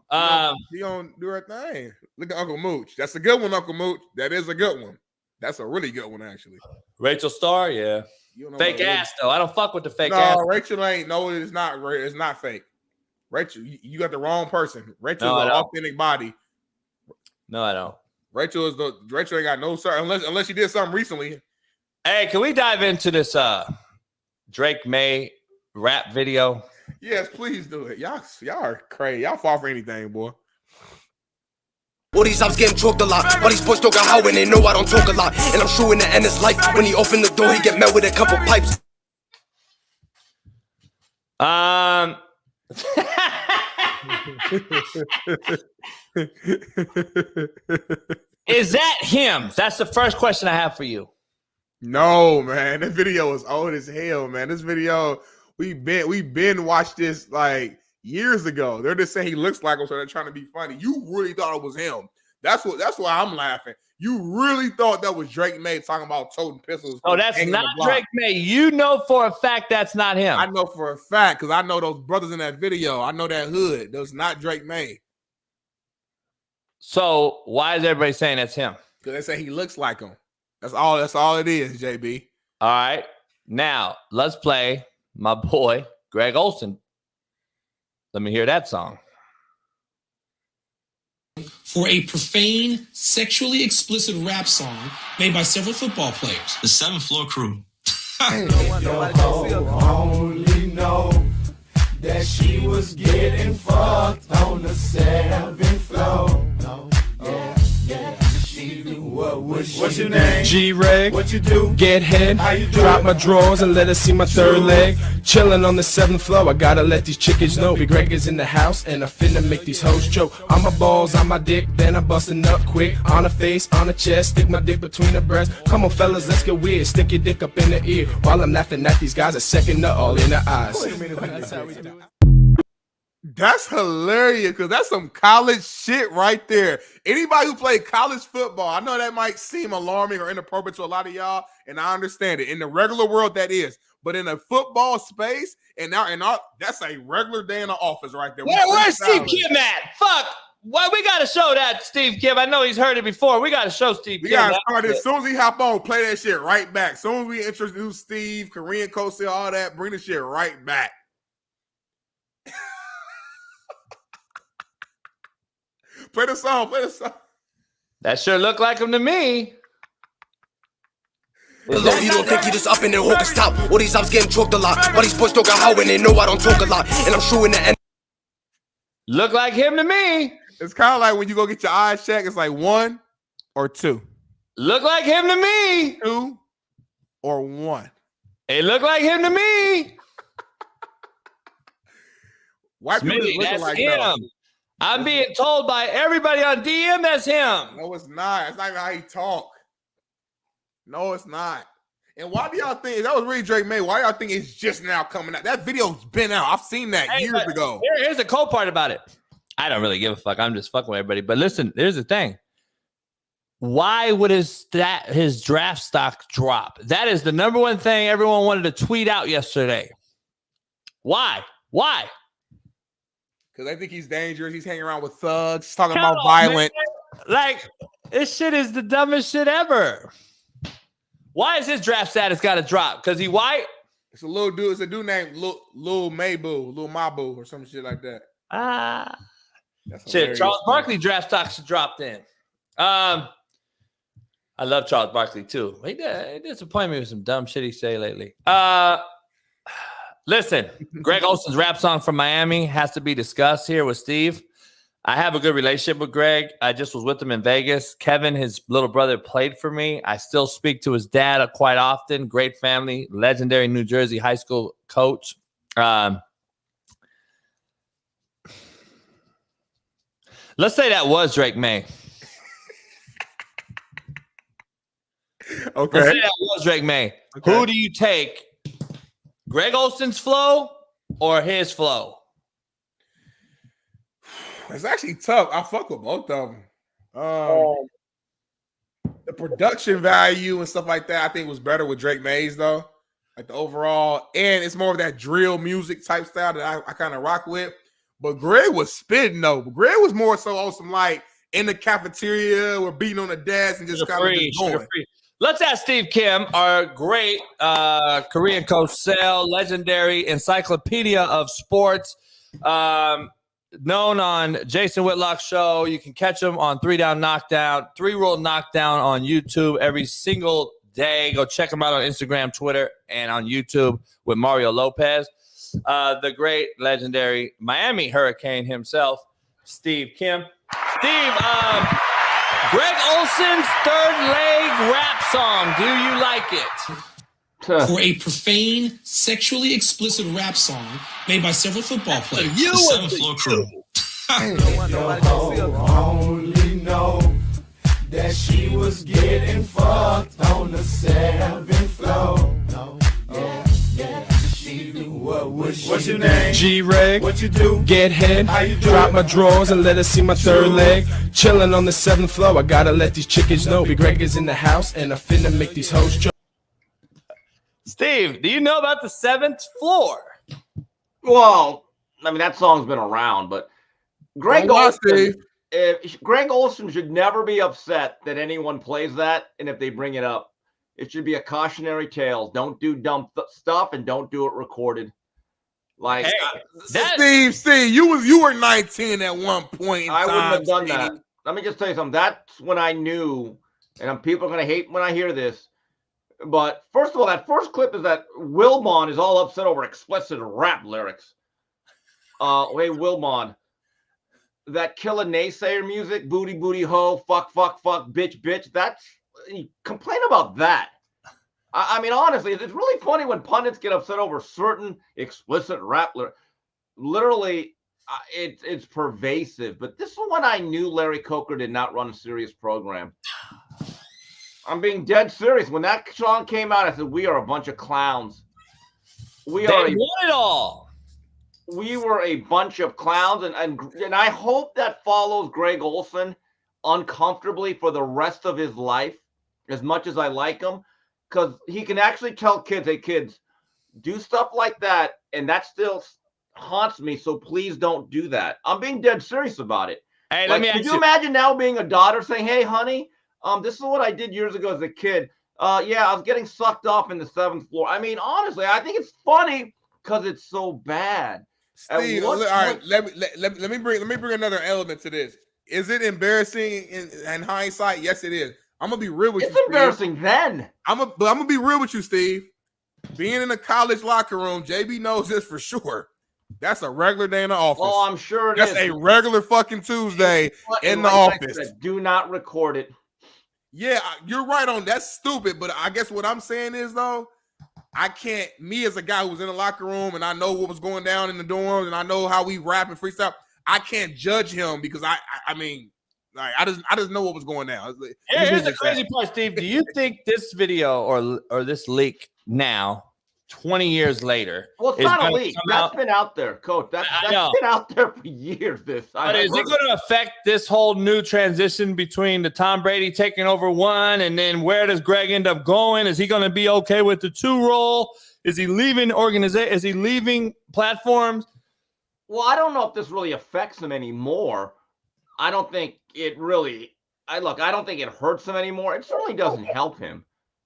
She going to do her thing. Look at Uncle Mooch. That's a good one, Uncle Mooch. That is a good one. That's a really good one, actually. Rachel Starr, yeah. Fake ass, though. I don't fuck with the fake ass. No, Rachel ain't. No, it's not. It's not fake. Rachel, you got the wrong person. Rachel is an authentic body. No, I don't. Rachel ain't got no certain unless she did something recently. Hey, can we dive into this Drake May rap video? Yes, please do it. Y'all are crazy. Y'all fall for anything, boy. All these ops getting choked a lot. All these boys don't got how when they know I don't talk a lot. And I'm sure in the end it's life. When he opened the door, he get met with a couple pipes. Is that him? That's the first question I have for you. No, man. That video is old as hell, man. This video, we been watched this like years ago. They're just saying he looks like him, so they're trying to be funny. You really thought it was him. That's why I'm laughing. You really thought that was Drake May talking about toting pistols. Oh, that's not Drake May. You know for a fact that's not him. I know for a fact because I know those brothers in that video. I know that hood. That's not Drake May. So why is everybody saying that's him? Because they say he looks like him. That's all it is, JB. All right. Now let's play my boy Greg Olson. Let me hear that song. For a profane, sexually explicit rap song made by several football players. The 7th Floor Crew. Only know that she was getting fucked on the 7th floor. Yeah. She do what's your name? G-Reg. What you do? Get head. How you do? Drop my drawers and let her see my third leg. Chilling on the 7th floor. I gotta let these chickens know. Big Greg is in the house and I finna make these hoes choke. On my balls, on my dick, then I'm busting up quick. On the face, on the chest, stick my dick between the breasts. Come on, fellas, let's get weird. Stick your dick up in the ear while I'm laughing at these guys. A second nut all in the eyes. That's how we do it. That's hilarious because that's some college shit right there. Anybody who played college football, I know that might seem alarming or inappropriate to a lot of y'all, and I understand it. In the regular world, that is. But in a football space, and that's a regular day in the office right there. Where's Steve Kim at? Fuck. Well, we got to show that Steve Kim. I know he's heard it before. We got to show Steve Kim. We got to start it. As soon as he hop on, play that shit right back. As soon as we introduce Steve, Korean Kosei, all that, bring the shit right back. Play the song. That sure looked like him to me. Hello, you don't think you just up in there, hook stop. All these ops getting choked a lot. All these boys don't got how when they know I don't talk a lot. And I'm sure in the end. Look like him to me. It's kind of like when you go get your eyes checked, it's like 1 or 2. Look like him to me. 2 or 1. It looked like him to me. White people Smitty, looking that's like him. though. I'm being told by everybody on DM that's him. No, it's not. It's not even how he talk. No, it's not. And why do y'all think if that was really Drake May? Why y'all think it's just now coming out? That video's been out. I've seen that years ago. Here's the cool part about it. I don't really give a fuck. I'm just fucking with everybody. But listen, here's the thing. Why would his draft stock drop? That is the number one thing everyone wanted to tweet out yesterday. Why? Because they think he's dangerous. He's hanging around with thugs, talking about violent. Man. Like, this shit is the dumbest shit ever. Why is his draft status got to drop? Because he white? It's a little dude. It's a dude named Lil Mabu, or some shit like that. Shit, Charles Barkley draft stock should drop then. I love Charles Barkley too. He disappointed me with some dumb shit he say lately. Listen, Greg Olson's rap song from Miami has to be discussed here with Steve. I have a good relationship with Greg. I just was with him in Vegas. Kevin, his little brother, played for me. I still speak to his dad quite often. Great family, legendary New Jersey high school coach. Let's say that was Drake May. Okay. Let's say that was Drake May. Okay. Who do you take? Greg Olson's flow or his flow? It's actually tough. I fuck with both of them. The production value and stuff like that, I think was better with Drake May's though. Like the overall, and it's more of that drill music type style that I kind of rock with. But Greg was spitting though. Greg was more so on some like in the cafeteria or beating on the desk and just kind of just going. Let's ask Steve Kim, our great Korean coach, legendary encyclopedia of sports, known on Jason Whitlock's show. You can catch him on 3-Down Knockdown, 3-Roll Knockdown on YouTube every single day. Go check him out on Instagram, Twitter, and on YouTube with Mario Lopez. The great, legendary Miami Hurricane himself, Steve Kim. Steve, Greg Olson's third leg rap song. Do you like it? For a profane, sexually explicit rap song made by several football players. You the Seven Floor Crew. Only know that she was getting fucked on the 7th floor. Yeah. What's your name? G-Reg. What you do? Get head. How you do? Drop my drawers and let her see my third leg. Chilling on the 7th floor. I gotta let these chickens know. Big Greg is in the house and I finna make these hoes joke. Steve, do you know about the 7th floor? Well, I mean, that song's been around, but Greg Olson should never be upset that anyone plays that, and if they bring it up, it should be a cautionary tale. Don't do dumb stuff and don't do it recorded. Like Steve, you were 19 at one point. I wouldn't have done that. Let me just tell you something. That's when I knew, and people are gonna hate when I hear this. But first of all, that first clip is that Wilmon is all upset over explicit rap lyrics. Hey, Wilmon, that killer naysayer music, booty, booty, ho, fuck, bitch. That's, complain about that. I mean, honestly, it's really funny when pundits get upset over certain explicit rap lyrics. Literally, it's pervasive. But this is when I knew Larry Coker did not run a serious program. I'm being dead serious. When that song came out, I said, we are a bunch of clowns. We want it all. We were a bunch of clowns, and I hope that follows Greg Olson uncomfortably for the rest of his life, as much as I like him, because he can actually tell kids, hey, kids, do stuff like that, and that still haunts me, so please don't do that. I'm being dead serious about it. Hey, like, could you imagine now being a daughter saying, hey, honey, this is what I did years ago as a kid. Yeah, I was getting sucked off in the 7th floor. I mean, honestly, I think it's funny because it's so bad. Steve, all right, let me bring another element to this. Is it embarrassing in hindsight? Yes, it is. I'm gonna be real with you. It's embarrassing then. I'm gonna be real with you, Steve. Being in a college locker room, JB knows this for sure. That's a regular day in the office. Oh, I'm sure That's a regular fucking Tuesday in the office. Do not record it. Yeah, you're right on. That's stupid. But I guess what I'm saying is, though, I can't, me as a guy who was in the locker room and I know what was going down in the dorms and I know how we rap and freestyle, I can't judge him because I mean, like I just know what was going down. Here's the crazy part, Steve. Do you think this video or this leak now, 20 years later, well, it's not a leak. That's been out there, Coach. That's been out there for years. But is it going to affect this whole new transition between the Tom Brady taking over one, and then where does Greg end up going? Is he going to be okay with the 2 role? Is he leaving organization? Is he leaving platforms? Well, I don't know if this really affects him anymore. I don't think it really. I don't think it hurts him anymore. It certainly doesn't help him.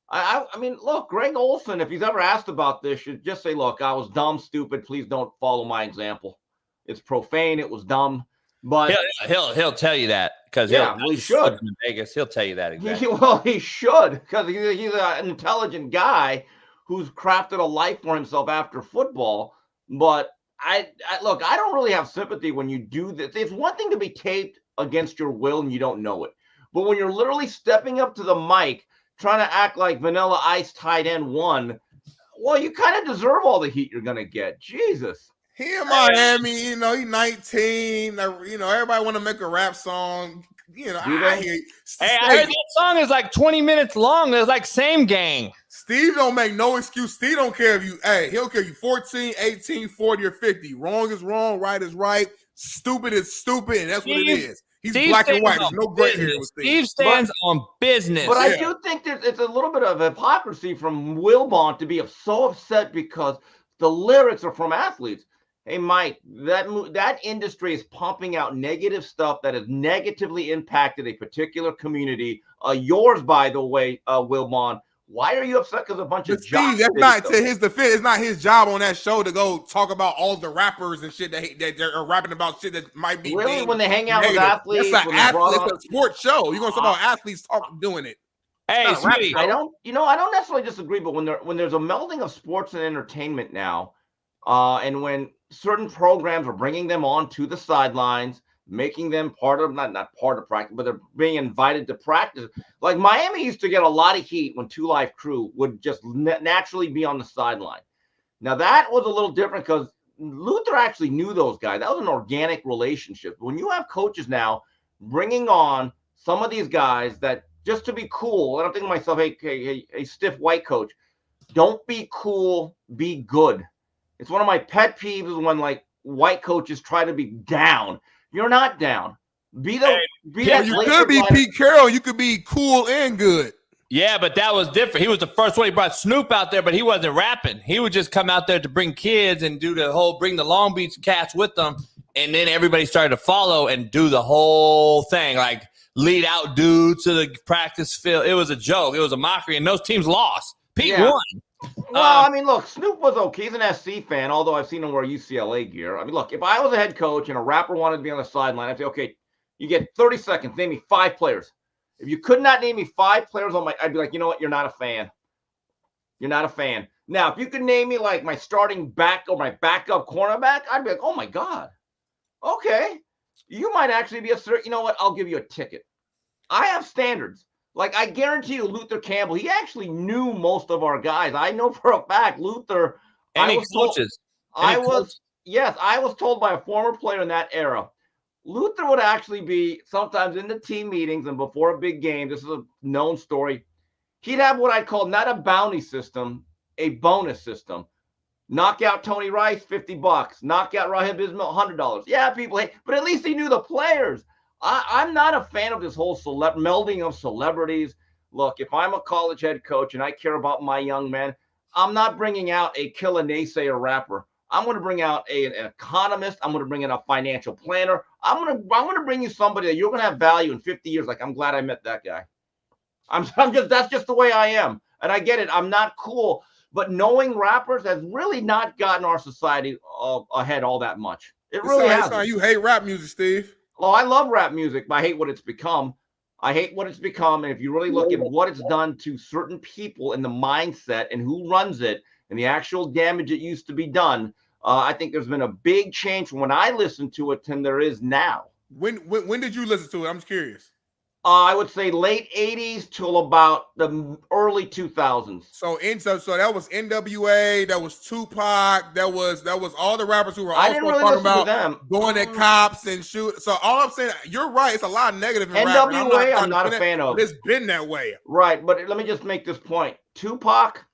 I mean, look, Greg Olson, if he's ever asked about this, should just say, look, I was dumb, stupid. Please don't follow my example. It's profane. It was dumb. But he'll tell you that because he should. In Vegas, he'll tell you that exactly. He should because he's an intelligent guy who's crafted a life for himself after football. But I don't really have sympathy when you do this. It's one thing to be taped against your will and you don't know it. But when you're literally stepping up to the mic, trying to act like Vanilla Ice tight end 1, well, you kind of deserve all the heat you're going to get. Jesus. He in Miami, he's 19. Everybody want to make a rap song. I hear you. Hey, I heard that song is like 20 minutes long. It's like Same Gang. Steve don't make no excuse. Steve don't care if he'll care if you 14, 18, 40, or 50. Wrong is wrong, right is right. Stupid is stupid, and that's what it is. He's black and white. There's no gray here with Steve. Steve stands on business. But I do think it's a little bit of hypocrisy from Wilbon to be so upset because the lyrics are from athletes. Hey, Mike, that industry is pumping out negative stuff that has negatively impacted a particular community. Yours, by the way, Wilbon. Why are you upset because a bunch of Steve, that's not to his defense. It's not his job on that show to go talk about all the rappers and shit that are rapping about shit that might be really when they hang out with athletes. It's a sports show. You're gonna talk about athletes doing it. Hey, Smitty, I don't necessarily disagree, but when there's a melding of sports and entertainment now, and when certain programs are bringing them on to the sidelines, making them part of not part of practice, but they're being invited to practice. Like Miami used to get a lot of heat when 2 Live Crew would just naturally be on the sideline. Now that was a little different because Luther actually knew those guys. That was an organic relationship. When you have coaches now bringing on some of these guys that just to be cool, and I'm thinking to myself, hey, stiff white coach, don't be cool, be good. It's one of my pet peeves when like white coaches try to be down. You're not down. You could be Pete Carroll. You could be cool and good. Yeah, but that was different. He was the first one. He brought Snoop out there, but he wasn't rapping. He would just come out there to bring kids and bring the Long Beach cats with them. And then everybody started to follow and do the whole thing, like lead out dudes to the practice field. It was a joke. It was a mockery, and those teams lost. Pete won. Well, I mean, look, Snoop was okay. He's an SC fan, although I've seen him wear UCLA gear. I mean, look, if I was a head coach and a rapper wanted to be on the sideline, I'd say, okay, you get 30 seconds. Name me 5 players. If you could not name me 5 players I'd be like, you know what? You're not a fan. You're not a fan. Now, if you could name me like my starting back or my backup cornerback, I'd be like, oh my God. Okay. You might actually be you know what? I'll give you a ticket. I have standards. Like, I guarantee you, Luther Campbell, he actually knew most of our guys. I know for a fact, Luther. Any coaches? I was told by a former player in that era, Luther would actually be sometimes in the team meetings and before a big game. This is a known story. He'd have what I'd call not a bounty system, a bonus system. Knock out Tony Rice, $50. Knock out Rahib Ismail, $100. Yeah, people hate, but at least he knew the players. I'm not a fan of this whole melding of celebrities. Look, if I'm a college head coach and I care about my young men, I'm not bringing out a killer naysayer rapper. I'm going to bring out an economist. I'm going to bring in a financial planner. I'm going to bring you somebody that you're going to have value in 50 years. Like, I'm glad I met that guy. That's just the way I am. And I get it. I'm not cool. But knowing rappers has really not gotten our society ahead all that much. It really has. You hate rap music, Steve. Oh, I love rap music, but I hate what it's become. And if you really look at what it's done to certain people and the mindset and who runs it and the actual damage it used to be done, I think there's been a big change from when I listened to it than there is now. When did you listen to it? I'm just curious. I would say late 80s till about the early 2000s. So that was NWA, that was Tupac, that was all the rappers who were I also didn't really talking listen to about them. going at cops and shoot. So all I'm saying, you're right. It's a lot of negative in rap. NWA, I'm not a fan of. But it's been that way. Right, but let me just make this point. Tupac,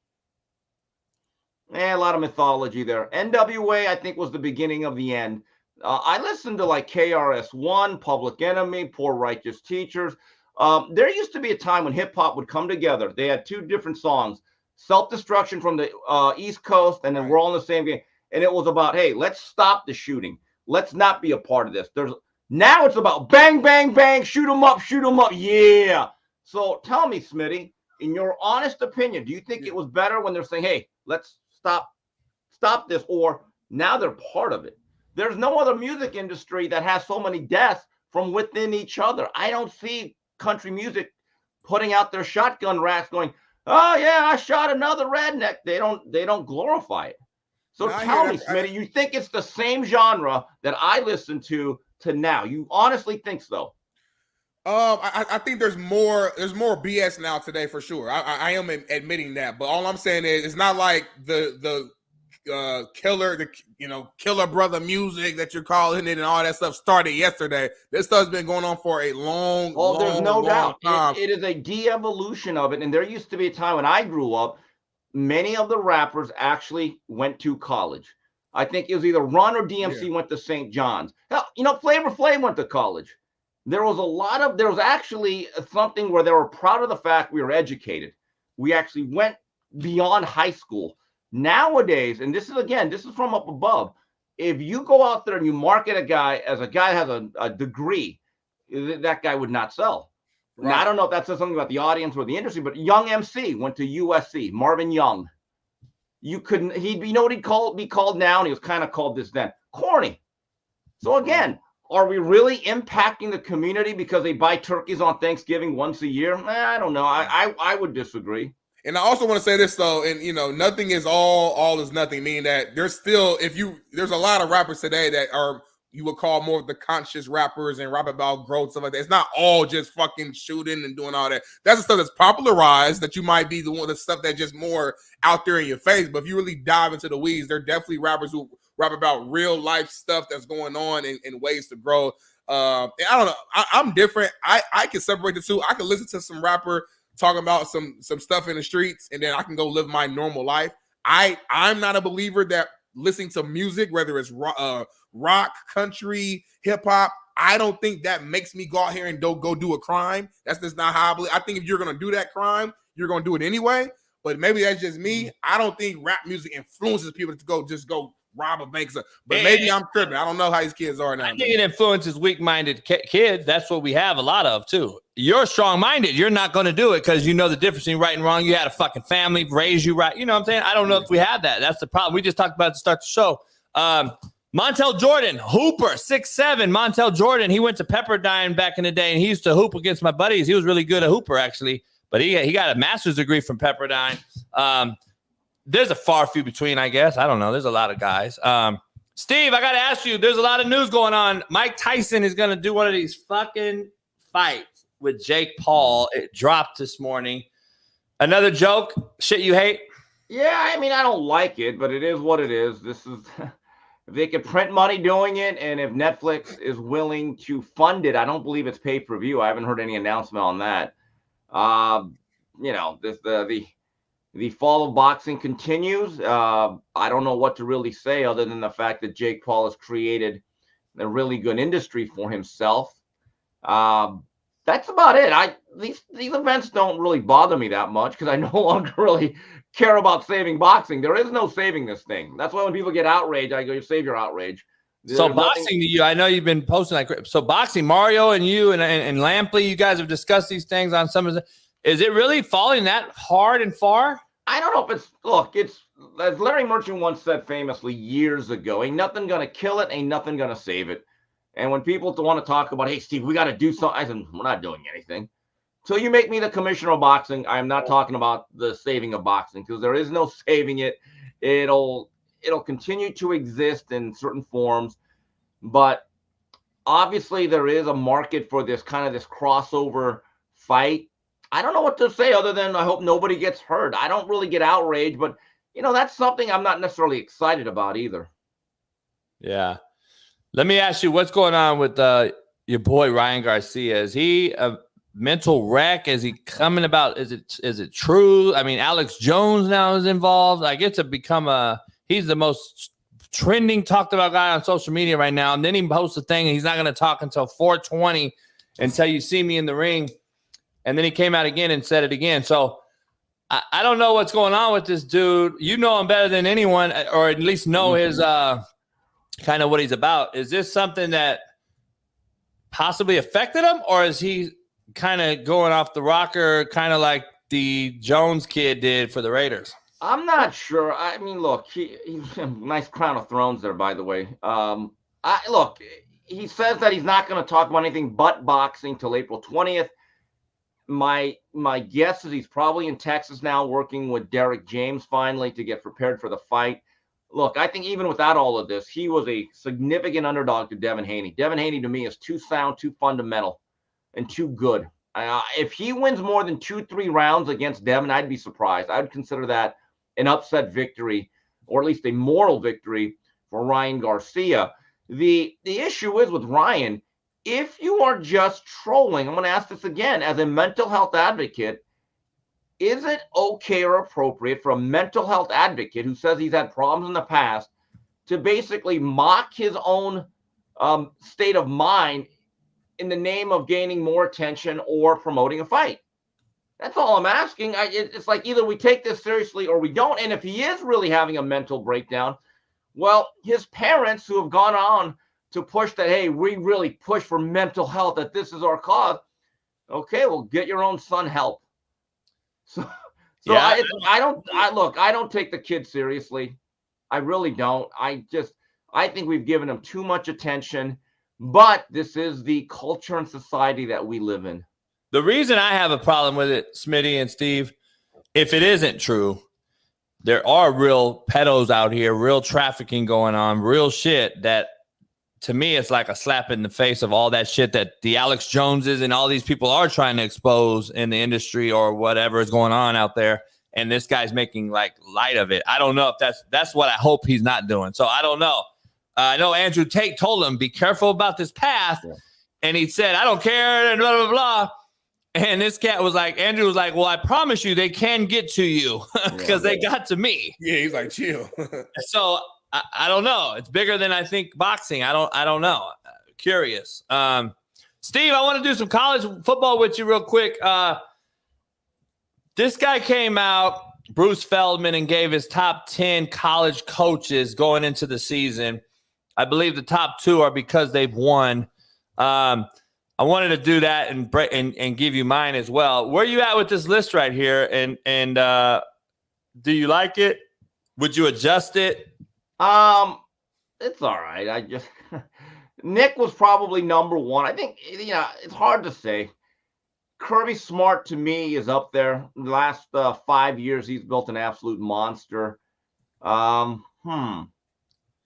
a lot of mythology there. NWA, I think, was the beginning of the end. I listened to like KRS-One, Public Enemy, Poor Righteous Teachers. There used to be a time when hip hop would come together. They had two different songs, Self-Destruction from the East Coast, and then We're All in the Same Game. And it was about, hey, let's stop the shooting. Let's not be a part of this. Now it's about bang, bang, bang, shoot 'em up, yeah. So tell me, Smitty, in your honest opinion, do you think it was better when they're saying, hey, let's stop this, or now they're part of it? There's no other music industry that has so many deaths from within each other. I don't see country music putting out their shotgun rats going, oh yeah, I shot another redneck. They don't glorify it. So tell me, Smitty, you think it's the same genre that I listen to now? You honestly think so? I think there's more BS now today for sure. I am admitting that, but all I'm saying is it's not like the killer brother music that you're calling it and all that stuff started yesterday. This stuff's been going on for a long there's no doubt time. It is a de-evolution of it. And there used to be a time when I grew up, many of the rappers actually went to college. I think it was either Run or DMC went to St. John's. Hell, Flavor Flav went to college. There was actually something where they were proud of the fact we were educated. We actually went beyond high school. Nowadays, and this is from up above, if you go out there and you market a guy as a guy that has a degree, that guy would not sell. Right. Now, I don't know if that says something about the audience or the industry, but Young MC went to USC, Marvin Young. He'd what he'd be called now, and he was kind of called this then. Corny. So again, are we really impacting the community because they buy turkeys on Thanksgiving once a year? I don't know. I would disagree. And I also want to say this though, and nothing is all is nothing, meaning that there's still there's a lot of rappers today that are you would call more of the conscious rappers and rap about growth, stuff like that. It's not all just fucking shooting and doing all that. That's the stuff that's popularized that you might be the stuff that's just more out there in your face. But if you really dive into the weeds, there are definitely rappers who rap about real life stuff that's going on and ways to grow. And I don't know. I'm different. I can separate the two. I can listen to some rapper talking about some stuff in the streets, and then I can go live my normal life. I'm not a believer that listening to music, whether it's rock, country, hip hop, I don't think that makes me go out here and go do a crime. That's just not how I believe. I think if you're gonna do that crime, you're gonna do it anyway. But maybe that's just me. I don't think rap music influences people to go rob a bank. But maybe I'm tripping. I don't know how these kids are now. I think it influences weak-minded kids. That's what we have a lot of too. You're strong-minded. You're not going to do it because you know the difference between right and wrong. You had a fucking family, raise you right. You know what I'm saying? I don't know if we have that. That's the problem. We just talked about it to start the show. Montel Jordan, hooper, 6'7". Montel Jordan, he went to Pepperdine back in the day, and he used to hoop against my buddies. He was really good at hooper, actually. But he got a master's degree from Pepperdine. There's a far few between, I guess. I don't know. There's a lot of guys. Steve, I got to ask you, there's a lot of news going on. Mike Tyson is going to do one of these fucking fights with Jake Paul. It dropped this morning. Another joke? Shit you hate? Yeah, I mean, I don't like it, but it is what it is. This is if they could print money doing it, and if Netflix is willing to fund it, I don't believe it's pay-per-view. I haven't heard any announcement on that. The fall of boxing continues. I don't know what to really say other than the fact that Jake Paul has created a really good industry for himself. That's about it. These events don't really bother me that much because I no longer really care about saving boxing. There is no saving this thing. That's why when people get outraged, I go, you save your outrage. So boxing to you, I know you've been posting like so boxing, Mario and you and Lampley, you guys have discussed these things on some of the. Is it really falling that hard and far? I don't know if it's as Larry Merchant once said famously years ago, ain't nothing gonna kill it, ain't nothing gonna save it. And when people want to talk about, hey Steve, we got to do something, I said, we're not doing anything. Till you make me the commissioner of boxing, I'm not talking about the saving of boxing because there is no saving it. It'll continue to exist in certain forms, but obviously there is a market for this kind of this crossover fight. I don't know what to say other than I hope nobody gets hurt. I don't really get outraged, but that's something I'm not necessarily excited about either. Yeah. Let me ask you, what's going on with your boy Ryan Garcia? Is he a mental wreck? Is he coming about? Is it true? I mean, Alex Jones now is involved. I get to become he's the most trending, talked about guy on social media right now. And then he posts a thing and he's not going to talk until 4:20 until you see me in the ring. And then he came out again and said it again. So I don't know what's going on with this dude. You know him better than anyone, or at least know his kind of what he's about. Is this something that possibly affected him, or is he kind of going off the rocker, kind of like the Jones kid did for the Raiders? I'm not sure. I mean, look, he's nice crown of thorns there, by the way. Look, he says that he's not going to talk about anything but boxing till April 20th. My guess is he's probably in Texas now working with Derek James finally to get prepared for the fight. Look, I think even without all of this, he was a significant underdog to Devin Haney. Devin Haney, to me, is too sound, too fundamental, and too good. If he wins more than 2-3 rounds against Devin, I'd be surprised. I would consider that an upset victory, or at least a moral victory for Ryan Garcia. The issue is with Ryan, if you are just trolling, I'm going to ask this again, as a mental health advocate, is it okay or appropriate for a mental health advocate who says he's had problems in the past to basically mock his own state of mind in the name of gaining more attention or promoting a fight? That's all I'm asking. It's like either we take this seriously or we don't. And if he is really having a mental breakdown, well, his parents who have gone on to push that, hey, we really push for mental health, that this is our cause. Okay, well, get your own son help. So yeah. I don't take the kid seriously. I really don't. I think we've given him too much attention, but this is the culture and society that we live in. The reason I have a problem with it, Smitty and Steve, if it isn't true, there are real pedos out here, real trafficking going on, real shit that, to me, it's like a slap in the face of all that shit that the Alex Joneses and all these people are trying to expose in the industry or whatever is going on out there. And this guy's making like light of it. I don't know if that's what I hope he's not doing. So I don't know. I know Andrew Tate told him, be careful about this path. Yeah. And he said, I don't care, and blah, blah, blah. And this cat was like, Andrew was like, well, I promise you they can get to you because they got to me. Yeah, he's like, chill. So I don't know. It's bigger than I think boxing. I don't know. Curious. Steve, I want to do some college football with you real quick. This guy came out, Bruce Feldman, and gave his top 10 college coaches going into the season. I believe the top 2 are because they've won. I wanted to do that and give you mine as well. Where are you at with this list right here? And do you like it? Would you adjust it? It's all right. Nick was probably number 1. I think, it's hard to say. Kirby Smart, to me, is up there. In the last 5 years, he's built an absolute monster.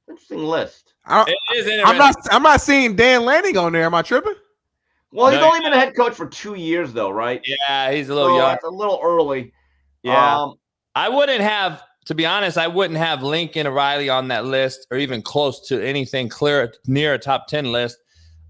Interesting list. I'm not seeing Dan Lanning on there. Am I tripping? Well, he's only been a head coach for 2 years, though, right? Yeah, he's a little young. That's a little early. Yeah. I wouldn't have, to be honest, I wouldn't have Lincoln Riley on that list or even close to anything near a top 10 list.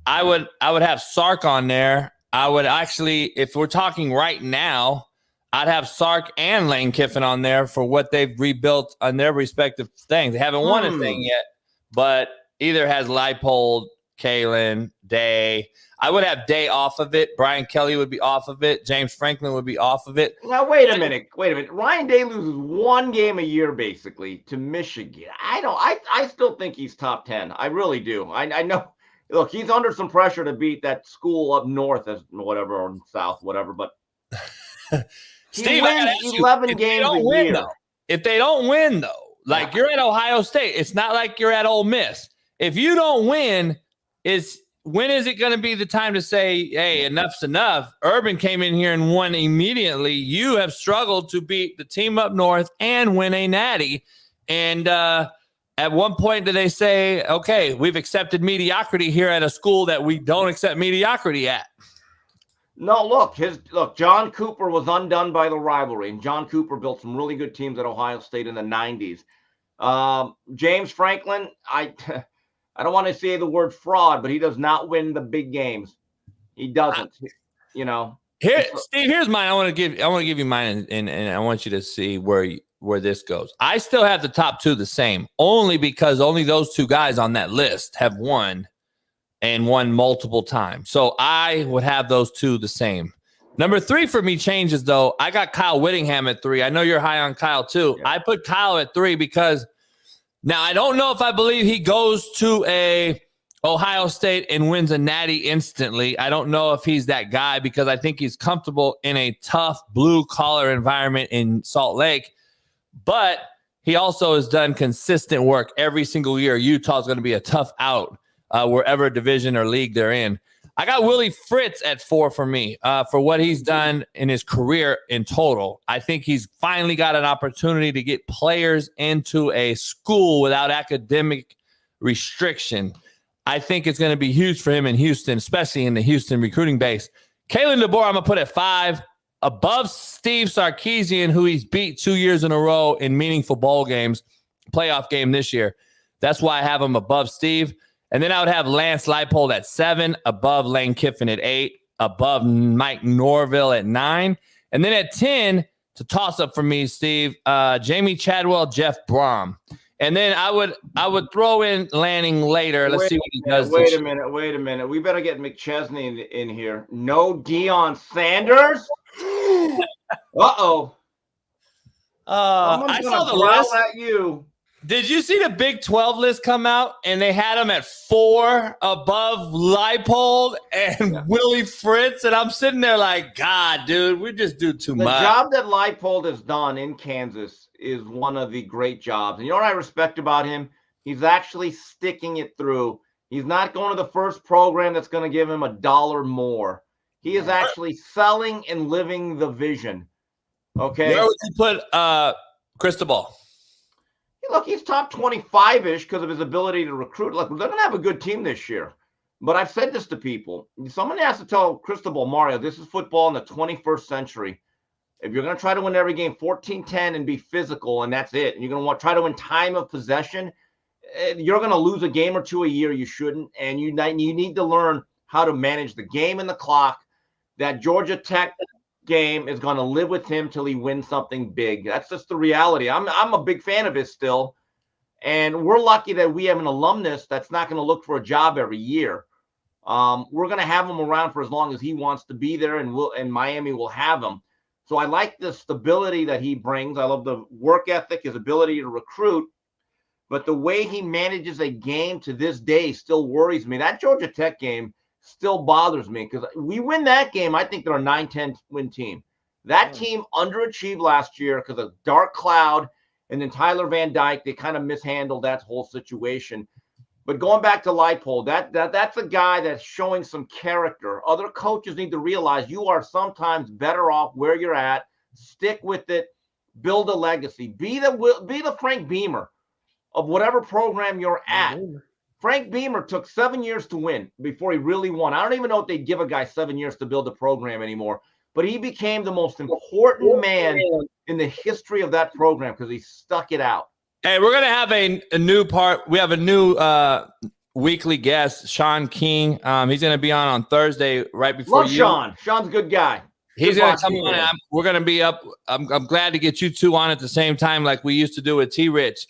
I would have Sark on there. I would actually, if we're talking right now, I'd have Sark and Lane Kiffin on there for what they've rebuilt on their respective things. They haven't won a thing yet, but either has Leipold, Kalen, Day. I would have Day off of it. Brian Kelly would be off of it. James Franklin would be off of it. Now, wait a minute. Ryan Day loses 1 game a year, basically, to Michigan. I still think he's top 10. I really do. I know. Look, he's under some pressure to beat that school up north, as whatever, or south, whatever. But Steve, wins 11 games a year. If they don't win, though, like you're at Ohio State, it's not like you're at Ole Miss. If you don't win, when is it going to be the time to say, hey, enough's enough? Urban came in here and won immediately. You have struggled to beat the team up north and win a natty. And At one point, did they say, okay, we've accepted mediocrity here at a school that we don't accept mediocrity at? No, look, John Cooper was undone by the rivalry, and John Cooper built some really good teams at Ohio State in the 90s. James Franklin, I don't want to say the word fraud, but he does not win the big games. He doesn't, Here, Steve, here's mine. I want to give you mine, and I want you to see where this goes. I still have the top two the same, only because only those two guys on that list have won and won multiple times. So I would have those two the same. Number 3 for me changes, though. I got Kyle Whittingham at 3. I know you're high on Kyle, too. Yeah. I put Kyle at 3 because now I don't know if I believe he goes to a Ohio State and wins a natty instantly. I don't know if he's that guy because I think he's comfortable in a tough blue-collar environment in Salt Lake. But he also has done consistent work every single year. Utah's going to be a tough out wherever division or league they're in. I got Willie Fritz at 4 for me for what he's done in his career in total. I think he's finally got an opportunity to get players into a school without academic restriction. I think it's going to be huge for him in Houston, especially in the Houston recruiting base. Kalen DeBoer, I'm going to put at 5, above Steve Sarkisian, who he's beat 2 years in a row in meaningful bowl games, playoff game this year. That's why I have him above Steve. And then I would have Lance Leipold at 7, above Lane Kiffin at 8, above Mike Norville at 9. And then at 10, to toss up for me, Steve, Jamie Chadwell, Jeff Brom. And then I would throw in Lanning later. Let's see what he does. Wait a minute. We better get McChesney in here. No Deion Sanders? Uh-oh. I saw the list. At you. Did you see the Big 12 list come out and they had him at 4 above Leipold and Willie Fritz? And I'm sitting there like, God, dude, we just do too much. The job that Leipold has done in Kansas is one of the great jobs. And you know what I respect about him? He's actually sticking it through. He's not going to the first program that's going to give him $1 more. He is actually selling and living the vision. Okay. Where would you put Cristobal? Look, he's top 25-ish because of his ability to recruit. Look, they're going to have a good team this year. But I've said this to people. Someone has to tell Cristobal, Mario, this is football in the 21st century. If you're going to try to win every game 14-10 and be physical, and that's it, and you're going to try to win time of possession, you're going to lose a game or two a year. You shouldn't. And you need to learn how to manage the game and the clock. That Georgia Tech game is going to live with him till he wins something big. That's just the reality. I'm a big fan of his still, and we're lucky that we have an alumnus that's not going to look for a job every year. We're going to have him around for as long as he wants to be there, and Miami will have him. So I like the stability that he brings. I love the work ethic, his ability to recruit, but the way he manages a game to this day still worries me. That Georgia Tech game still bothers me because we win that game. I think they're a 9-10 win team. That team underachieved last year because of Dark Cloud and then Tyler Van Dyke. They kind of mishandled that whole situation. But going back to Leipold, that's a guy that's showing some character. Other coaches need to realize you are sometimes better off where you're at. Stick with it. Build a legacy. Be the Frank Beamer of whatever program you're at. Frank Beamer took 7 years to win before he really won. I don't even know if they'd give a guy 7 years to build a program anymore, but he became the most important man in the history of that program because he stuck it out. Hey, we're going to have a new part. We have a new weekly guest, Sean King. He's going to be on Thursday right before Love Sean. Sean's a good guy. He's going to come on. We're going to be up. I'm glad to get you two on at the same time like we used to do with T-Rich.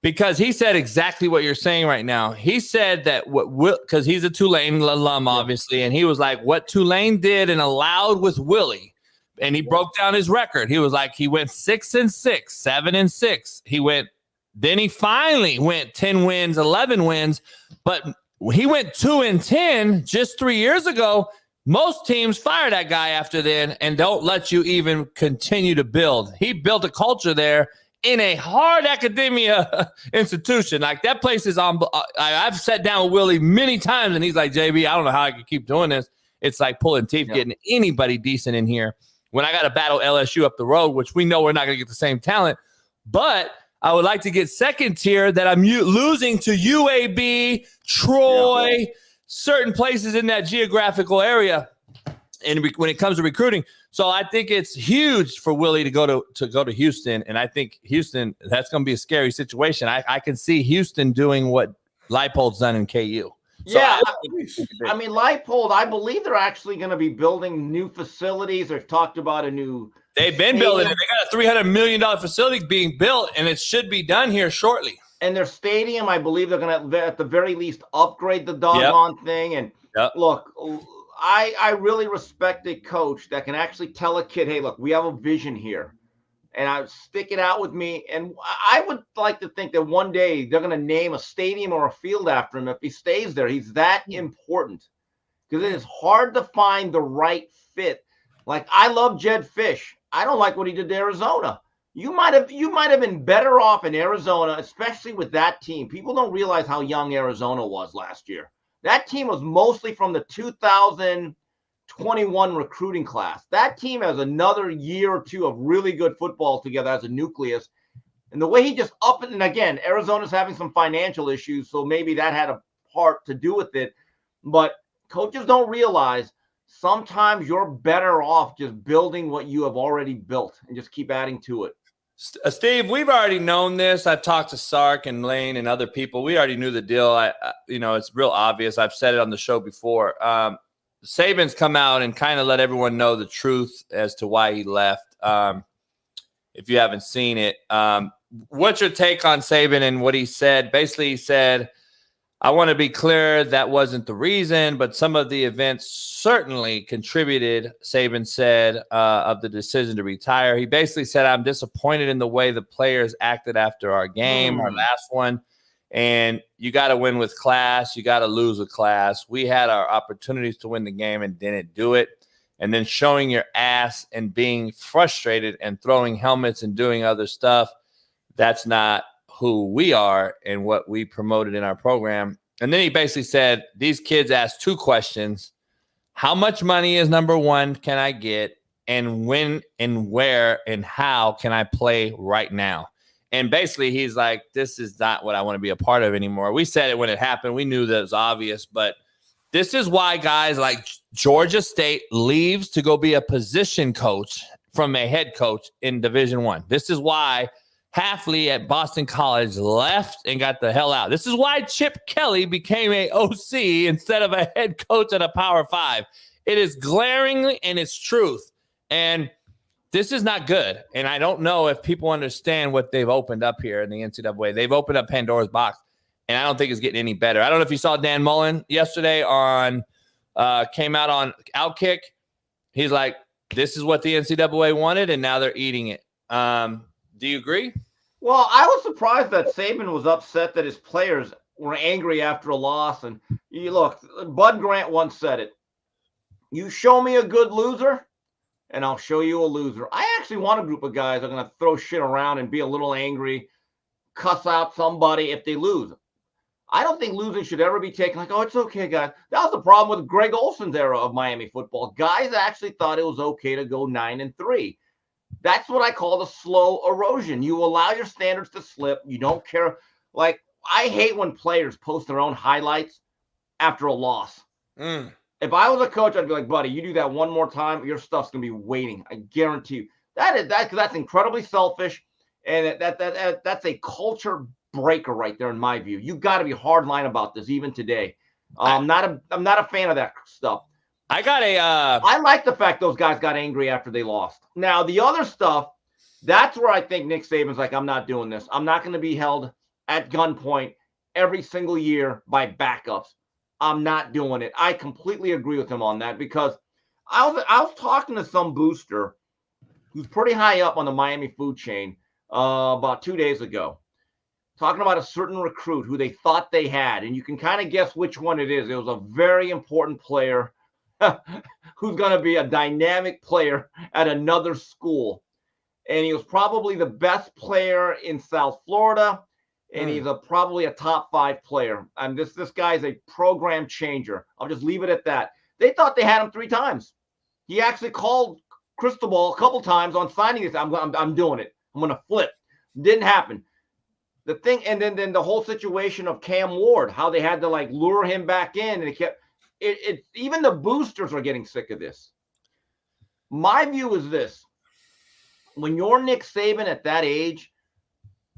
Because he said exactly what you're saying right now. He said that because he's a Tulane alum, obviously, and he was like, what Tulane did and allowed with Willie, and he broke down his record. He was like, he went 6-6, 7-6. Then he finally went 10 wins, 11 wins, but he went 2-10 just 3 years ago. Most teams fire that guy after then and don't let you even continue to build. He built a culture there in a hard academia institution. Like that place is on. I've sat down with Willie many times and he's like, JB, I don't know how I can keep doing this. It's like pulling teeth, getting anybody decent in here. When I got to battle LSU up the road, which we know we're not going to get the same talent, but I would like to get second tier that I'm losing to UAB, Troy, certain places in that geographical area. And when it comes to recruiting, so I think it's huge for Willie to go to Houston, and I think Houston, that's going to be a scary situation. I can see Houston doing what Leipold's done in KU. So I mean, Leipold, I believe they're actually going to be building new facilities. They've talked about a new. They've been building it. They got a $300 million facility being built, and it should be done here shortly. And their stadium, I believe they're going to, at the very least, upgrade the doggone thing. And look, I really respect a coach that can actually tell a kid, hey, look, we have a vision here. And I stick it out with me. And I would like to think that one day they're going to name a stadium or a field after him if he stays there. He's that important. Because it is hard to find the right fit. Like, I love Jed Fish. I don't like what he did to Arizona. You might have been better off in Arizona, especially with that team. People don't realize how young Arizona was last year. That team was mostly from the 2021 recruiting class. That team has another year or two of really good football together as a nucleus. And the way he just and again, Arizona's having some financial issues, so maybe that had a part to do with it. But coaches don't realize sometimes you're better off just building what you have already built and just keep adding to it. Steve, we've already known this. I've talked to Sark and Lane and other people. We already knew the deal. It's real obvious. I've said it on the show before. Saban's come out and kind of let everyone know the truth as to why he left. If you haven't seen it, what's your take on Saban and what he said? Basically, he said, I want to be clear that wasn't the reason, but some of the events certainly contributed, Saban said, of the decision to retire. He basically said, I'm disappointed in the way the players acted after our game, our last one. And you got to win with class. You got to lose with class. We had our opportunities to win the game and didn't do it. And then showing your ass and being frustrated and throwing helmets and doing other stuff, that's not who we are and what we promoted in our program. And then he basically said, these kids asked two questions. How much money is number one can I get? And when and where and how can I play right now? And basically he's like, this is not what I want to be a part of anymore. We said it when it happened. We knew that it was obvious, but this is why guys like Georgia State leaves to go be a position coach from a head coach in Division I. This is why Hafley at Boston College left and got the hell out. This is why Chip Kelly became a OC instead of a head coach at a Power 5. It is glaring and it's truth. And this is not good. And I don't know if people understand what they've opened up here in the NCAA. They've opened up Pandora's box, and I don't think it's getting any better. I don't know if you saw Dan Mullen yesterday came out on Outkick. He's like, this is what the NCAA wanted, and now they're eating it. Do you agree? Well, I was surprised that Saban was upset that his players were angry after a loss. And you look, Bud Grant once said it. You show me a good loser, and I'll show you a loser. I actually want a group of guys that are going to throw shit around and be a little angry, cuss out somebody if they lose. I don't think losing should ever be taken like, oh, it's okay, guys. That was the problem with Greg Olson's era of Miami football. Guys actually thought it was okay to go 9-3. That's what I call the slow erosion. You allow your standards to slip. You don't care. Like, I hate when players post their own highlights after a loss. If I was a coach, I'd be like, buddy, you do that one more time, your stuff's going to be waiting. I guarantee you. That's incredibly selfish, and that's a culture breaker right there in my view. You got to be hardline about this even today. I'm not a fan of that stuff. I like the fact those guys got angry after they lost. Now, the other stuff, that's where I think Nick Saban's like, I'm not doing this. I'm not going to be held at gunpoint every single year by backups. I'm not doing it. I completely agree with him on that because I was talking to some booster who's pretty high up on the Miami food chain about 2 days ago, talking about a certain recruit who they thought they had, and you can kind of guess which one it is. It was a very important player who's going to be a dynamic player at another school. And he was probably the best player in South Florida, and he's probably a top 5 player. And this guy's a program changer. I'll just leave it at that. They thought they had him 3 times. He actually called Cristobal a couple times on signing this. I'm doing it. I'm going to flip. Didn't happen. the thing, and then the whole situation of Cam Ward, how they had to like lure him back in, and it kept it. Even the boosters are getting sick of this. My view is this: when you're Nick Saban at that age,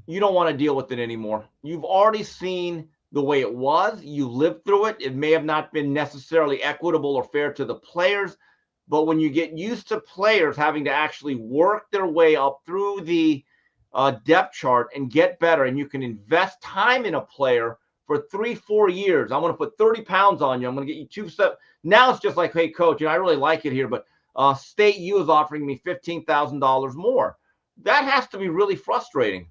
you don't want to deal with it anymore. You've already seen the way it was. You lived through it. It may have not been necessarily equitable or fair to the players, but when you get used to players having to actually work their way up through the depth chart and get better, and you can invest time in a player for 3-4 years. I'm going to put 30 pounds on you. I'm going to get you 2 steps. Now it's just like, hey, coach, I really like it here, but State U is offering me $15,000 more. That has to be really frustrating.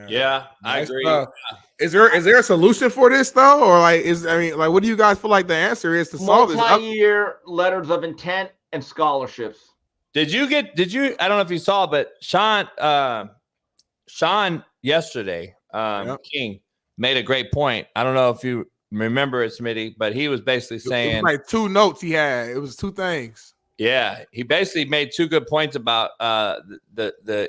Yeah, I agree. Is there a solution for this though, or what do you guys feel like the answer is to solve this? Multi-year letters of intent and scholarships. Did you? I don't know if you saw, but Sean yesterday, King made a great point. I don't know if you remember it, Smitty, but he was basically saying it was like 2 notes he had. It was 2 things. Yeah, he basically made 2 good points about the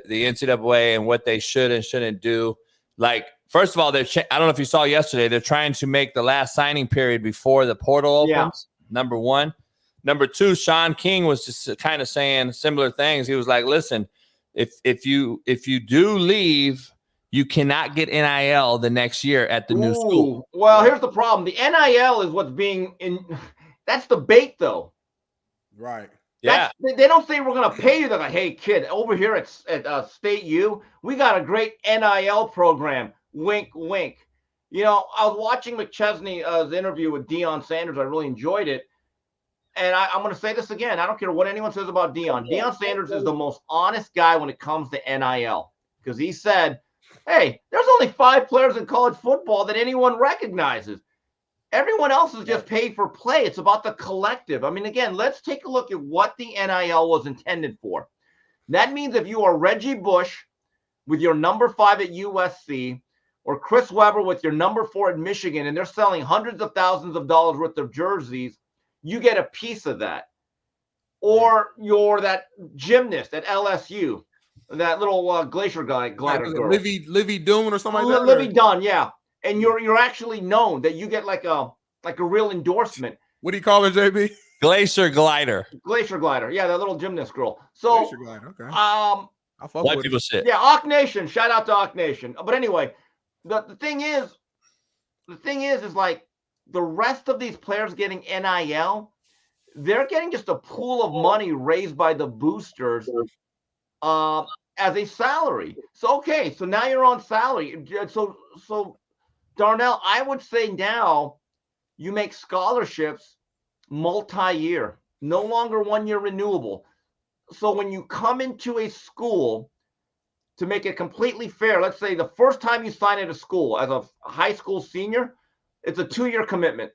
NCAA and what they should and shouldn't do. Like, first of all, I don't know if you saw yesterday, they're trying to make the last signing period before the portal opens. Number 1. Number 2, Sean King was just kind of saying similar things. He was like, "Listen, if you do leave, you cannot get NIL the next year at the new school." Well, here's the problem: the NIL is what's being in. That's the bait, though. Right. Yeah. They don't say we're going to pay you. They're like, hey, kid, over here at State U, we got a great NIL program. Wink, wink. You know, I was watching McChesney's interview with Deion Sanders. I really enjoyed it. And I'm going to say this again. I don't care what anyone says about Deion. Deion Sanders is the most honest guy when it comes to NIL. Because he said, hey, there's only 5 players in college football that anyone recognizes. Everyone else is just paid for play. It's about the collective. I mean, again, let's take a look at what the NIL was intended for. That means if you are Reggie Bush with your number 5 at USC, or Chris Webber with your number 4 at Michigan, and they're selling hundreds of thousands of dollars worth of jerseys, you get a piece of that. Or you're that gymnast at LSU, that little glacier glider girl. Livy Dunn or something like that? Livy Dunn, yeah. And you're actually known that you get like a real endorsement. What do you call it, JB? Glacier glider. Glacier glider. Yeah, that little gymnast girl. So Glacier glider, okay. White people shit. Yeah, Awk Nation. Shout out to Awk Nation. But anyway, the thing is like the rest of these players getting NIL, they're getting just a pool of money raised by the boosters as a salary. So okay, so now you're on salary. So Darnell, I would say now you make scholarships multi-year, no longer 1-year renewable. So when you come into a school, to make it completely fair, let's say the first time you sign at a school as a high school senior, it's a 2-year commitment.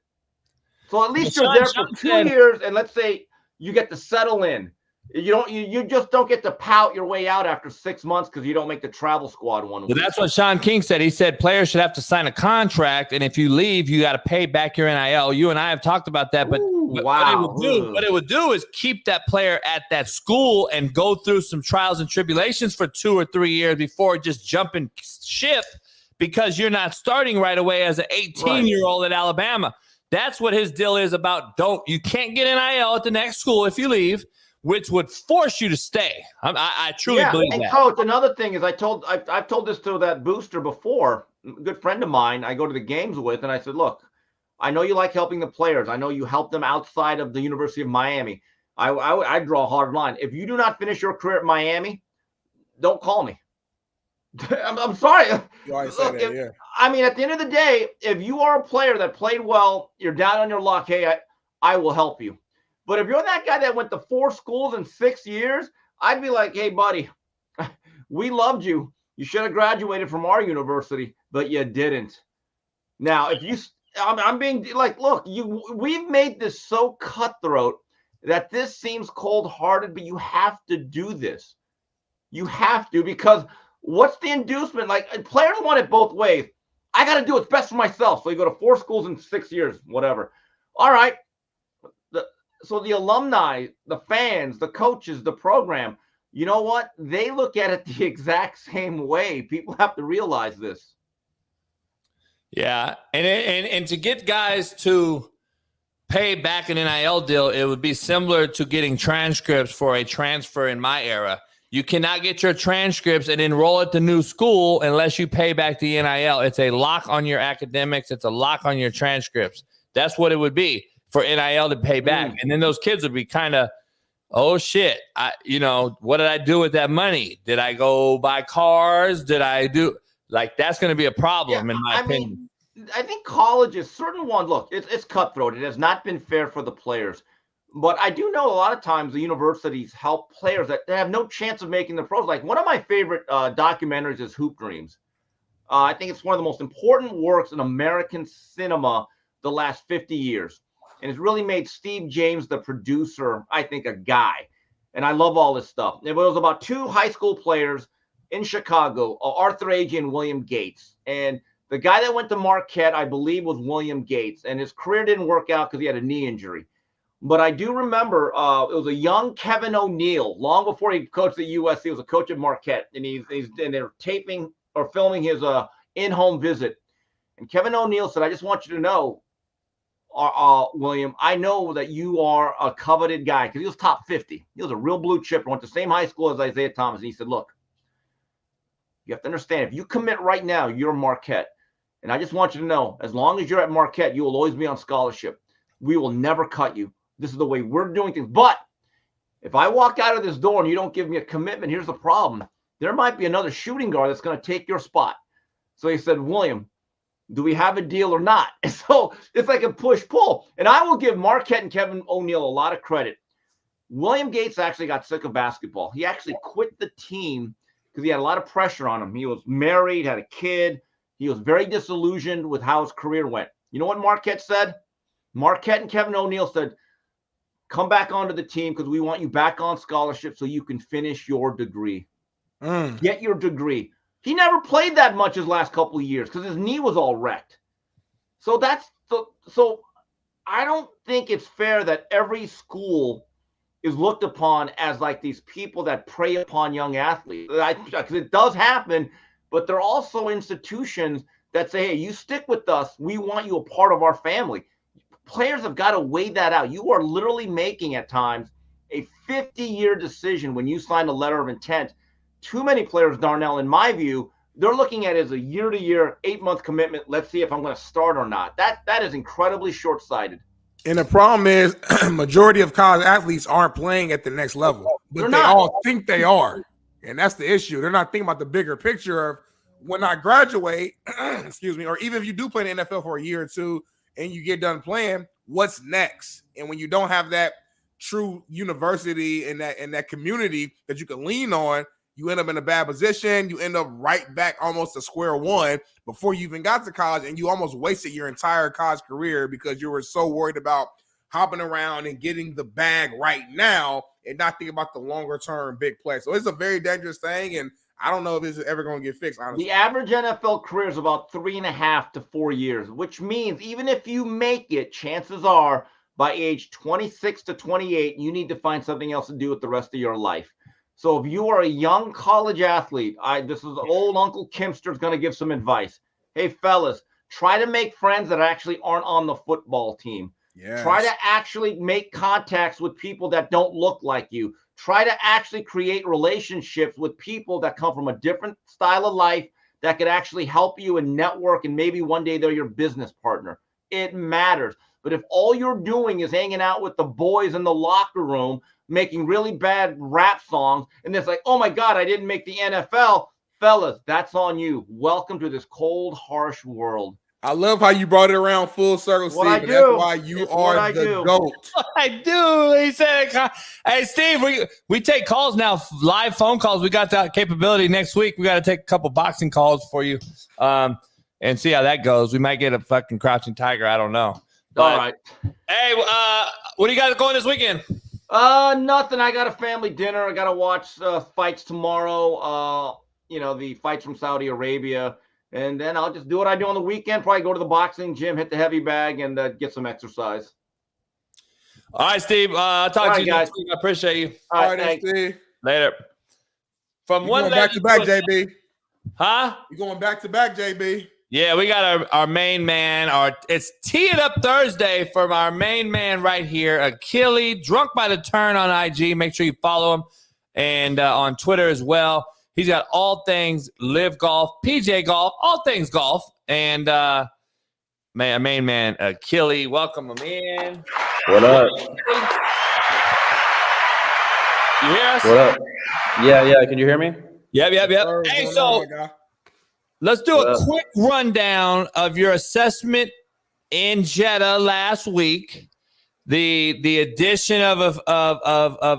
So at least you're there for 2 years, and let's say you get to settle in. You just don't get to pout your way out after 6 months because you don't make the travel squad one week. Well, that's what Sean King said. He said players should have to sign a contract, and if you leave, you got to pay back your NIL. You and I have talked about that, but what it would do is keep that player at that school and go through some trials and tribulations for 2 or 3 years before just jumping ship because you're not starting right away as an 18-year-old at Alabama. That's what his deal is about. You can't get NIL at the next school if you leave, which would force you to stay. I truly believe that. And Coach, another thing is I've told this to that booster before, a good friend of mine I go to the games with, and I said, look, I know you like helping the players. I know you help them outside of the University of Miami. I draw a hard line. If you do not finish your career at Miami, don't call me. I'm sorry. You always say that, yeah. I mean, at the end of the day, if you are a player that played well, you're down on your luck, hey, I will help you. But if you're that guy that went to 4 schools in 6 years, I'd be like, hey, buddy, we loved you. You should have graduated from our university, but you didn't. Now, if you I'm being like, look, we've made this so cutthroat that this seems cold-hearted, but you have to do this. You have to, because what's the inducement? Like, players want it both ways. I got to do what's best for myself. So you go to 4 schools in 6 years, whatever. All right. So the alumni, the fans, the coaches, the program, you know what? They look at it the exact same way. People have to realize this. Yeah, and to get guys to pay back an NIL deal, it would be similar to getting transcripts for a transfer in my era. You cannot get your transcripts and enroll at the new school unless you pay back the NIL. It's a lock on your academics. It's a lock on your transcripts. That's what it would be for NIL to pay back. And then those kids would be kind of, oh, shit, what did I do with that money? Did I go buy cars? Did I do – like, that's going to be a problem in my opinion. I think colleges, certain ones, look, it's cutthroat. It has not been fair for the players. But I do know a lot of times the universities help players that have no chance of making the pros. Like one of my favorite documentaries is Hoop Dreams. I think it's one of the most important works in American cinema the last 50 years. And it's really made Steve James, the producer, I think, a guy. And I love all this stuff. It was about two high school players in Chicago, Arthur Agee and William Gates. And the guy that went to Marquette, I believe, was William Gates. And his career didn't work out because he had a knee injury. But I do remember it was a young Kevin O'Neill, long before he coached at USC. He was a coach at Marquette, and they're taping or filming his in-home visit. And Kevin O'Neill said, "I just want you to know, William, I know that you are a coveted guy," because he was top 50. He was a real blue chipper, went to the same high school as Isaiah Thomas. And he said, "Look, you have to understand, if you commit right now, you're Marquette. And I just want you to know, as long as you're at Marquette, you will always be on scholarship. We will never cut you. This is the way we're doing things. But if I walk out of this door and you don't give me a commitment, here's the problem. There might be another shooting guard that's going to take your spot." So he said, "William, do we have a deal or not?" And so it's like a push-pull. And I will give Marquette and Kevin O'Neill a lot of credit. William Gates actually got sick of basketball. He actually quit the team because he had a lot of pressure on him. He was married, had a kid. He was very disillusioned with how his career went. You know what Marquette said? Marquette and Kevin O'Neill said, "Come back onto the team because we want you back on scholarship so you can finish your degree. Get your degree." He never played that much his last couple of years because his knee was all wrecked. So so I don't think it's fair that every school is looked upon as like these people that prey upon young athletes. Because it does happen, but there are also institutions that say, "Hey, you stick with us. We want you a part of our family." Players have got to weigh that out. You are literally making at times a 50-year decision when you sign a letter of intent. Too many players, Darnell, in my view, they're looking at it as a year-to-year, 8-month commitment. Let's see if I'm going to start or not. That is incredibly short-sighted. And the problem is majority of college athletes aren't playing at the next level, but they all think they are. And that's the issue. They're not thinking about the bigger picture of when I graduate, excuse me, or even if you do play in the NFL for a year or two, and you get done playing, what's next? And when you don't have that true university and that community that you can lean on, you end up in a bad position. You end up right back almost to square one before you even got to college, and you almost wasted your entire college career because you were so worried about hopping around and getting the bag right now and not thinking about the longer-term big play. So it's a very dangerous thing, and I don't know if it's ever going to get fixed, honestly. The average NFL career is about 3.5 to 4 years, which means even if you make it, chances are by age 26 to 28, you need to find something else to do with the rest of your life. So if you are a young college athlete, this is old Uncle Kimster's going to give some advice. Hey, fellas, try to make friends that actually aren't on the football team. Yes. Try to actually make contacts with people that don't look like you. Try to actually create relationships with people that come from a different style of life that could actually help you and network, and maybe one day they're your business partner. It matters. But if all you're doing is hanging out with the boys in the locker room, making really bad rap songs, and it's like, "Oh my God, I didn't make the NFL," fellas, that's on you. Welcome to this cold, harsh world. I love how you brought it around full circle, Steve. That's why you are the GOAT. I do. He said, "Hey, Steve, we take calls now, live phone calls. We got that capability next week. We got to take a couple boxing calls for you and see how that goes. We might get a fucking crouching tiger. I don't know." All right. Hey, what do you guys going this weekend? Nothing. I got a family dinner. I got to watch fights tomorrow. The fights from Saudi Arabia. And then I'll just do what I do on the weekend. Probably go to the boxing gym, hit the heavy bag, and get some exercise. All right, Steve. I'll talk to you guys. next week. I appreciate you. All right, thanks. Steve. Later. from You one going back to back, JB? Huh? You going back to back, JB? Yeah, we got our main man. It's Tee It Up Thursday from our main man right here, Akili, Drunk by the Turn on IG. Make sure you follow him, and on Twitter as well. He's got all things Live Golf, PJ Golf, all things golf, and main man Akili. Welcome him in. What up? You hear us? What up? Yeah. Can you hear me? Yep. Hey, so let's do a quick rundown of your assessment in Jeddah last week. The addition of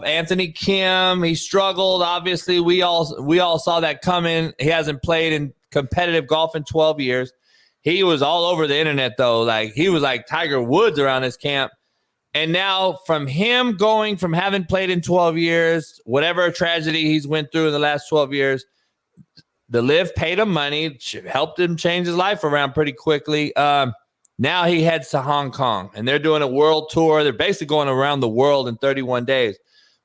Anthony Kim. He struggled. Obviously, we all saw that coming. He hasn't played in competitive golf in 12 years. He was all over the internet though. Like he was like Tiger Woods around his camp. And now from him going from having played in 12 years, whatever tragedy he's went through in the last 12 years, the Liv paid him money, helped him change his life around pretty quickly. Now he heads to Hong Kong, and they're doing a world tour. They're basically going around the world in 31 days.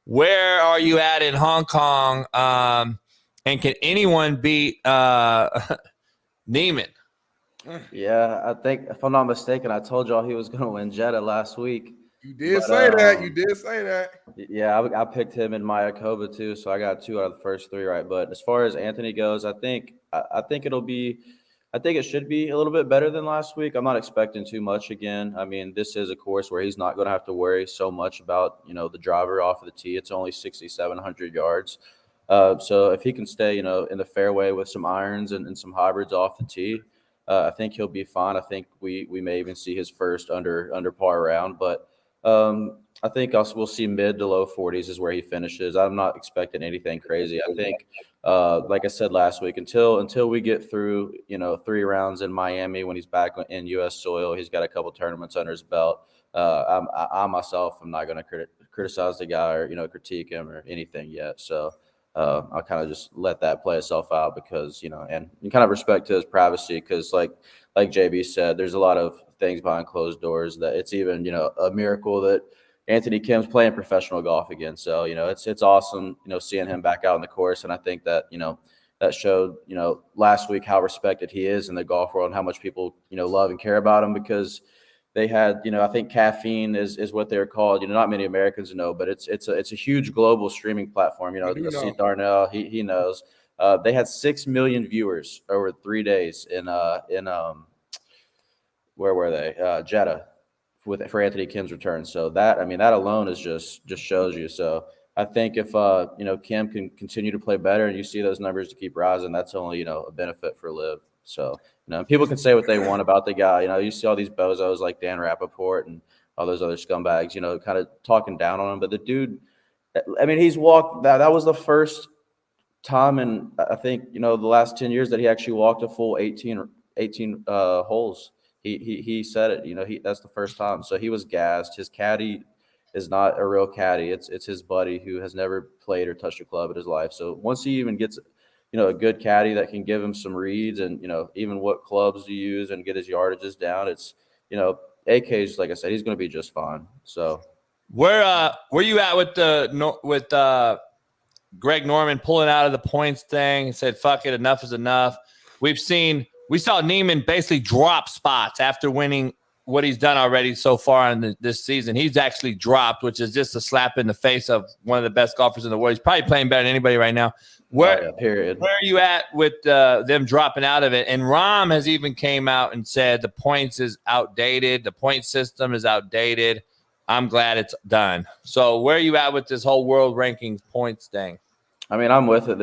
Where are you at in Hong Kong? And can anyone beat Neiman? Yeah, I think if I'm not mistaken, I told y'all he was going to win Jeddah last week. You did say that. You did say that. Yeah, I picked him in my Akoba too, so I got 2 out of the first 3 right. But as far as Anthony goes, I think it should be a little bit better than last week. I'm not expecting too much again. I mean, this is a course where he's not going to have to worry so much about the driver off of the tee. It's only 6,700 yards. So if he can stay in the fairway with some irons and some hybrids off the tee, I think he'll be fine. I think we may even see his first under par round, but I think we'll see mid to low 40s is where he finishes. I'm not expecting anything crazy. I think, like I said last week, until we get through 3 rounds in Miami when he's back in U.S. soil, he's got a couple tournaments under his belt. I myself am not going to criticize the guy or critique him or anything yet. So I'll kind of just let that play itself out because and kind of respect to his privacy because like JB said, there's a lot of things behind closed doors that it's even a miracle that Anthony Kim's playing professional golf again. So it's awesome seeing him back out on the course, and I think that that showed last week how respected he is in the golf world and how much people love and care about him because they had I think Caffeine is what they're called. Not many Americans know, but it's a huge global streaming platform. I see Darnell, he knows. They had 6 million viewers over 3 days in where were they? Jeddah for Anthony Kim's return. So that alone is just shows you. So I think if Kim can continue to play better and you see those numbers to keep rising, that's only a benefit for Liv. So people can say what they want about the guy. You see all these bozos like Dan Rappaport and all those other scumbags, kind of talking down on him. But the dude, he's walked. That was the first time in I think the last 10 years that he actually walked a full 18 holes. He said it. That's the first time. So he was gassed. His caddy is not a real caddy. It's his buddy who has never played or touched a club in his life. So once he even gets a good caddy that can give him some reads and even what clubs to use and get his yardages down, it's AK's, like I said, he's going to be just fine. So where you at with Greg Norman pulling out of the points thing and said fuck it, enough is enough? We saw Neiman basically drop spots after winning what he's done already so far in this season. He's actually dropped, which is just a slap in the face of one of the best golfers in the world. He's probably playing better than anybody right now. Period. Where are you at with them dropping out of it? And Rahm has even came out and said the points is outdated. The point system is outdated. I'm glad it's done. So where are you at with this whole world rankings points thing? I'm with it.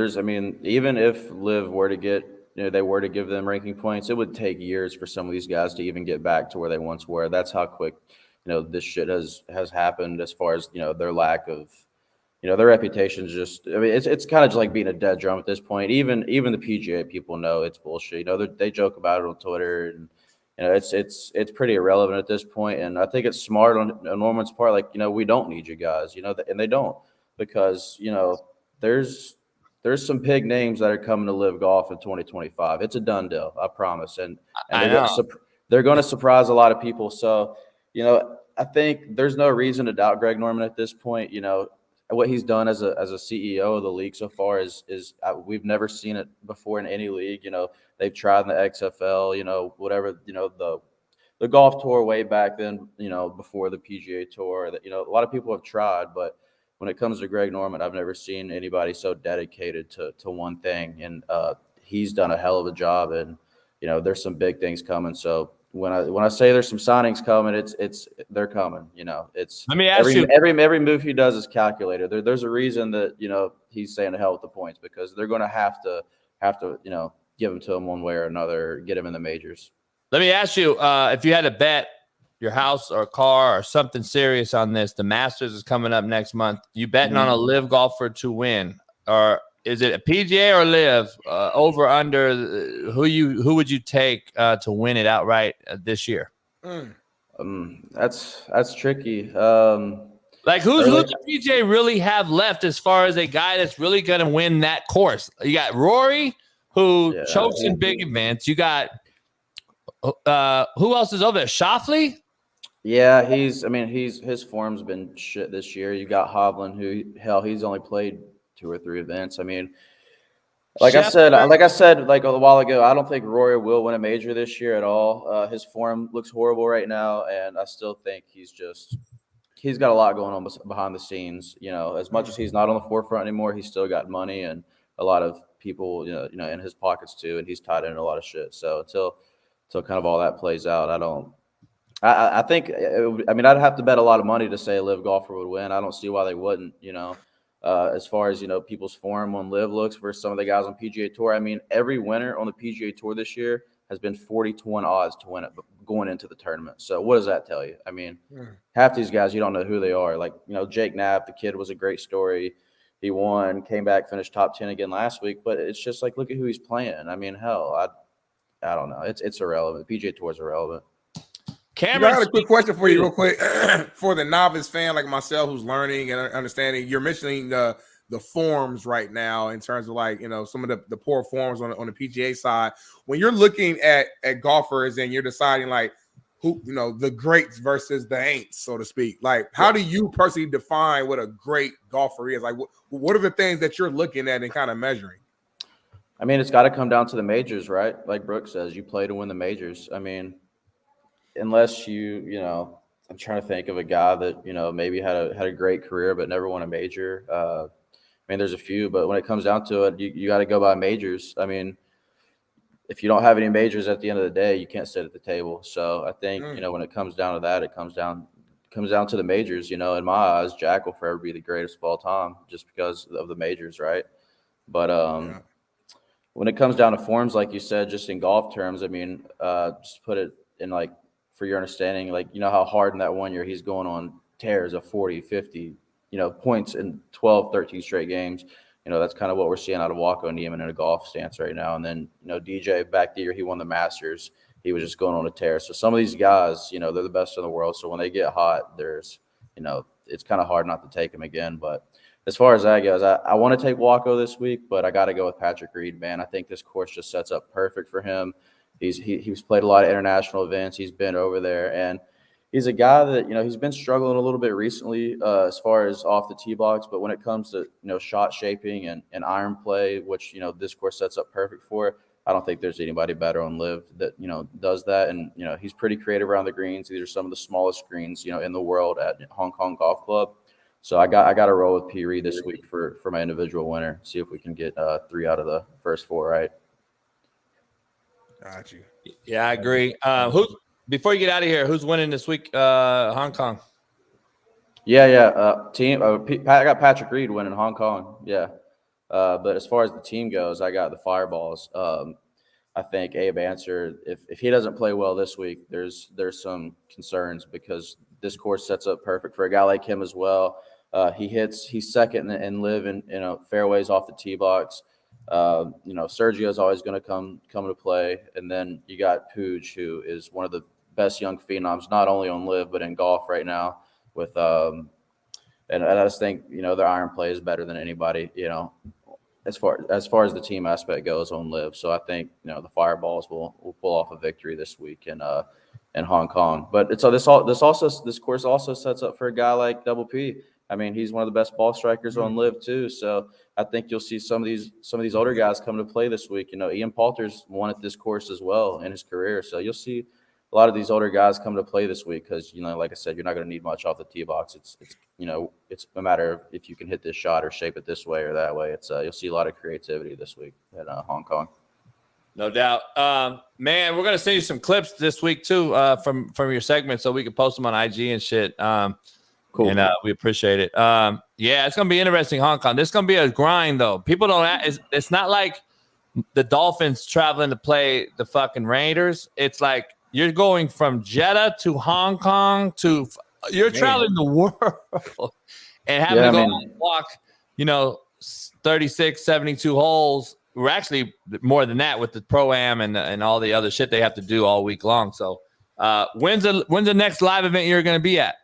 Even if Liv were to get they were to give them ranking points, it would take years for some of these guys to even get back to where they once were. That's how quick, this shit has happened as far as, their lack of, their reputation is just, it's kind of just like being a dead drum at this point. Even the PGA people know it's bullshit. They joke about it on Twitter and, it's pretty irrelevant at this point. And I think it's smart on Norman's part. Like, we don't need you guys, and they don't because, there's some big names that are coming to Live Golf in 2025. It's a done deal, I promise. And they're going to surprise a lot of people. So, I think there's no reason to doubt Greg Norman at this point. what he's done as a CEO of the league so far is we've never seen it before in any league. They've tried in the XFL, whatever, the golf tour way back then, before the PGA Tour. That a lot of people have tried, but when it comes to Greg Norman, I've never seen anybody so dedicated to one thing, and he's done a hell of a job. And there's some big things coming. So when I say there's some signings coming, they're coming. It's Let me ask you. Every move he does is calculated. There's a reason that he's saying to hell with the points, because they're going to have to give him to him one way or another, get him in the majors. Let me ask you, if you had to bet your house or car or something serious on this, the Masters is coming up next month. You betting on a live golfer to win, or is it a PGA or live? Over under? Who would you take to win it outright this year? That's tricky. Like who does PGA really have left as far as a guy that's really going to win that course? You got Rory, who chokes in big events. You got who else is over there? Schauffele? Yeah, his form's been shit this year. You got Hovland, who he's only played 2 or 3 events. Like I said like a while ago, I don't think Rory will win a major this year at all. His form looks horrible right now, and I still think he's got a lot going on behind the scenes. As much as he's not on the forefront anymore, he's still got money and a lot of people, in his pockets too, and he's tied in a lot of shit. So until kind of all that plays out, I think I'd have to bet a lot of money to say a live golfer would win. I don't see why they wouldn't. As far as people's form on live looks versus some of the guys on PGA Tour. Every winner on the PGA Tour this year has been 40-1 odds to win it going into the tournament. So what does that tell you? Half these guys you don't know who they are. Like Jake Knapp, the kid was a great story. He won, came back, finished top 10 again last week. But it's just like, look at who he's playing. I don't know. It's irrelevant. The PGA Tour is irrelevant. Cameron, I got a quick question for you real quick. For the novice fan like myself who's learning and understanding, you're mentioning the forms right now in terms of some of the poor forms on the PGA side. When you're looking at golfers and you're deciding who, the greats versus the ain'ts, so to speak, how do you personally define what a great golfer is? What are the things that you're looking at and kind of measuring? It's got to come down to the majors, right? Like Brooks says, you play to win the majors. Unless I'm trying to think of a guy that, maybe had a great career but never won a major. There's a few, but when it comes down to it, you got to go by majors. If you don't have any majors at the end of the day, you can't sit at the table. So I think, when it comes down to that, it comes down to the majors. In my eyes, Jack will forever be the greatest of all time just because of the majors, right? But when it comes down to forms, like you said, just in golf terms, just put it in for your understanding, how hard in that 1 year he's going on tears of 40, 50, points in 12, 13 straight games. That's kind of what we're seeing out of Waco and Neiman in a golf stance right now. And then, DJ, back the year he won the Masters, he was just going on a tear. So some of these guys, they're the best in the world. So when they get hot, there's, it's kind of hard not to take them again. But as far as that goes, I want to take Waco this week, but I got to go with Patrick Reed, man. I think this course just sets up perfect for him. He's played a lot of international events. He's been over there, and he's a guy that, he's been struggling a little bit recently as far as off the tee box. But when it comes to, shot shaping and iron play, which, this course sets up perfect for, I don't think there's anybody better on live that, does that. And, he's pretty creative around the greens. These are some of the smallest greens, in the world at Hong Kong Golf Club. So I got to roll with P. Reed this week for my individual winner. See if we can get 3 out of the first 4 right. Got you. Yeah, I agree. Before you get out of here, who's winning this week? Hong Kong. Yeah. Team. I got Patrick Reed winning Hong Kong. Yeah. But as far as the team goes, I got the Fireballs. I think Abe Answer, if he doesn't play well this week, there's some concerns because this course sets up perfect for a guy like him as well. He's second in live in fairways off the tee box. Sergio's always going to come to play, and then you got Pooch, who is one of the best young phenoms, not only on live but in golf right now. With and I just think their iron play is better than anybody. As far as the team aspect goes on live. So I think the Fireballs will pull off a victory this week in Hong Kong. But this course also sets up for a guy like Double P. I mean, he's one of the best ball strikers on Liv too. So I think you'll see some of these older guys come to play this week. You know, Ian Poulter's won at this course as well in his career. So you'll see a lot of these older guys come to play this week because, you know, like I said, you're not going to need much off the tee box. It's you know, it's a matter of if you can hit this shot or shape it this way or that way. It's you'll see a lot of creativity this week at Hong Kong. No doubt. Man, we're going to send you some clips this week too from your segment so we can post them on IG and shit. Cool. And we appreciate it. Yeah, it's going to be interesting, Hong Kong. This is going to be a grind, though. People don't – it's not like the Dolphins traveling to play the fucking Raiders. It's like you're going from Jeddah to Hong Kong to – you're traveling the world and having to go and walk, you know, 36, 72 holes. We're actually more than that with the Pro-Am and all the other shit they have to do all week long. So when's the next live event you're going to be at?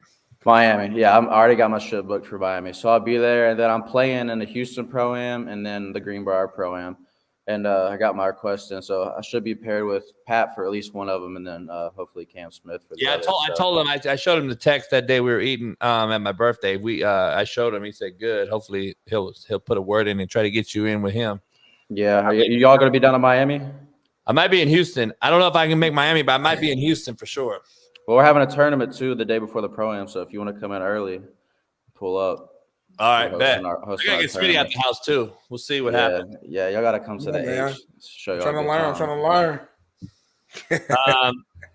Miami. Yeah, I already got my shit booked for Miami. So I'll be there, and then I'm playing in the Houston Pro-Am and then the Greenbrier Pro-Am. And I got my request in, so I should be paired with Pat for at least one of them, and then hopefully Cam Smith for the other. I told him I showed him the text that day we were eating at my birthday. I showed him. He said good. Hopefully he'll put a word in and try to get you in with him. Yeah, are y'all going to be down in Miami? I might be in Houston. I don't know if I can make Miami, but I might be in Houston for sure. Well, we're having a tournament, too, the day before the Pro-Am, so if you want to come in early, pull up. All right, bet. I got to get Smitty out the house, too. We'll see what happens. Yeah, y'all got to come to the H. I'm trying to learn.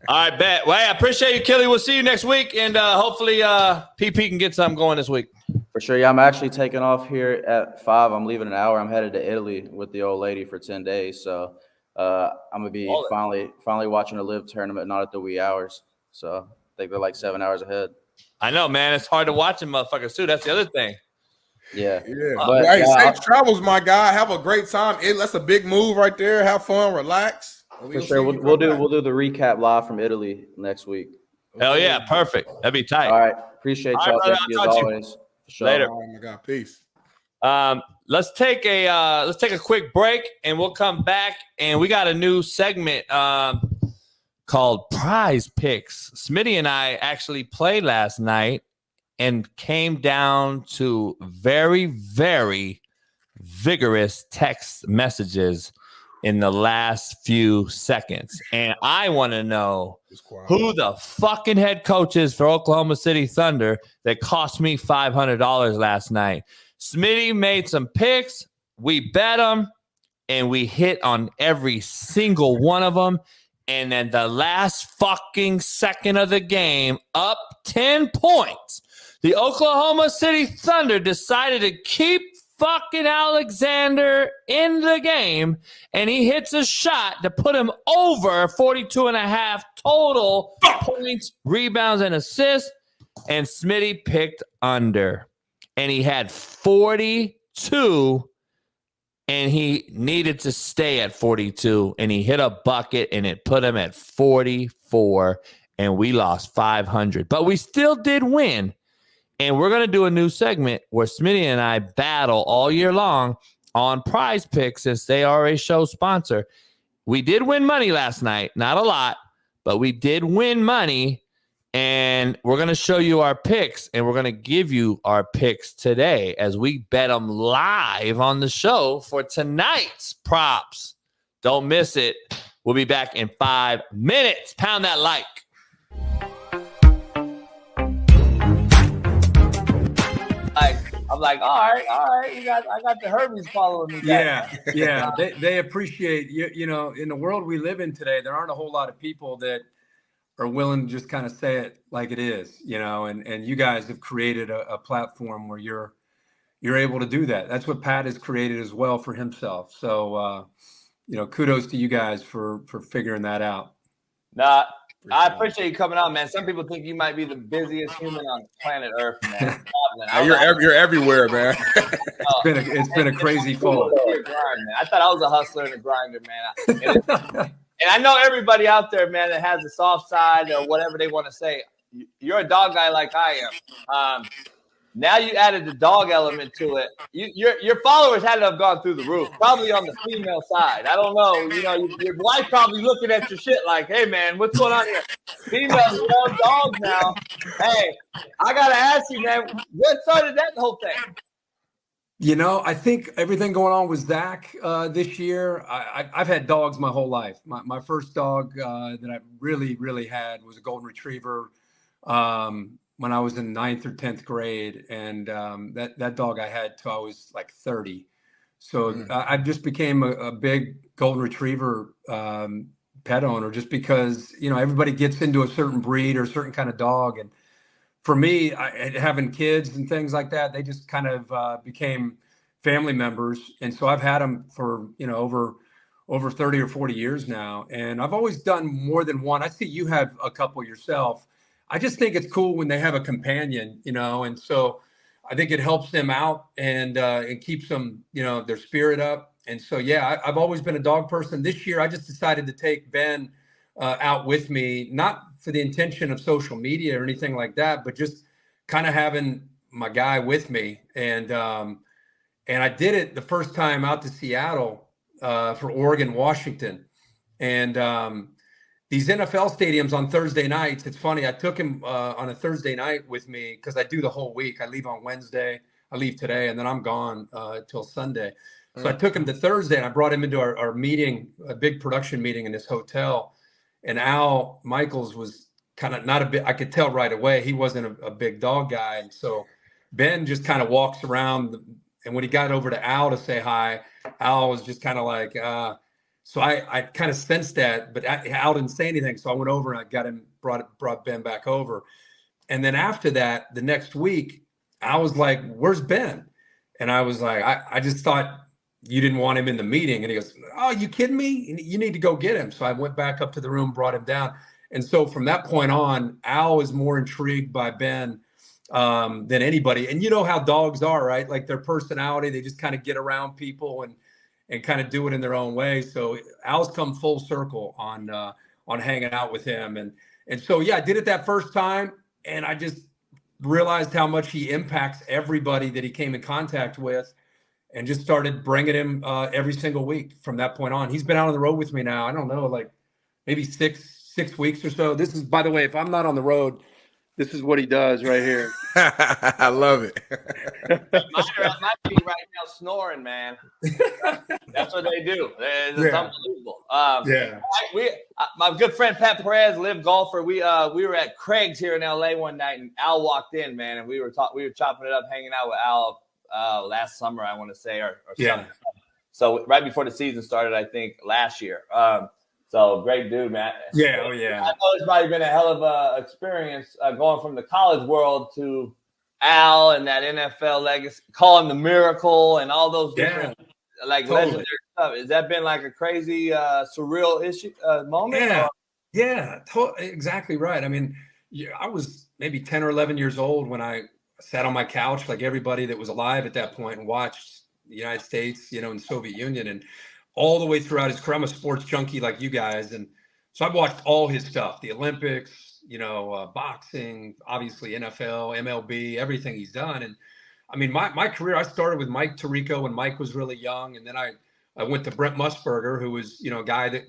All right, bet. Well, hey, I appreciate you, Kelly. We'll see you next week, and hopefully PP can get something going this week. For sure. Yeah, I'm actually taking off here at 5. I'm leaving an hour. I'm headed to Italy with the old lady for 10 days, so I'm going to be finally watching a live tournament, not at the wee hours. So I think they're like 7 hours ahead. I know, man. It's hard to watch them motherfuckers too. That's the other thing. Yeah. But, hey, safe travels, my guy. Have a great time. That's a big move right there. Have fun, relax. For sure. We'll do the recap live from Italy next week. Hell yeah, perfect. That'd be tight. All right. Appreciate y'all. Thank you as always. Sure. Later. Oh my God, peace. Let's take a quick break and we'll come back and we got a new segment called PrizePicks. Smitty and I actually played last night and came down to very, very vigorous text messages in the last few seconds. And I want to know who the fucking head coach is for Oklahoma City Thunder that cost me $500 last night. Smitty made some picks. We bet them, and we hit on every single one of them. And then the last fucking second of the game, up 10 points, the Oklahoma City Thunder decided to keep fucking Alexander in the game, and he hits a shot to put him over 42.5 total points, rebounds, and assists, and Smitty picked under. And he had 42, and he needed to stay at 42, and he hit a bucket, and it put him at 44, and we lost 500. But we still did win. And we're going to do a new segment where Smitty and I battle all year long on PrizePicks since they are a show sponsor. We did win money last night. Not a lot, but we did win money. And we're going to show you our picks, and we're going to give you our picks today as we bet them live on the show for tonight's props. Don't miss it. We'll be back in 5 minutes. Pound that like. I'm like, all right. I got the Hermes following me. Yeah. They appreciate you know, in the world we live in today, there aren't a whole lot of people that are willing to just kind of say it like it is, you know, and you guys have created a platform where you're able to do that. That's what Pat has created as well for himself. So, you know, kudos to you guys for figuring that out. Nah, I appreciate you coming on, man. Some people think you might be the busiest human on planet Earth, man. You're everywhere, man. It's been a crazy fall. I thought I was a hustler and a grinder, man. And I know everybody out there, man, that has a soft side or whatever they want to say. You're a dog guy like I am. Now you added the dog element to it. Your followers had to have gone through the roof, probably on the female side. I don't know. Your wife probably looking at your shit like, hey, man, what's going on here? Females love dogs now. Hey, I got to ask you, man, what started that whole thing? I think everything going on with Zach this year, I've had dogs my whole life. My first dog that I really, really had was a golden retriever when I was in 9th or 10th grade. And that dog I had till I was like 30. So I just became a big golden retriever pet owner just because, everybody gets into a certain breed or a certain kind of dog. And for me, having kids and things like that, they just kind of became family members. And so I've had them for, over 30 or 40 years now. And I've always done more than one. I see you have a couple yourself. I just think it's cool when they have a companion, and so I think it helps them out and it keeps them, their spirit up. And so, yeah, I've always been a dog person. This year, I just decided to take Ben out with me, not for the intention of social media or anything like that, but just kind of having my guy with me. And I did it the first time out to Seattle for Oregon, Washington. And these NFL stadiums on Thursday nights, it's funny. I took him on a Thursday night with me because I do the whole week. I leave on Wednesday. I leave today, and then I'm gone till Sunday. So I took him to Thursday, and I brought him into our meeting, a big production meeting in this hotel. And Al Michaels was kind of not a bit, I could tell right away he wasn't a big dog guy. And so Ben just kind of walks around. And when he got over to Al to say hi, Al was just kind of like, so I kind of sensed that, but Al didn't say anything. So I went over and I got him, brought Ben back over. And then after that, the next week, I was like, where's Ben? And I was like, I just thought you didn't want him in the meeting. And he goes, oh, you kidding me? You need to go get him. So I went back up to the room, brought him down. And so from that point on, Al is more intrigued by Ben than anybody. And you know how dogs are, right? Like their personality, they just kind of get around people and kind of do it in their own way. So Al's come full circle on hanging out with him. And so, yeah, I did it that first time. And I just realized how much he impacts everybody that he came in contact with and just started bringing him every single week from that point on. He's been out on the road with me now. I don't know, like maybe six weeks or so. This is, by the way, if I'm not on the road, this is what he does right here. I love it. Mine are at my feet right now snoring, man. That's what they do. It's unbelievable. My good friend Pat Perez, Liv Golfer. We were at Craig's here in LA one night, and Al walked in, man, and we were chopping it up, hanging out with Al last summer, I want to say, or summer. So right before the season started, I think last year. So great dude, man. Yeah, I know it's probably been a hell of a experience going from the college world to Al and that NFL legacy, call him the Miracle and all those different legendary stuff. Has that been like a crazy surreal moment? Exactly right. I mean, I was maybe 10 or 11 years old when I sat on my couch like everybody that was alive at that point and watched the United States, and the Soviet Union, and all the way throughout his career. I'm a sports junkie like you guys. And so I've watched all his stuff, the Olympics, boxing, obviously NFL, MLB, everything he's done. And I mean, my career, I started with Mike Tirico when Mike was really young. And then I went to Brent Musburger, who was, a guy that,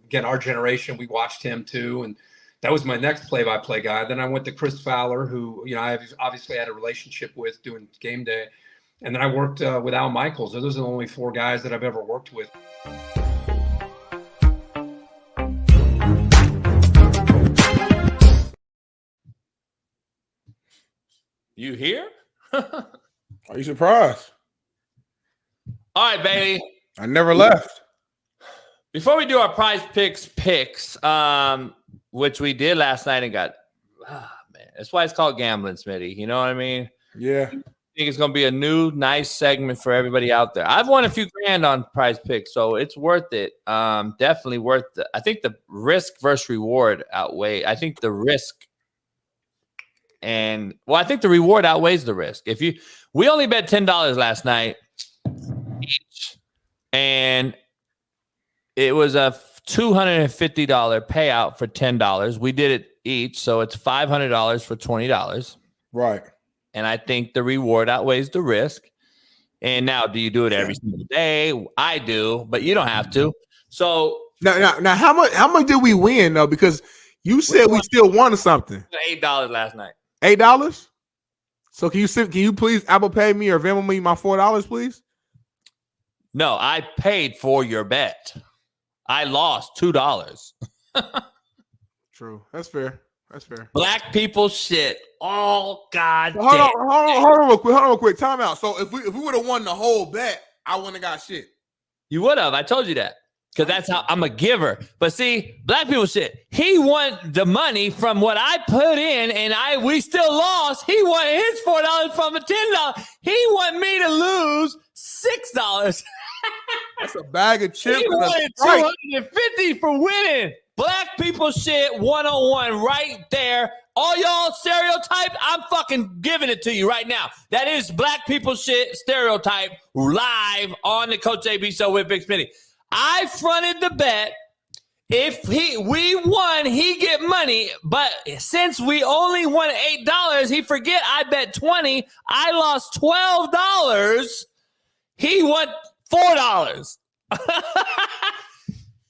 again, our generation, we watched him too. And that was my next play-by-play guy. Then I went to Chris Fowler, who, I obviously had a relationship with doing game day. And then I worked with Al Michaels. Those are the only 4 guys that I've ever worked with. You here? Are you surprised? All right, baby. I never left. Before we do our PrizePicks picks, which we did last night and got, man, that's why it's called gambling, Smitty. You know what I mean? Yeah. I think it's going to be a new, nice segment for everybody out there. I've won a few grand on PrizePicks, so it's worth it. Definitely worth it. I think the risk versus reward outweigh. I think the risk I think the reward outweighs the risk. We only bet $10 last night each, and it was a $250 payout for $10. We did it each, so it's $500 for $20. Right. and I think the reward outweighs the risk. And now, do you do it every single day? I do, but you don't have to. So now, how much did we win though? Because you said we still won something. $8 last night. $8. So can you please Apple Pay me or Venmo me my $4, please? No, I paid for your bet. I lost $2. True. That's fair. Black people shit. Oh God. Hold on real quick. Time out. So if we would have won the whole bet, I wouldn't have got shit. You would have. I told you that. Because that's how I'm a giver. But see, black people shit. He won the money from what I put in, and we still lost. He won his $4 from a $10. He want me to lose $6. That's a bag of chips. He wanted $250 for winning. Black people shit 101 right there. All y'all stereotypes, I'm fucking giving it to you right now. That is black people shit stereotype live on the Coach JB Show with Big Smitty. I fronted the bet. If we won, he get money. But since we only won $8, he forget I bet 20. I lost $12. He won $4.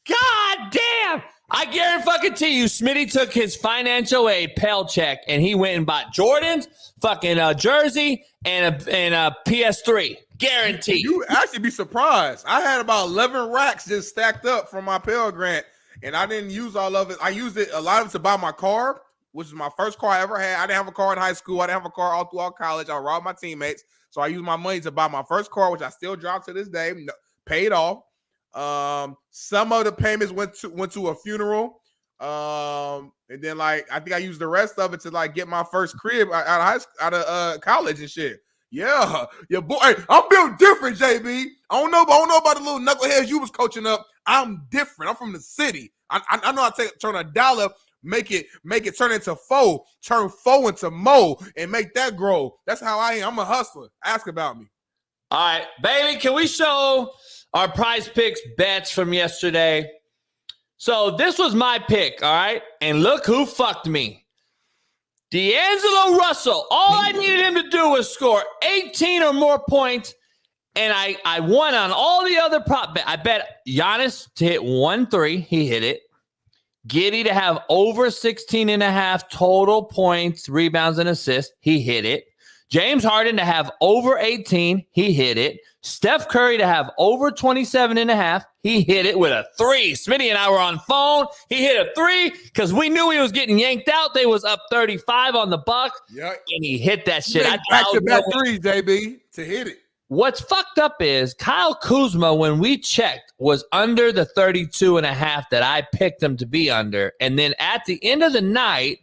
God damn. I guarantee you, Smitty took his financial aid Pell check and he went and bought Jordan's, fucking jersey, and a PS3. Guaranteed. You actually be surprised. I had about 11 racks just stacked up from my Pell grant, and I didn't use all of it. I used a lot of it to buy my car, which is my first car I ever had. I didn't have a car in high school. I didn't have a car all throughout college. I robbed my teammates. So I used my money to buy my first car, which I still drive to this day, paid off. Some of the payments went to a funeral. And then I think I used the rest of it to get my first crib out of college and shit. Yeah, boy. Hey, I'm built different, JB. I don't know about the little knuckleheads you was coaching up. I'm different. I'm from the city. I know how to turn a dollar, make it turn into four, turn four into mo, and make that grow. That's how I am. I'm a hustler. Ask about me. All right, baby. Can we show our PrizePicks bets from yesterday? So this was my pick, all right? And look who fucked me. D'Angelo Russell. All I needed him to do was score 18 or more points, and I won on all the other prop bet. I bet Giannis to hit 1-3. He hit it. Giddey to have over 16.5 total points, rebounds, and assists. He hit it. James Harden to have over 18. He hit it. Steph Curry to have over 27.5. He hit it with a 3. Smitty and I were on phone. He hit a 3 because we knew he was getting yanked out. They was up 35 on the Bucks. Yep. And he hit that shit. Back-to-back threes, JB, to hit it. What's fucked up is Kyle Kuzma, when we checked, was under the 32.5 that I picked him to be under. And then at the end of the night,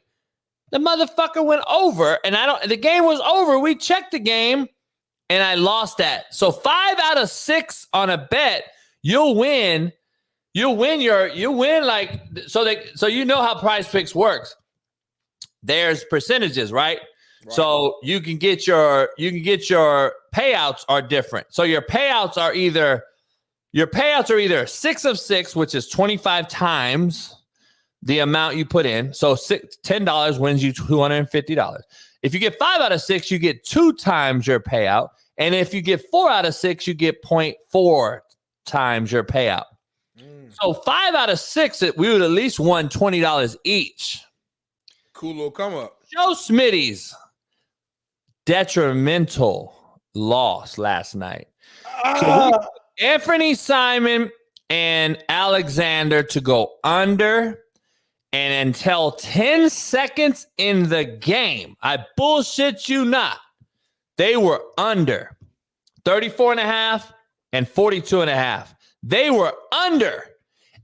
the motherfucker went over. And the game was over. We checked the game. And I lost that. So 5 out of 6 on a bet, you'll win. So you know how PrizePicks works. There's percentages, right? So you can get your payouts are different. So your payouts are either 6 of 6, which is 25 times the amount you put in. So $10 wins you $250. If you get 5 out of 6, you get 2 times your payout. And if you get 4 out of 6, you get 0.4 times your payout. So 5 out of 6, we would at least won $20 each. Cool little come up. Joe Smitty's detrimental loss last night. So Anthony Simon and Alexander to go under. And until 10 seconds in the game, I bullshit you not, they were under 34.5 and 42.5. They were under.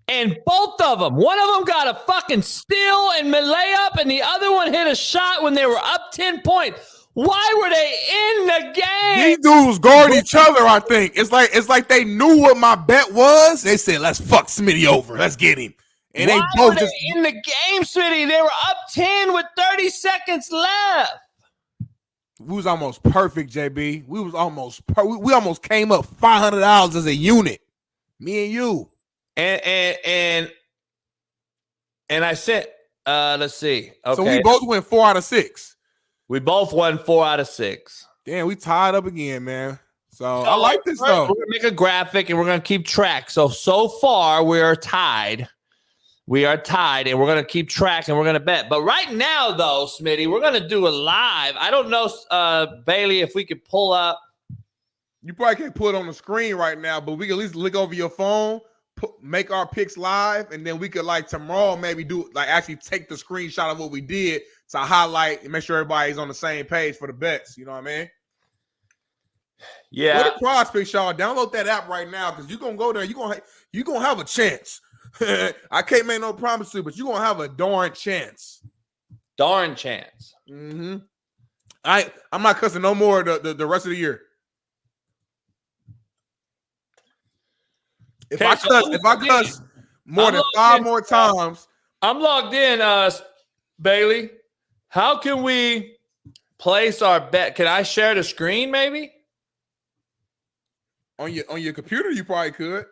And both of them, one of them got a fucking steal and layup, and the other one hit a shot when they were up 10 points. Why were they in the game? These dudes guard each other, I think. It's like they knew what my bet was. They said, let's fuck Smitty over. Let's get him. And Why they both were they in the game, Smitty? They were up 10 with 30 seconds left. We was almost perfect, JB. We was almost we almost came up $500 as a unit. Me and you. And I said, let's see. Okay. So we both went 4 out of 6. We both won 4 out of 6. Damn, we tied up again, man. So I like this though. We're gonna make a graphic and we're gonna keep track. So far we are tied. We are tied, and we're gonna keep track and we're gonna bet. But right now, though, Smitty, we're gonna do a live. I don't know, Bailey, if we could pull up. You probably can't put it on the screen right now, but we can at least look over your phone, make our picks live, and then we could like tomorrow maybe do like actually take the screenshot of what we did to highlight and make sure everybody's on the same page for the bets. You know what I mean? Yeah. Go to PrizePicks, y'all. Download that app right now because you're gonna go there. You're gonna have a chance. I can't make no promise to, but you're gonna have a darn chance. Darn chance. Mm-hmm. I'm not cussing no more the rest of the year. If I cuss more than 5 more times, I'm logged in, Bailey. How can we place our bet? Can I share the screen maybe? On your computer, you probably could.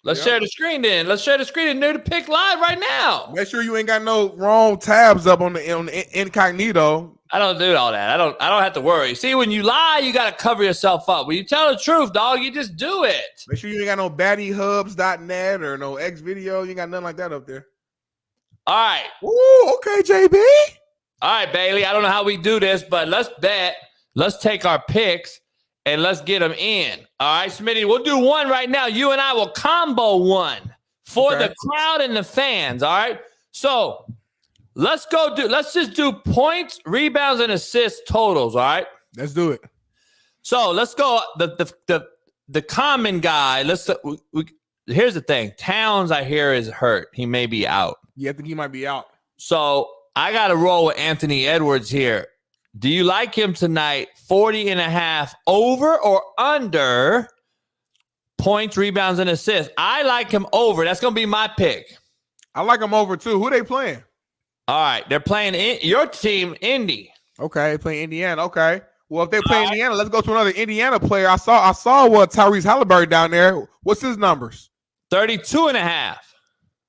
Let's share the screen then. Let's share the screen and do the pick live right now. Make sure you ain't got no wrong tabs up on the incognito. I don't do all that. I don't have to worry. See, when you lie, you got to cover yourself up. When you tell the truth, dog, you just do it. Make sure you ain't got no baddiehubs.net or no Xvideo. You ain't got nothing like that up there. All right. Ooh, okay, JB. All right, Bailey. I don't know how we do this, but let's bet. Let's take our picks and let's get them in. All right, Smitty, we'll do one right now. You and I will combo one for the crowd and the fans. All right. So let's just do points, rebounds, and assists totals. All right. Let's do it. So let's go. The common guy. Here's the thing. Towns, I hear, is hurt. He may be out. Yeah, I think he might be out. So I got to roll with Anthony Edwards here. Do you like him tonight? 40.5 over or under points, rebounds, and assists? I like him over. That's going to be my pick. I like him over too. Who they playing? All right. They're playing your team, Indy. Okay. Playing Indiana. Okay. Well, if they play Indiana, let's go to another Indiana player. I saw what Tyrese Halliburton down there. What's his numbers? 32.5.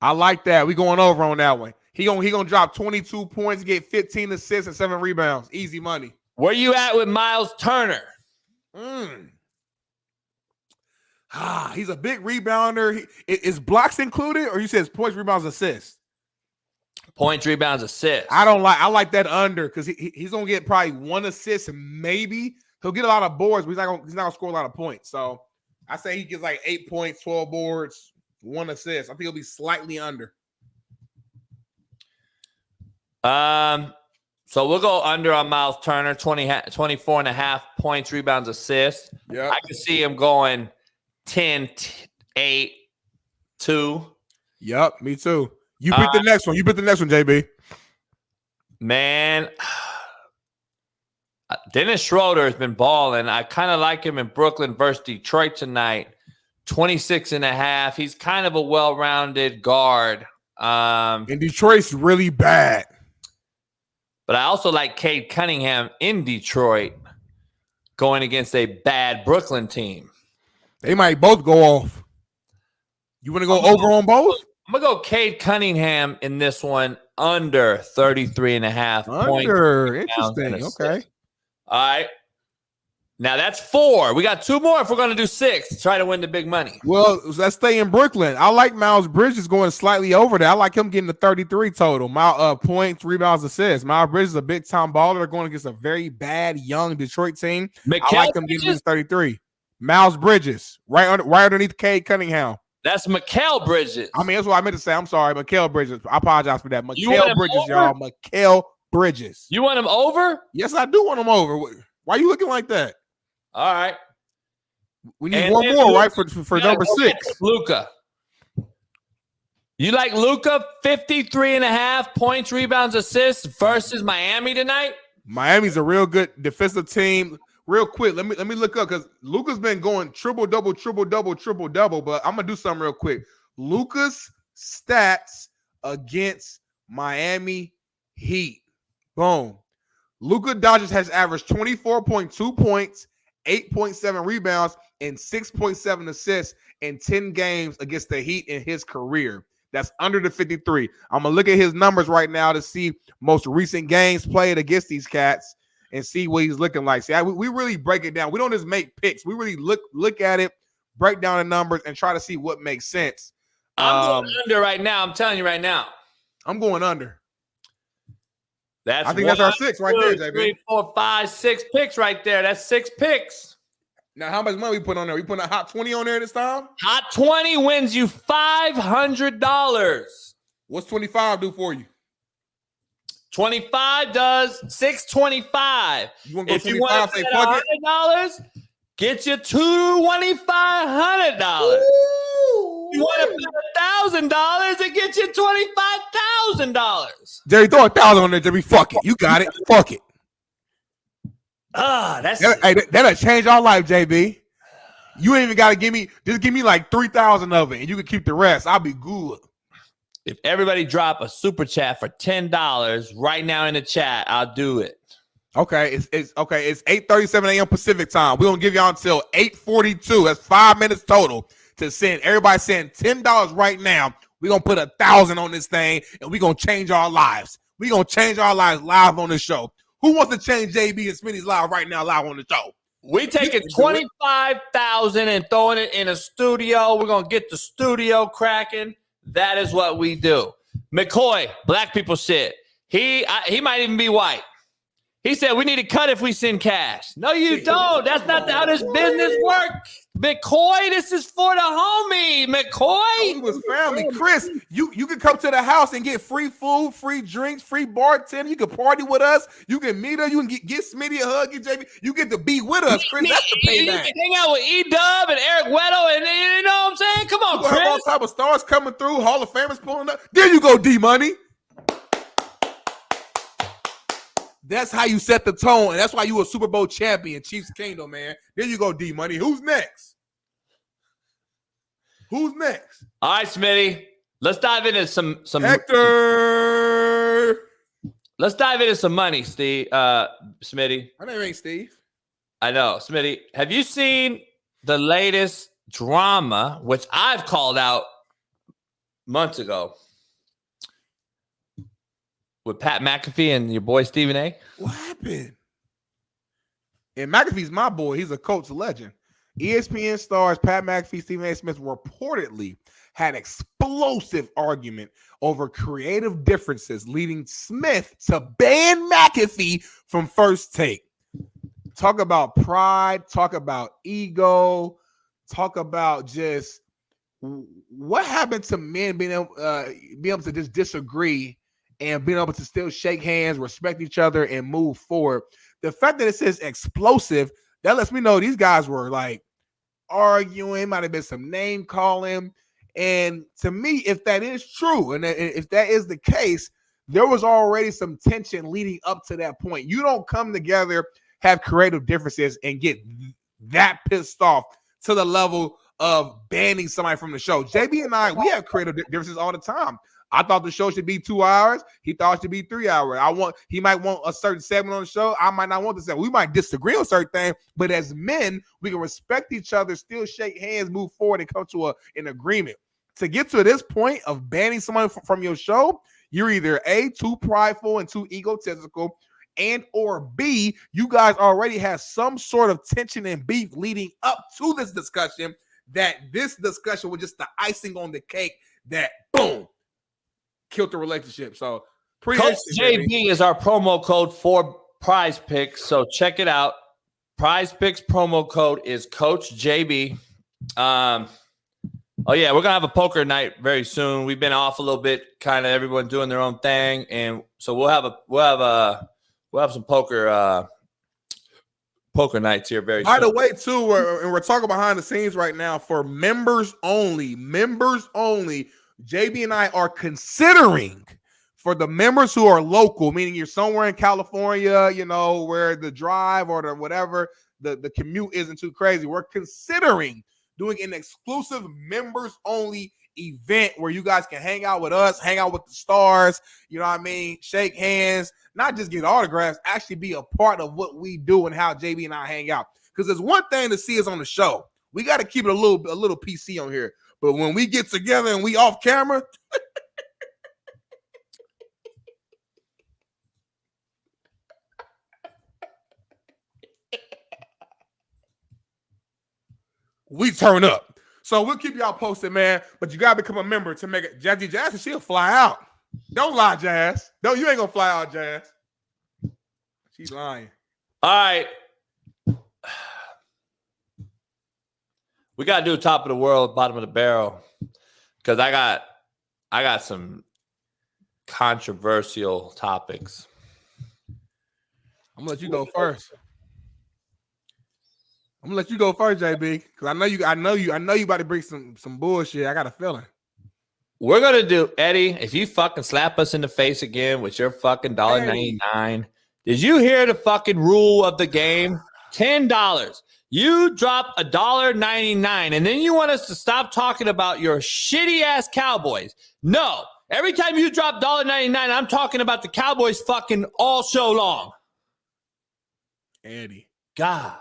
I like that. We going over on that one. He gonna drop 22 points, get 15 assists and 7 rebounds. Easy money. Where you at with Miles Turner? He's a big rebounder. Is blocks included, or you said points, rebounds, assists? Points, rebounds, assists. I like that under because he's gonna get probably 1 assist and maybe he'll get a lot of boards, but he's not gonna score a lot of points. So I say he gets like 8 points, 12 boards, 1 assist. I think he'll be slightly under. So we'll go under on Miles Turner, 24.5 points, rebounds, assists. Yeah, I can see him going 10, 8, 2. Yep, me too. You pick the next one. You pick the next one, JB. Man, Dennis Schroeder has been balling. I kind of like him in Brooklyn versus Detroit tonight. 26.5. He's kind of a well-rounded guard. And Detroit's really bad. But I also like Cade Cunningham in Detroit going against a bad Brooklyn team. They might both go off. You want to go over on both? I'm going to go Cade Cunningham in this one under 33.5 points. Under. Interesting. Okay. All right. Now that's 4. We got 2 more if we're going to do 6 to try to win the big money. Well, let's stay in Brooklyn. I like Miles Bridges going slightly over there. I like him getting the 33 total. Points, rebounds, assists. Miles Bridges is a big time baller. They're going against a very bad young Detroit team. I like him getting his 33. Miles Bridges, right underneath Cade Cunningham. That's Mikal Bridges. I mean, that's what I meant to say. I'm sorry, Mikal Bridges. I apologize for that. Mikal Bridges, y'all. Mikal Bridges. You want him over? Yes, I do want him over. Why are you looking like that? All right. We need one more, right, for number 6. Luka. You like Luka 53.5 points, rebounds, assists versus Miami tonight? Miami's a real good defensive team. Real quick, let me look up because Luka's been going triple-double, triple-double, triple-double, but I'm going to do something real quick. Luka's stats against Miami Heat. Boom. Luka Doncic has averaged 24.2 points, 8.7 rebounds, and 6.7 assists in 10 games against the Heat in his career. That's under the 53. I'm going to look at his numbers right now to see most recent games played against these cats. and see what he's looking like. See, we really break it down. We don't just make picks. We really look at it, break down the numbers, and try to see what makes sense. I'm going under right now. I'm telling you right now. I'm going under. I think that's our 6 right there, JB. 3, 4, 5, 6 picks right there. That's 6 picks. Now, how much money we put on there? We put a hot 20 on there this time? Hot 20 wins you $500. What's 25 do for you? 25 does $625. You want to go if 25, you want to say bet fuck $100, get you $2,500. You want to bet $1,000 and get you $25,000. Jerry, throw 1,000 on there, Jerry. Fuck it. You got it. Fuck it. That'll change our life, JB. You ain't even got to give me like 3,000 of it, and you can keep the rest. I'll be good. If everybody drop a super chat for $10 right now in the chat, I'll do it. Okay, it's 8:37 a.m. Pacific time. We're gonna give y'all until 8:42. That's 5 minutes total to send. Everybody send $10 right now. We're gonna put 1,000 on this thing, and we're gonna change our lives. We're gonna change our lives live on the show. Who wants to change JB and Smitty's live right now, live on the show? We taking 25,000 and throwing it in a studio. We're gonna get the studio cracking. That is what we do. McCoy, black people shit. He might even be white. He said we need to cut if we send cash. No, you don't. That's not how this business works. McCoy, this is for the homie. McCoy. It was family. Chris, you can come to the house and get free food, free drinks, free bartender. You can party with us. You can meet her. You can get Smitty a hug. Get JB. You get to be with us, Chris. That's the payback. You can hang out with E-Dub and Eric Weddle, and you know what I'm saying? Come on, Chris. Chris. Have all type of stars coming through. Hall of Famers pulling up. There you go, D-Money. That's how you set the tone, and that's why you a Super Bowl champion, Chiefs Kingdom, man. There you go, D-Money. Who's next? Who's next? All right, Smitty. Let's dive into some Hector. Let's dive into some money, Steve. Smitty. My name ain't Steve. I know, Smitty. Have you seen the latest drama, which I've called out months ago, with Pat McAfee and your boy Stephen A? What happened? And McAfee's my boy. He's a Colts legend. ESPN stars Pat McAfee, Stephen A. Smith reportedly had an explosive argument over creative differences, leading Smith to ban McAfee from First Take. Talk about pride, talk about ego, talk about just what happened to men being able to just disagree and being able to still shake hands, respect each other, and move forward. The fact that it says explosive, that lets me know these guys were like arguing, might have been some name calling. And to me, if that is true, and if that is the case, there was already some tension leading up to that point. You don't come together, have creative differences, and get that pissed off to the level of banning somebody from the show. JB and I, we have creative differences all the time. I thought the show should be 2 hours. He thought it should be 3 hours. He might want a certain segment on the show. I might not want the segment. We might disagree on certain things, but as men, we can respect each other, still shake hands, move forward, and come to an agreement. To get to this point of banning someone from your show, you're either A, too prideful and too egotistical, and or B, you guys already have some sort of tension and beef leading up to this discussion, that this discussion was just the icing on the cake that, boom, killed the relationship. So Coach JB is our promo code for PrizePicks. So check it out. PrizePicks promo code is Coach JB. Oh yeah, we're gonna have a poker night very soon. We've been off a little bit, kind of everyone doing their own thing, and so we'll have some poker nights here very soon. By the way, too, we're talking behind the scenes right now for members only. Members only. JB and I are considering for the members who are local, meaning you're somewhere in California, you know, where the drive or the whatever, the commute isn't too crazy. We're considering doing an exclusive members only event where you guys can hang out with us, hang out with the stars, you know what I mean? Shake hands, not just get autographs, actually be a part of what we do and how JB and I hang out. Because there's one thing to see us on the show. We got to keep it a little PC on here. But when we get together and we off camera, we turn up. So we'll keep y'all posted, man. But you gotta become a member to make it. Jazzy Jazz, she'll fly out. Don't lie, Jazz. No, you ain't gonna fly out, Jazz. She's lying. All right. We gotta do top of the world, bottom of the barrel. Because I got some controversial topics. I'm gonna let you go first. JB, because I know you about to bring some bullshit. I got a feeling. We're gonna do, Eddie, if you fucking slap us in the face again with your fucking $1.99. Did you hear the fucking rule of the game? $10. You drop $1.99, and then you want us to stop talking about your shitty ass Cowboys. No. Every time you drop $1.99, I'm talking about the Cowboys fucking all show long. Eddie. God.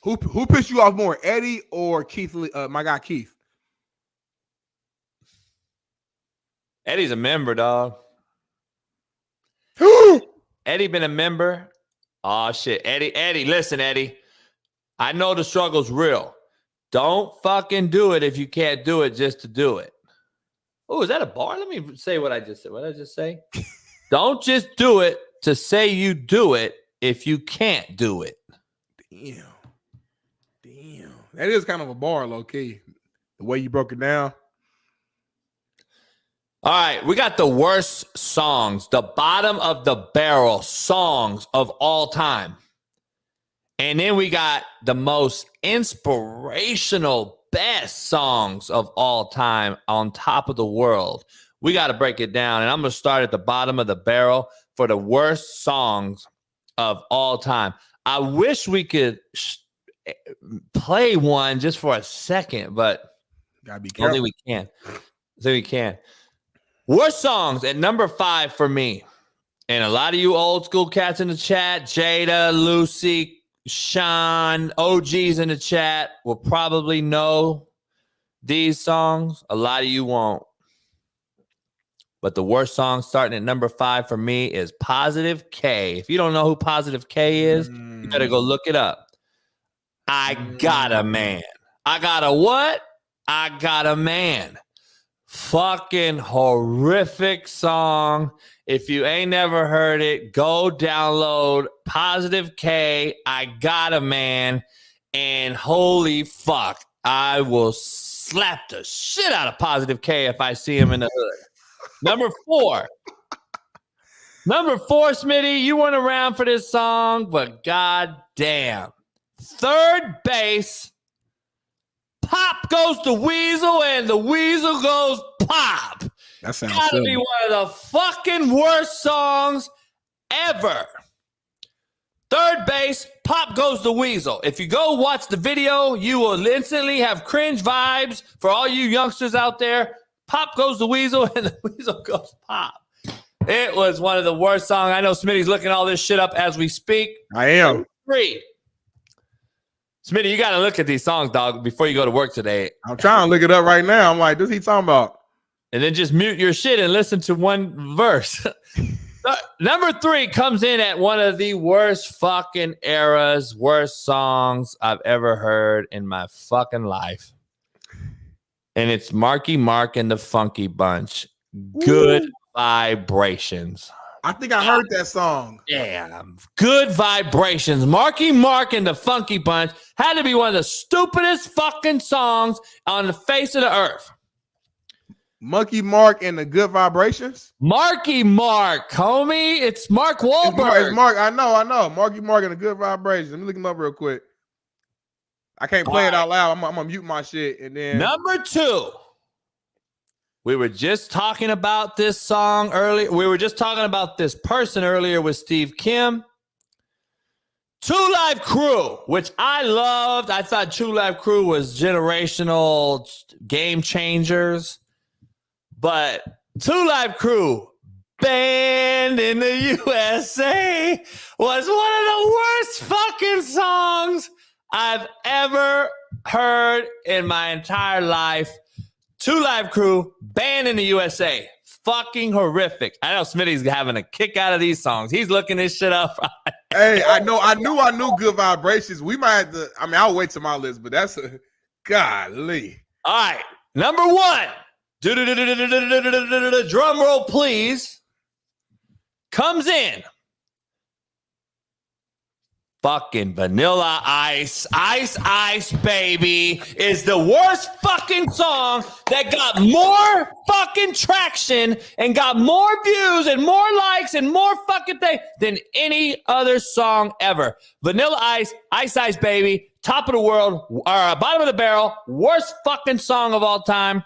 Who pissed you off more, Eddie or Keith? My guy Keith. Eddie's a member, dog. Eddie been a member. Oh shit, Eddie, listen, Eddie. I know the struggle's real. Don't fucking do it if you can't do it just to do it. Oh, is that a bar? Let me say what I just said. What did I just say? Don't just do it to say you do it if you can't do it. Damn. That is kind of a bar, low key. The way you broke it down. All right, we got the worst songs, the bottom of the barrel songs of all time. And then we got the most inspirational, best songs of all time on top of the world. We got to break it down. And I'm going to start at the bottom of the barrel for the worst songs of all time. I wish we could play one just for a second, but gotta be careful. Only we can. Worst songs at number 5 for me. And a lot of you old school cats in the chat, Jada, Lucy, Sean, OGs in the chat will probably know these songs. A lot of you won't. But the worst song starting at number 5 for me is Positive K. If you don't know who Positive K is, you better go look it up. I got a man. I got a what? I got a man. Fucking horrific song. If you ain't never heard it, go download Positive K, I Got a Man, and holy fuck, I will slap the shit out of Positive K if I see him in the hood. Number 4, Smitty, you weren't around for this song, but goddamn. Third base, pop goes the weasel, and the weasel goes pop. That sounds gotta silly. be one of the fucking worst songs ever. Third base, pop goes the weasel. If you go watch the video, you will instantly have cringe vibes for all you youngsters out there. Pop goes the weasel, and the weasel goes pop. It was one of the worst songs. I know Smitty's looking all this shit up as we speak. I am. 3. Smitty, you got to look at these songs, dog, before you go to work today. I'm trying to look it up right now. I'm like, what's he talking about? And then just mute your shit and listen to one verse. Number 3 comes in at one of the worst fucking eras, worst songs I've ever heard in my fucking life. And it's Marky Mark and the Funky Bunch. Good Vibrations. I think I heard that song. Damn. Good Vibrations. Marky Mark and the Funky Bunch had to be one of the stupidest fucking songs on the face of the earth. Monkey Mark and the Good Vibrations? Marky Mark, homie. It's Mark Wahlberg. It's Mark. I know. Marky Mark and the Good Vibrations. Let me look him up real quick. I can't play it out loud. I'm gonna mute my shit. And then Number 2. We were just talking about this song earlier. We were just talking about this person earlier with Steve Kim. 2 Live Crew, which I loved. I thought 2 Live Crew was generational game changers. But 2 Live Crew, Banned in the USA, was one of the worst fucking songs I've ever heard in my entire life. 2 Live Crew, Banned in the USA. Fucking horrific. I know Smitty's having a kick out of these songs. He's looking this shit up. Hey, I knew Good Vibrations. We might have to, I'll wait to my list, but that's a Golly. All right. Number one. Drum roll, please. Comes in. Fucking Vanilla Ice. Ice, baby is the worst fucking song that got more fucking traction and got more views and more likes and more fucking thing than any other song ever. Vanilla Ice, Ice, baby, top of the world, or bottom of the barrel, worst fucking song of all time.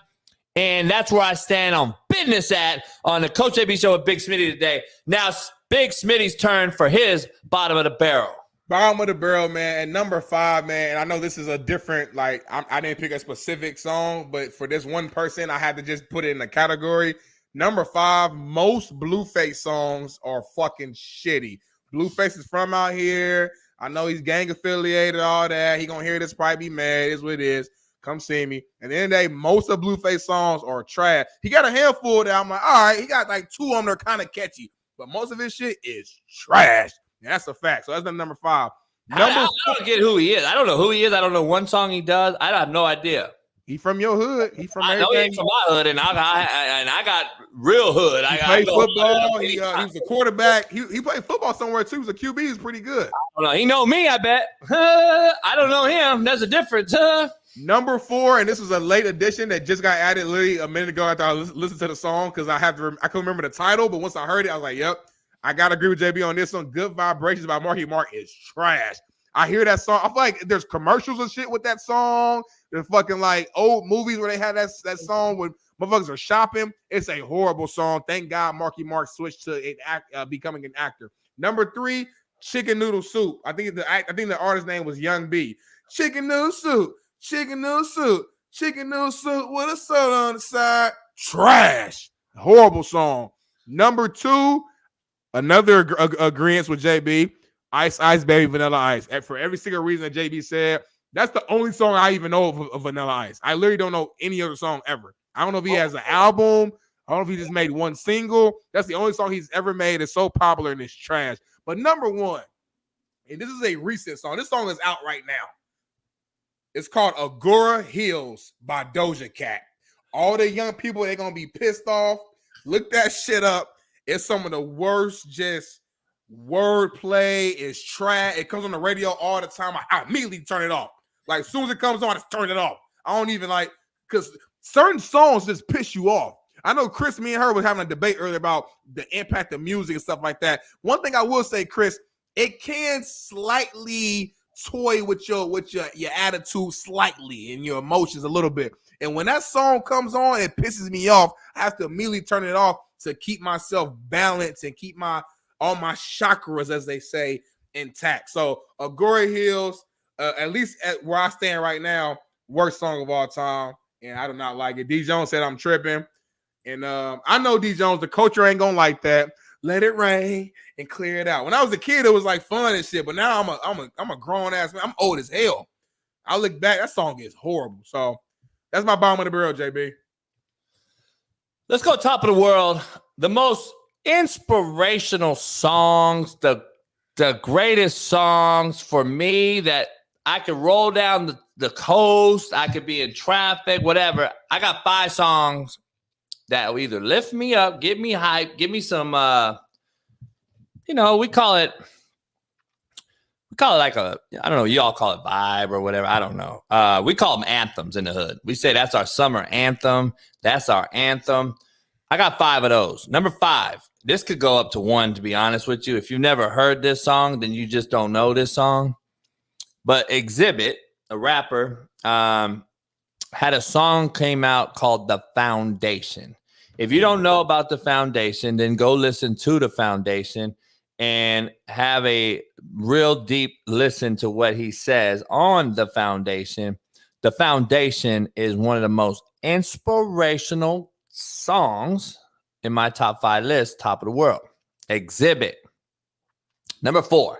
And that's where I stand on business on the Coach AB show with Big Smitty today. Now it's Big Smitty's turn for his bottom of the barrel. Bottom of the barrel, man. And number 5, man. I know this is a different, like, I didn't pick a specific song, but for this one person, I had to just put it in a category. Number 5, most Blueface songs are fucking shitty. Blueface is from out here. I know he's gang affiliated, all that. He gonna hear this, probably be mad. It's what it is. Come see me. At the end of the day, most of Blueface songs are trash. He got a handful that I'm like, all right, he got like 2 of them that are kind of catchy, but most of his shit is trash. And that's a fact. So that's number 5. I don't get who he is. I don't know who he is. I don't know one song he does. I have no idea. He from your hood. He from I know he's from my hood, and I got real hood. He played football. He was a quarterback. He played football somewhere too. He was a QB. He's pretty good. I don't know. He know me, I bet. I don't know him. There's a difference. Number 4, and this was a late addition that just got added literally a minute ago after I listened to the song because I couldn't remember the title, but once I heard it, I was like, yep. I gotta agree with JB on this one. Good Vibrations by Marky Mark is trash. I hear that song. I feel like there's commercials and shit with that song. There's fucking like old movies where they had that song when motherfuckers are shopping. It's a horrible song. Thank God Marky Mark switched to becoming an actor. Number 3, Chicken Noodle Soup. I think the artist's name was Young B. Chicken Noodle Soup. Chicken Noodle Soup. Chicken Noodle Soup with a soda on the side. Trash. Horrible song. Number 2. Another agreement with JB, Ice, Baby, Vanilla Ice. And for every single reason that JB said, that's the only song I even know of Vanilla Ice. I literally don't know any other song ever. I don't know if he has an album. I don't know if he just made one single. That's the only song he's ever made. It's so popular and it's trash. But number 1, and this is a recent song. This song is out right now. It's called Agora Hills by Doja Cat. All the young people, they're going to be pissed off. Look that shit up. It's some of the worst just wordplay. It's trash. It comes on the radio all the time. I immediately turn it off. Like, as soon as it comes on, I just turn it off. I don't even like, because certain songs just piss you off. I know Chris, me and her was having a debate earlier about the impact of music and stuff like that. One thing I will say, Chris, it can slightly toy with your attitude slightly and your emotions a little bit. And when that song comes on, it pisses me off. I have to immediately turn it off to keep myself balanced and keep all my chakras, as they say, intact. So Agora Hills, at least at where I stand right now, worst song of all time, and I do not like it. D Jones said I'm tripping, and I know D Jones, the culture ain't gonna like that. Let it rain and clear it out. When I was a kid, it was like fun and shit, but now I'm a grown ass man. I'm old as hell. I look back, that song is horrible. So that's my bottom of the barrel, JB. Let's go top of the world. The most inspirational songs, the greatest songs for me that I could roll down the coast. I could be in traffic, whatever. I got 5 songs that will either lift me up, get me hype, give me some, we call it like I don't know, y'all call it vibe or whatever. I don't know. We call them anthems in the hood. We say that's our summer anthem. That's our anthem. I got 5 of those. Number 5, this could go up to 1, to be honest with you. If you've never heard this song, then you just don't know this song. But Exhibit, a rapper, had a song came out called The Foundation. If you don't know about The Foundation, then go listen to The Foundation and have a real deep listen to what he says on The Foundation. The Foundation is one of the most inspirational songs in my top 5 list, top of the world. Exhibit. Number 4.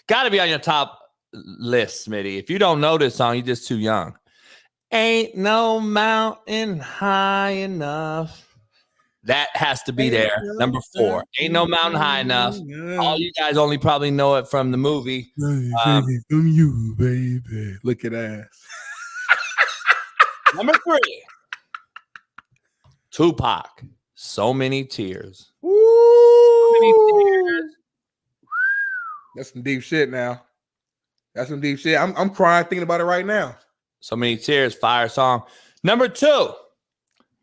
Got to be on your top list, Smitty. If you don't know this song, you're just too young. Ain't no mountain high enough. That has to be there. Number 4. Ain't no mountain high enough. All you guys only probably know it from the movie. From you, baby. Look at ass. Number 3. Tupac. So Many Tears. Woo! So Many Tears. That's some deep shit now. That's some deep shit. I'm crying thinking about it right now. So Many Tears, fire song. Number 2,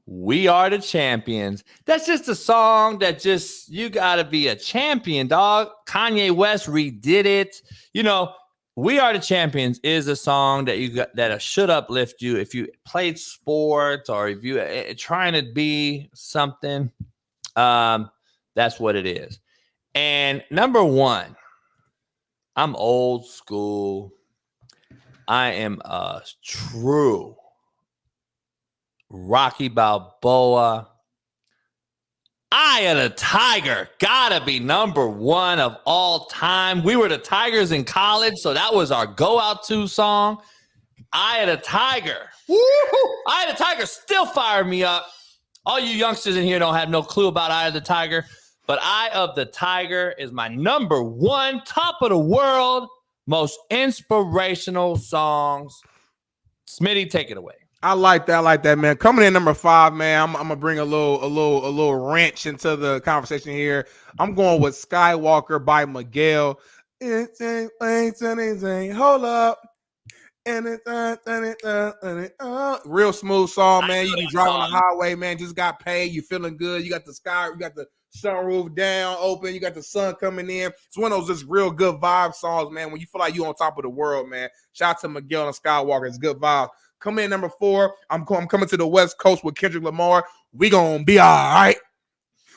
We Are the Champions. That's just a song that just, you got to be a champion, dog. Kanye West redid it. You know, We Are the Champions is a song that that should uplift you if you played sports or if you trying to be something. That's what it is. And number 1, I'm old school. I am a true Rocky Balboa. Eye of the Tiger. Gotta be number 1 of all time. We were the Tigers in college, so that was our go out to song. Eye of the Tiger. Woo-hoo! Eye of the Tiger still fired me up. All you youngsters in here don't have no clue about Eye of the Tiger, but Eye of the Tiger is my number 1, top of the world, most inspirational songs. Smitty, take it away. I like that, man. Coming in number 5, man. I'm gonna bring a little wrench into the conversation here. I'm going with Skywalker by Miguel. Hold up. Real smooth song, man. You be driving on the highway, man. Just got paid. You feeling good. You got the sky, you got the sunroof down, open. You got the sun coming in. It's one of those just real good vibe songs, man. When you feel like you on top of the world, man. Shout out to Miguel and Skywalker. It's good vibes. Coming in number 4, I'm coming to the West Coast with Kendrick Lamar. We gonna be all right.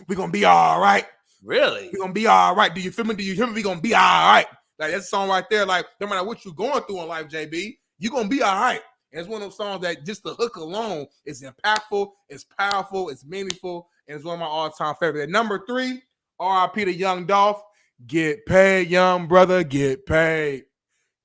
We gonna be all right. Really? We gonna be all right. Do you feel me? Do you hear me? We gonna be all right. Like that song right there. Like no matter what you're going through in life, JB, you gonna be all right. And it's one of those songs that just the hook alone is impactful, it's powerful, it's meaningful, and it's one of my all-time favorites. At number 3, R.I.P. to Young Dolph. Get paid, young brother. Get paid.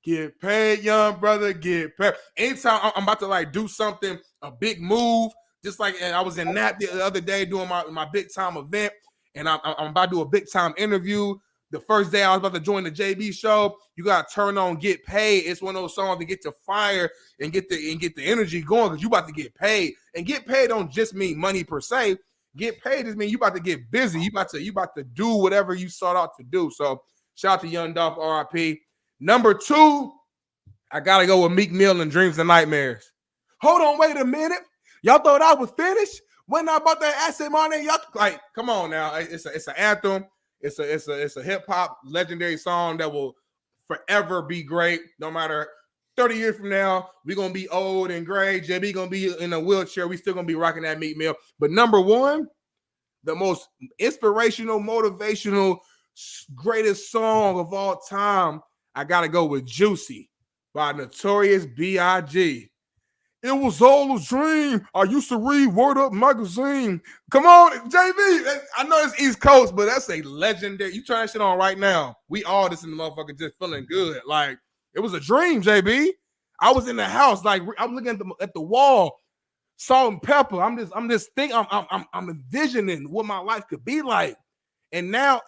Get paid, young brother, get paid. Anytime I'm about to like do something, a big move, just like I was in Nap the other day doing my big time event, and I'm about to do a big time interview. The first day I was about to join the JB show, you gotta turn on Get Paid. It's one of those songs to get the fire and get the energy going because you about to get paid. And get paid don't just mean money per se. Get paid just mean you about to get busy. You about to do whatever you sought out to do. So shout out to Young Dolph, RIP. Number 2, I gotta go with Meek Mill and Dreams and Nightmares. Hold on, wait a minute. Y'all thought I was finished? When I bought that asset money, y'all like, come on now. It's an anthem. It's a hip hop legendary song that will forever be great. No matter 30 years from now, we're gonna be old and gray. JB gonna be in a wheelchair. We still gonna be rocking that Meek Mill. But number 1, the most inspirational, motivational, greatest song of all time. I gotta go with Juicy by Notorious B.I.G. It was all a dream. I used to read Word Up magazine. Come on, JB. I know it's East Coast, but that's a legendary. You try that shit on right now. We all this in the motherfucker just feeling good. Like it was a dream, JB. I was in the house, like I'm looking at the wall, salt and pepper. I'm just thinking. I'm envisioning what my life could be like, and now.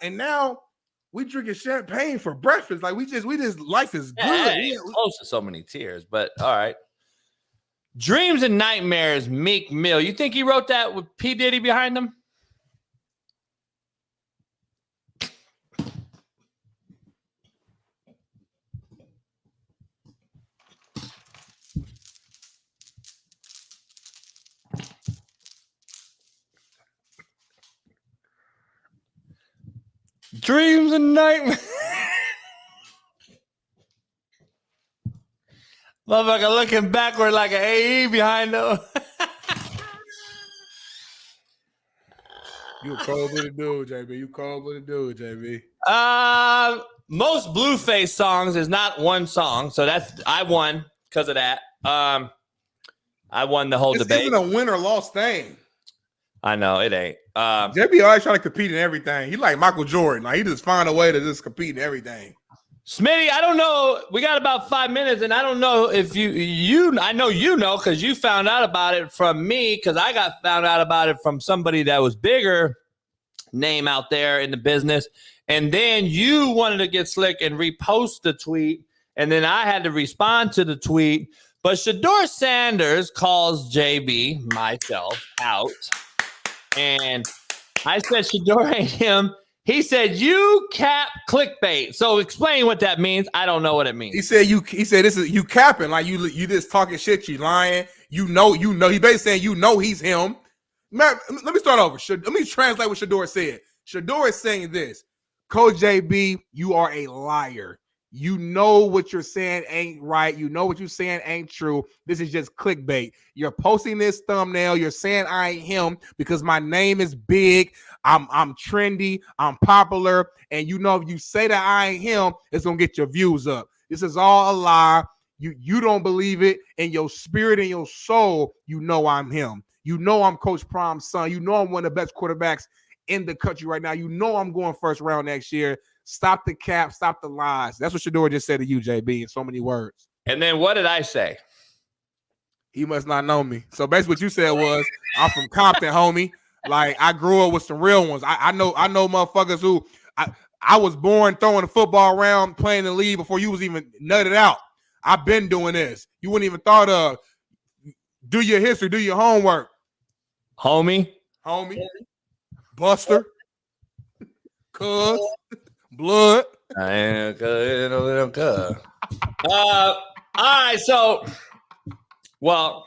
We drinking champagne for breakfast. Like we just life is good. Hey, close to So Many Tears, but all right. Dreams and Nightmares, Meek Mill. You think he wrote that with P. Diddy behind him? Dreams and Nightmares. Motherfucker looking backward like an AE behind them. You a cold-blooded dude, JB. You cold-blooded dude, JB. Most Blueface songs is not one song, so I won because of that. I won the whole debate. This isn't a win or loss thing. I know it ain't. JB always trying to compete in everything. He like Michael Jordan. Like he just find a way to just compete in everything. Smitty, I don't know. We got about 5 minutes, and I don't know if I know you know because you found out about it from me because I got found out about it from somebody that was bigger name out there in the business. And then you wanted to get slick and repost the tweet, and then I had to respond to the tweet. But Shedeur Sanders calls JB, myself, out. And I said, Shedeur ain't him. He said, you cap clickbait. So explain what that means. I don't know what it means. He said this is you capping, like you just talking shit, you lying. You know. He basically saying he's him. Man, let me start over. Let me translate what Shedeur said. Shedeur is saying this. Coach JB, you are a liar. You know what you're saying ain't right. You know what you're saying ain't true. This is just clickbait. You're posting this thumbnail. You're saying I ain't him because my name is big. I'm trendy. I'm popular. And you know if you say that I ain't him, it's gonna get your views up. This is all a lie. You don't believe it. In your spirit and your soul, you know I'm him. You know I'm Coach Prom's son. You know I'm one of the best quarterbacks in the country right now. You know I'm going first round next year. Stop the cap, stop the lies. That's what Shedeur just said to you, JB, in so many words. And then what did I say? He must not know me. So basically what you said was, I'm from Compton, homie. Like, I grew up with some real ones. I know motherfuckers who I was born throwing the football around, playing the league before you was even nutted out. I've been doing this. You wouldn't even thought of do your history, do your homework. Homie. Buster. Cuz. Blood. All right, so, well,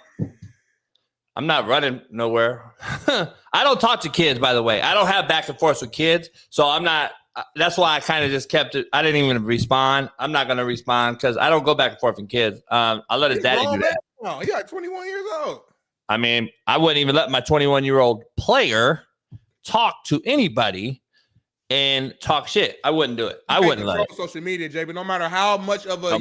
I'm not running nowhere. I don't talk to kids, by the way. I don't have back and forth with kids, so I'm not. That's why I kind of just kept it. I didn't even respond. I'm not going to respond because I don't go back and forth with kids. I'll let his daddy do that. Oh, he got 21 years old. I mean, I wouldn't even let my 21-year-old player talk to anybody and talk shit. I wouldn't do it. I wouldn't let it. Social media, Jay, but no matter how much of a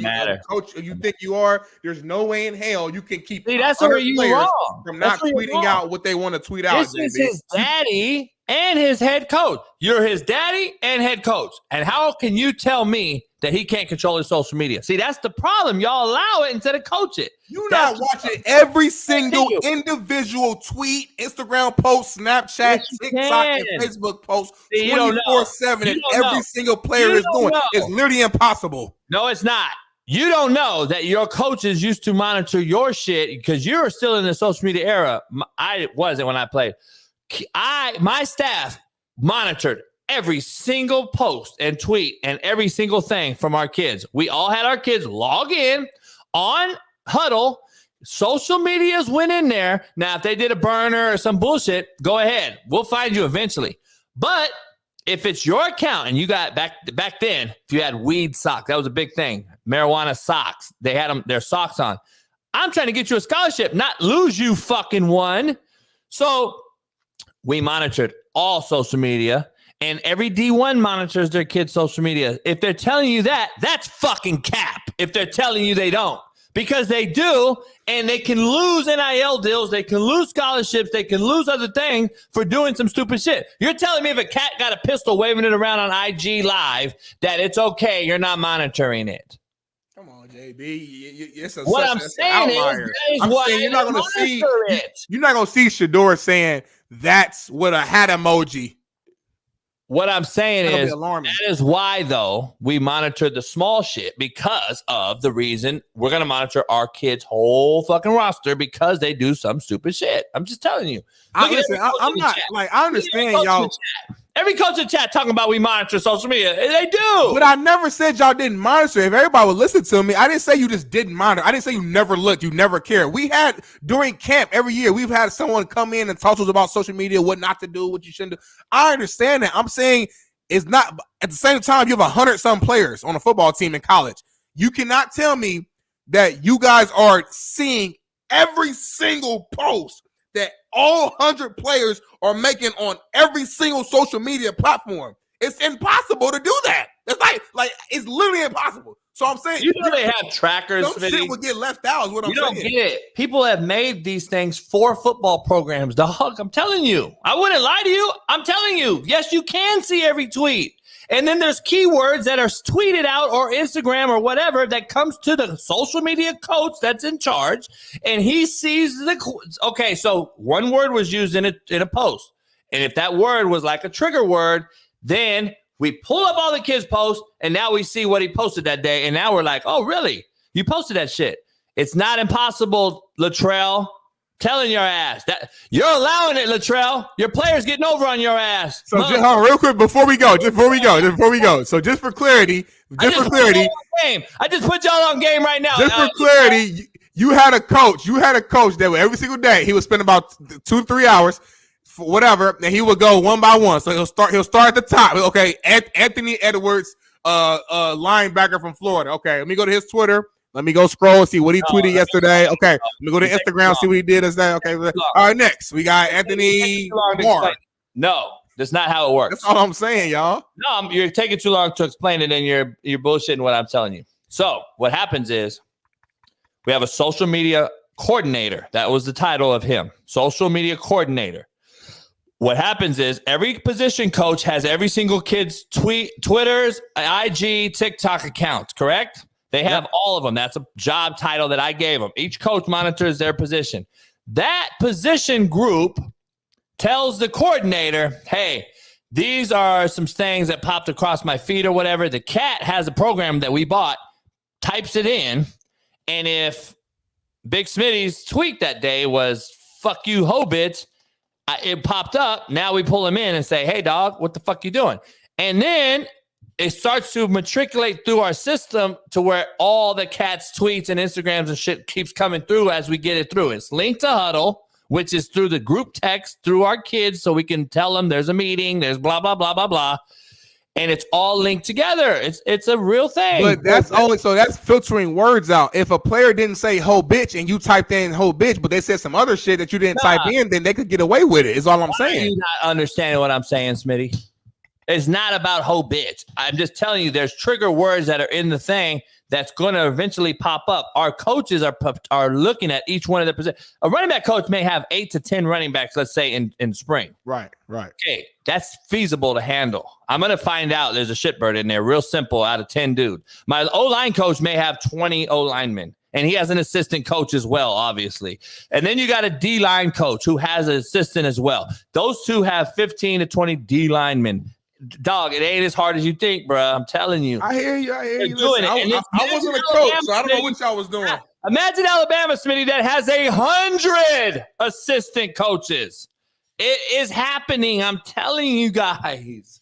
coach you think you are, there's no way in hell you can keep that's where you wrong from not tweeting out what they want to tweet out. This is his daddy and his head coach. You're his daddy and head coach. And how can you tell me that he can't control his social media? See, that's the problem. Y'all allow it instead of coach it. You're not watching every single individual tweet, Instagram post, Snapchat, TikTok, and Facebook post 24/7, and every single player is doing. It's literally impossible. No, it's not. You don't know that your coaches used to monitor your shit because you're still in the social media era. I wasn't when I played. My staff monitored every single post and tweet and every single thing from our kids. We all had our kids log in on Huddle. Social medias went in there. Now, if they did a burner or some bullshit, go ahead. We'll find you eventually. But if it's your account and you got back then, if you had weed socks, that was a big thing. Marijuana socks. They had their socks on. I'm trying to get you a scholarship, not lose you fucking one. So we monitored all social media, and every D1 monitors their kids' social media. If they're telling you that, that's fucking cap. If they're telling you they don't, because they do, and they can lose NIL deals, they can lose scholarships, they can lose other things for doing some stupid shit. You're telling me if a cat got a pistol waving it around on IG Live that it's okay, you're not monitoring it. Come on, JB. What I'm saying is why you're not going to see it. You're not going to see Shedeur saying that's what a hat emoji. What I'm saying is that is why, though, we monitor the small shit because of the reason we're going to monitor our kids' whole fucking roster because they do some stupid shit. I'm just telling you. I'm not like, I understand y'all. Every coach in chat talking about we monitor social media. They do. But I never said y'all didn't monitor. If everybody would listen to me, I didn't say you just didn't monitor. I didn't say you never looked, you never cared. We had, during camp every year, we've had someone come in and talk to us about social media, what not to do, what you shouldn't do. I understand that. I'm saying it's not, at the same time, you have 100-some players on a football team in college. You cannot tell me that you guys are seeing every single post that all 100 players are making on every single social media platform. It's impossible to do that. It's like it's literally impossible. So I'm saying you know they have trackers. Some shit would get left out. Is what I'm saying. You don't get it. People have made these things for football programs. Dog, I'm telling you. I wouldn't lie to you. I'm telling you. Yes, you can see every tweet. And then there's keywords that are tweeted out or Instagram or whatever that comes to the social media coach that's in charge, and he sees okay, so one word was used in a post. And if that word was like a trigger word, then we pull up all the kids' posts, and now we see what he posted that day. And now we're like, oh, really? You posted that shit. It's not impossible, Latrell. Telling your ass that you're allowing it, Latrell. Your player's getting over on your ass. So just, real quick before we go. So just for clarity, I just put y'all on game right now. Just for clarity, you had a coach that every single day he would spend about 2 to 3 hours, for whatever, and he would go one by one. So he'll start at the top. Okay, Anthony Edwards, linebacker from Florida. Okay, let me go to his Twitter. Let me go scroll and see what he tweeted yesterday. Okay, let me go to Instagram, see what he did yesterday. Okay, all right, next we got Anthony Moore. No, that's not how it works. That's all I'm saying, y'all. No, you're taking too long to explain it, and you're bullshitting what I'm telling you. So what happens is we have a social media coordinator. That was the title of him, social media coordinator. What happens is every position coach has every single kid's Twitter's, IG, TikTok account, correct? They have all of them. That's a job title that I gave them. Each coach monitors their position. That position group tells the coordinator, hey, these are some things that popped across my feed or whatever. The cat has a program that we bought, types it in, and if Big Smitty's tweet that day was, fuck you, ho bitch, it popped up. Now we pull him in and say, hey, dog, what the fuck you doing? And then it starts to matriculate through our system to where all the cat's tweets and Instagrams and shit keeps coming through as we get it through. It's linked to Huddle, which is through the group text through our kids, so we can tell them there's a meeting, there's blah, blah, blah, blah, blah. And it's all linked together. It's a real thing. But that's filtering words out. If a player didn't say "ho bitch" and you typed in "ho bitch," but they said some other shit that you didn't type in, then they could get away with it. Is all I'm saying. Are you not understanding what I'm saying, Smitty? It's not about ho bitch. I'm just telling you, there's trigger words that are in the thing that's going to eventually pop up. Our coaches are looking at each one of their positions. A running back coach may have 8 to 10 running backs, let's say in spring. Right. Okay, that's feasible to handle. I'm going to find out there's a shitbird in there, real simple, out of 10 dude. My O-line coach may have 20 O-linemen, and he has an assistant coach as well, obviously. And then you got a D-line coach who has an assistant as well. Those two have 15 to 20 D-linemen. Dog, it ain't as hard as you think, bro. I'm telling you. I hear you. Doing it. I wasn't a coach, so I don't know what y'all was doing. Imagine Alabama, Smitty, that has 100 assistant coaches. It is happening. I'm telling you guys.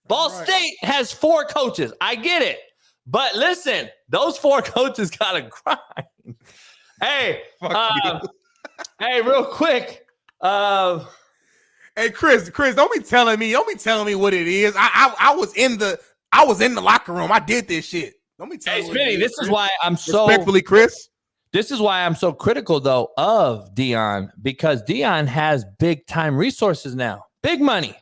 Ball State has 4 coaches. I get it. But listen, those 4 coaches got to grind. Hey, hey, real quick. Hey, Chris, don't be telling me what it is. I was in the locker room. I did this shit. Don't be telling me. Smitty, this is why I'm so respectfully, Chris. This is why I'm so critical, though, of Deion, because Deion has big time resources now, big money.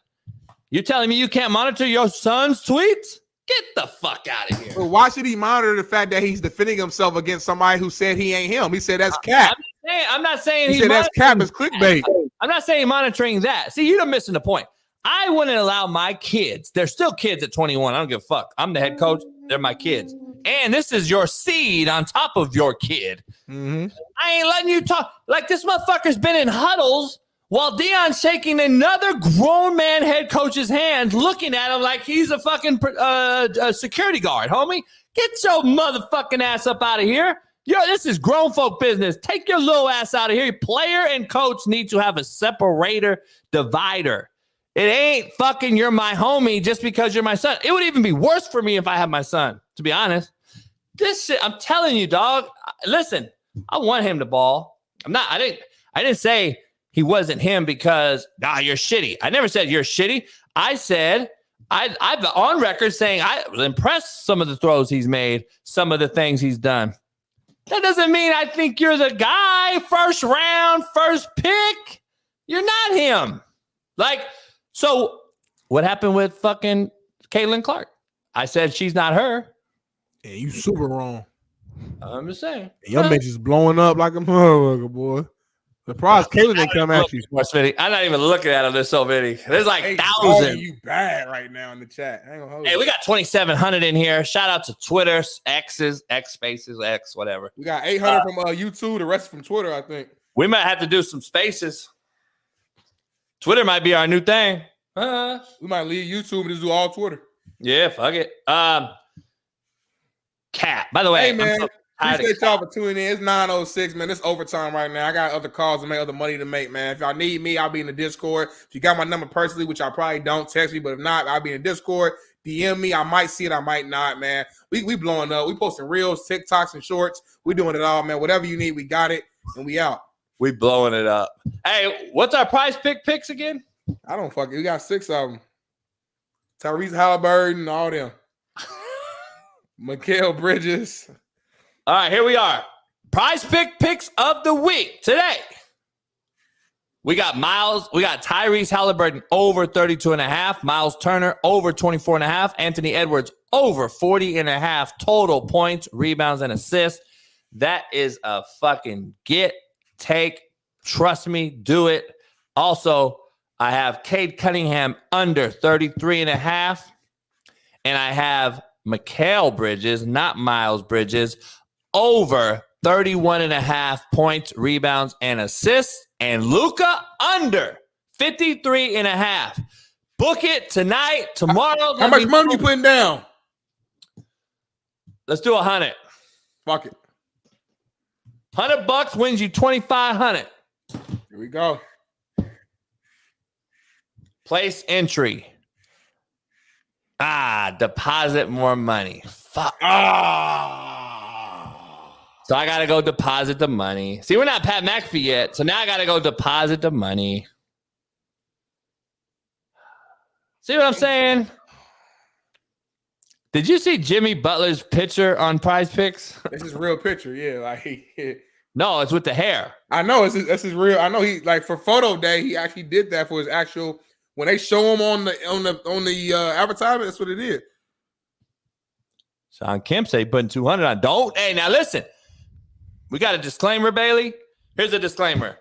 You're telling me you can't monitor your son's tweets? Get the fuck out of here. Well, why should he monitor the fact that he's defending himself against somebody who said he ain't him? He said that's cap. I'm not saying he said that's cap is clickbait. I'm not saying monitoring that. See, you're missing the point. I wouldn't allow my kids. They're still kids at 21. I don't give a fuck. I'm the head coach. They're my kids. And this is your seed on top of your kid. Mm-hmm. I ain't letting you talk. Like, this motherfucker's been in huddles while Deion's shaking another grown man head coach's hand, looking at him like he's a fucking security guard, homie. Get your motherfucking ass up out of here. This is grown folk business. Take your little ass out of here. Player and coach need to have a separator, divider. It ain't fucking you're my homie just because you're my son. It would even be worse for me if I had my son, to be honest. This shit, I'm telling you, dog. Listen, I want him to ball. I didn't say he wasn't him because, you're shitty. I never said you're shitty. I said, I'm on record saying I was impressed some of the throws he's made, some of the things he's done. That doesn't mean I think you're the guy, first round, first pick. You're not him. So what happened with fucking Caitlin Clark? I said she's not her. Yeah, you super wrong. I'm just saying. Your bitch is blowing up like a motherfucker, boy. Surprised Caitlin didn't come at you. I'm not even looking at him. There's so many. There's like thousands. You bad right now in the chat. Hey, we got 2,700 in here. Shout out to Twitter, X's, X spaces, X, whatever. We got 800 from YouTube. The rest from Twitter, I think. We might have to do some spaces. Twitter might be our new thing. We might leave YouTube and just do all Twitter. Yeah, fuck it. Cat. By the way, hey, man. Appreciate y'all for tuning in. It's 9:06, man. It's overtime right now. I got other calls to make, other money to make, man. If y'all need me, I'll be in the Discord. If you got my number personally, which I probably don't, text me. But if not, I'll be in the Discord. DM me. I might see it. I might not, man. We blowing up. We posting reels, TikToks, and shorts. We doing it all, man. Whatever you need, we got it, and we out. We blowing it up. Hey, what's our prize picks again? I don't fucking. We got 6 of them. Tyrese Halliburton, all them. Mikal Bridges. All right, here we are. Prize picks of the week today. We got Tyrese Halliburton over 32.5. Miles Turner over 24.5. Anthony Edwards over 40.5 total points, rebounds, and assists. That is a fucking take. Trust me, do it. Also, I have Cade Cunningham under 33.5. And I have Mikal Bridges, not Miles Bridges, over 31.5 points, rebounds, and assists. And Luka under 53.5. Book it tonight, tomorrow. How much money you putting down? Let's do 100. Fuck it. $100 wins you $2,500. Here we go. Place entry. Deposit more money. Fuck. So I got to go deposit the money. See, we're not Pat McAfee yet. So now I got to go deposit the money. See what I'm saying? Did you see Jimmy Butler's picture on PrizePicks? This is real picture, yeah. Like no, it's with the hair. I know this is real. I know he like for photo day, he actually did that for his actual. When they show him on the advertisement, that's what it is. Sean Kemp say putting 200 on. Don't. Hey, now listen. We got a disclaimer, Bailey. Here's a disclaimer.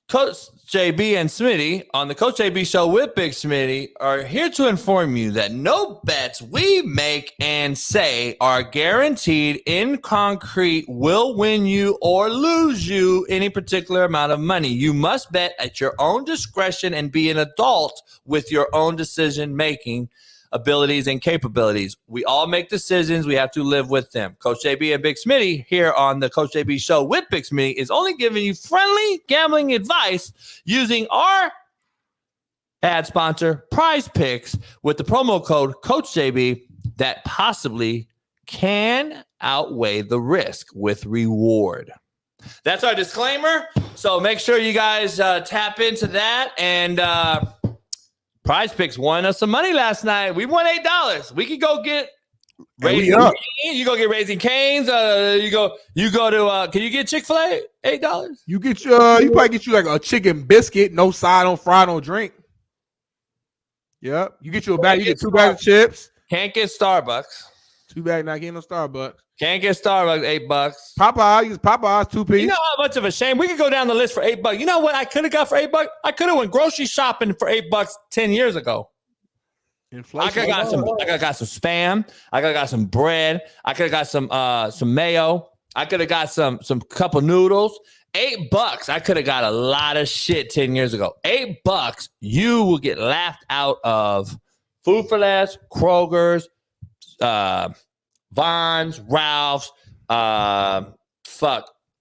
Coach JB and Smitty on the Coach JB show with Big Smitty are here to inform you that no bets we make and say are guaranteed in concrete will win you or lose you any particular amount of money. You must bet at your own discretion and be an adult with your own decision-making abilities and capabilities. We all make decisions. We have to live with them. Coach JB and Big Smitty here on the Coach JB show with Big Smitty is only giving you friendly gambling advice using our ad sponsor PrizePicks with the promo code Coach JB that possibly can outweigh the risk with reward. That's our disclaimer. So make sure you guys tap into that. And PrizePicks won us some money last night. We won $8. We could go get Raising Cane's. You go get Raising Cane's. You go to. Can you get Chick-fil-A? $8. You get you probably get you like a chicken biscuit, no side, no fry, no drink. Yep. You get you a bag. You get 2 bags of chips. Can't get Starbucks. 2 bags. Not getting no Starbucks. Can't get Starbucks. $8. Popeyes 2 piece. You know how much of a shame? We could go down the list for $8. You know what I could have got for $8? I could have went grocery shopping for $8 10 years ago. Inflation. I could have got some spam. I could have got some bread. I could have got some mayo. I could have got some couple noodles. $8. I could have got a lot of shit 10 years ago. $8. You will get laughed out of Food for Less, Kroger's, Vons, Ralph's,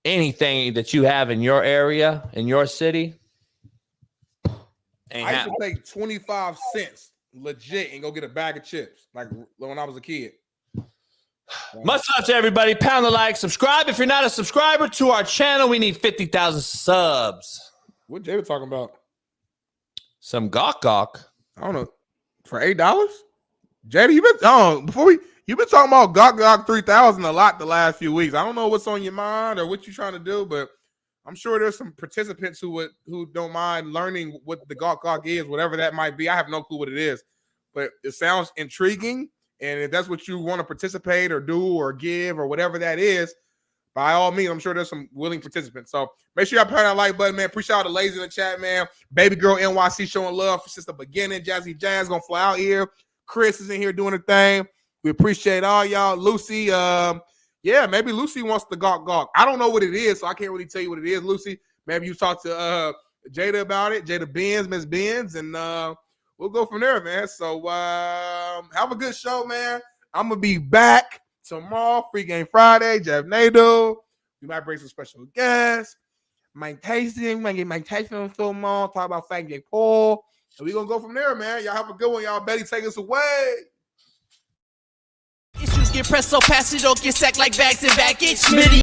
anything that you have in your area, in your city. I used to take 25 cents legit and go get a bag of chips like when I was a kid. Much love to everybody. Pound the like, subscribe. If you're not a subscriber to our channel, we need 50,000 subs. What Jay was talking about? Some gawk. I don't know. For $8? JD, you've been talking about gawk 3000 a lot the last few weeks. I don't know what's on your mind or what you're trying to do, but I'm sure there's some participants who don't mind learning what the gawk is, whatever that might be. I have no clue what it is, but it sounds intriguing. And if that's what you want to participate or do or give or whatever that is, by all means, I'm sure there's some willing participants. So make sure y'all pound that like button, man. Appreciate all the ladies in the chat, man. Baby girl NYC showing love since the beginning. Jazzy Jazz gonna fly out here. Chris is in here doing a thing. We appreciate all y'all. Lucy, maybe Lucy wants the gawk. I don't know what it is, so I can't really tell you what it is, Lucy. Maybe you talk to Jada about it, Jada Benz, Miss Benz, and we'll go from there, man. So have a good show, man. I'm going to be back tomorrow. Free Game Friday. Jeff Nadu. We might bring some special guests. Mike Tyson. We might get Mike Tyson on film on. Talk about Fat Jake Paul. And we're going to go from there, man. Y'all have a good one. Y'all Betty, take us away. Issues get pressed so fast, you don't get sacked like bags and baggage. Smitty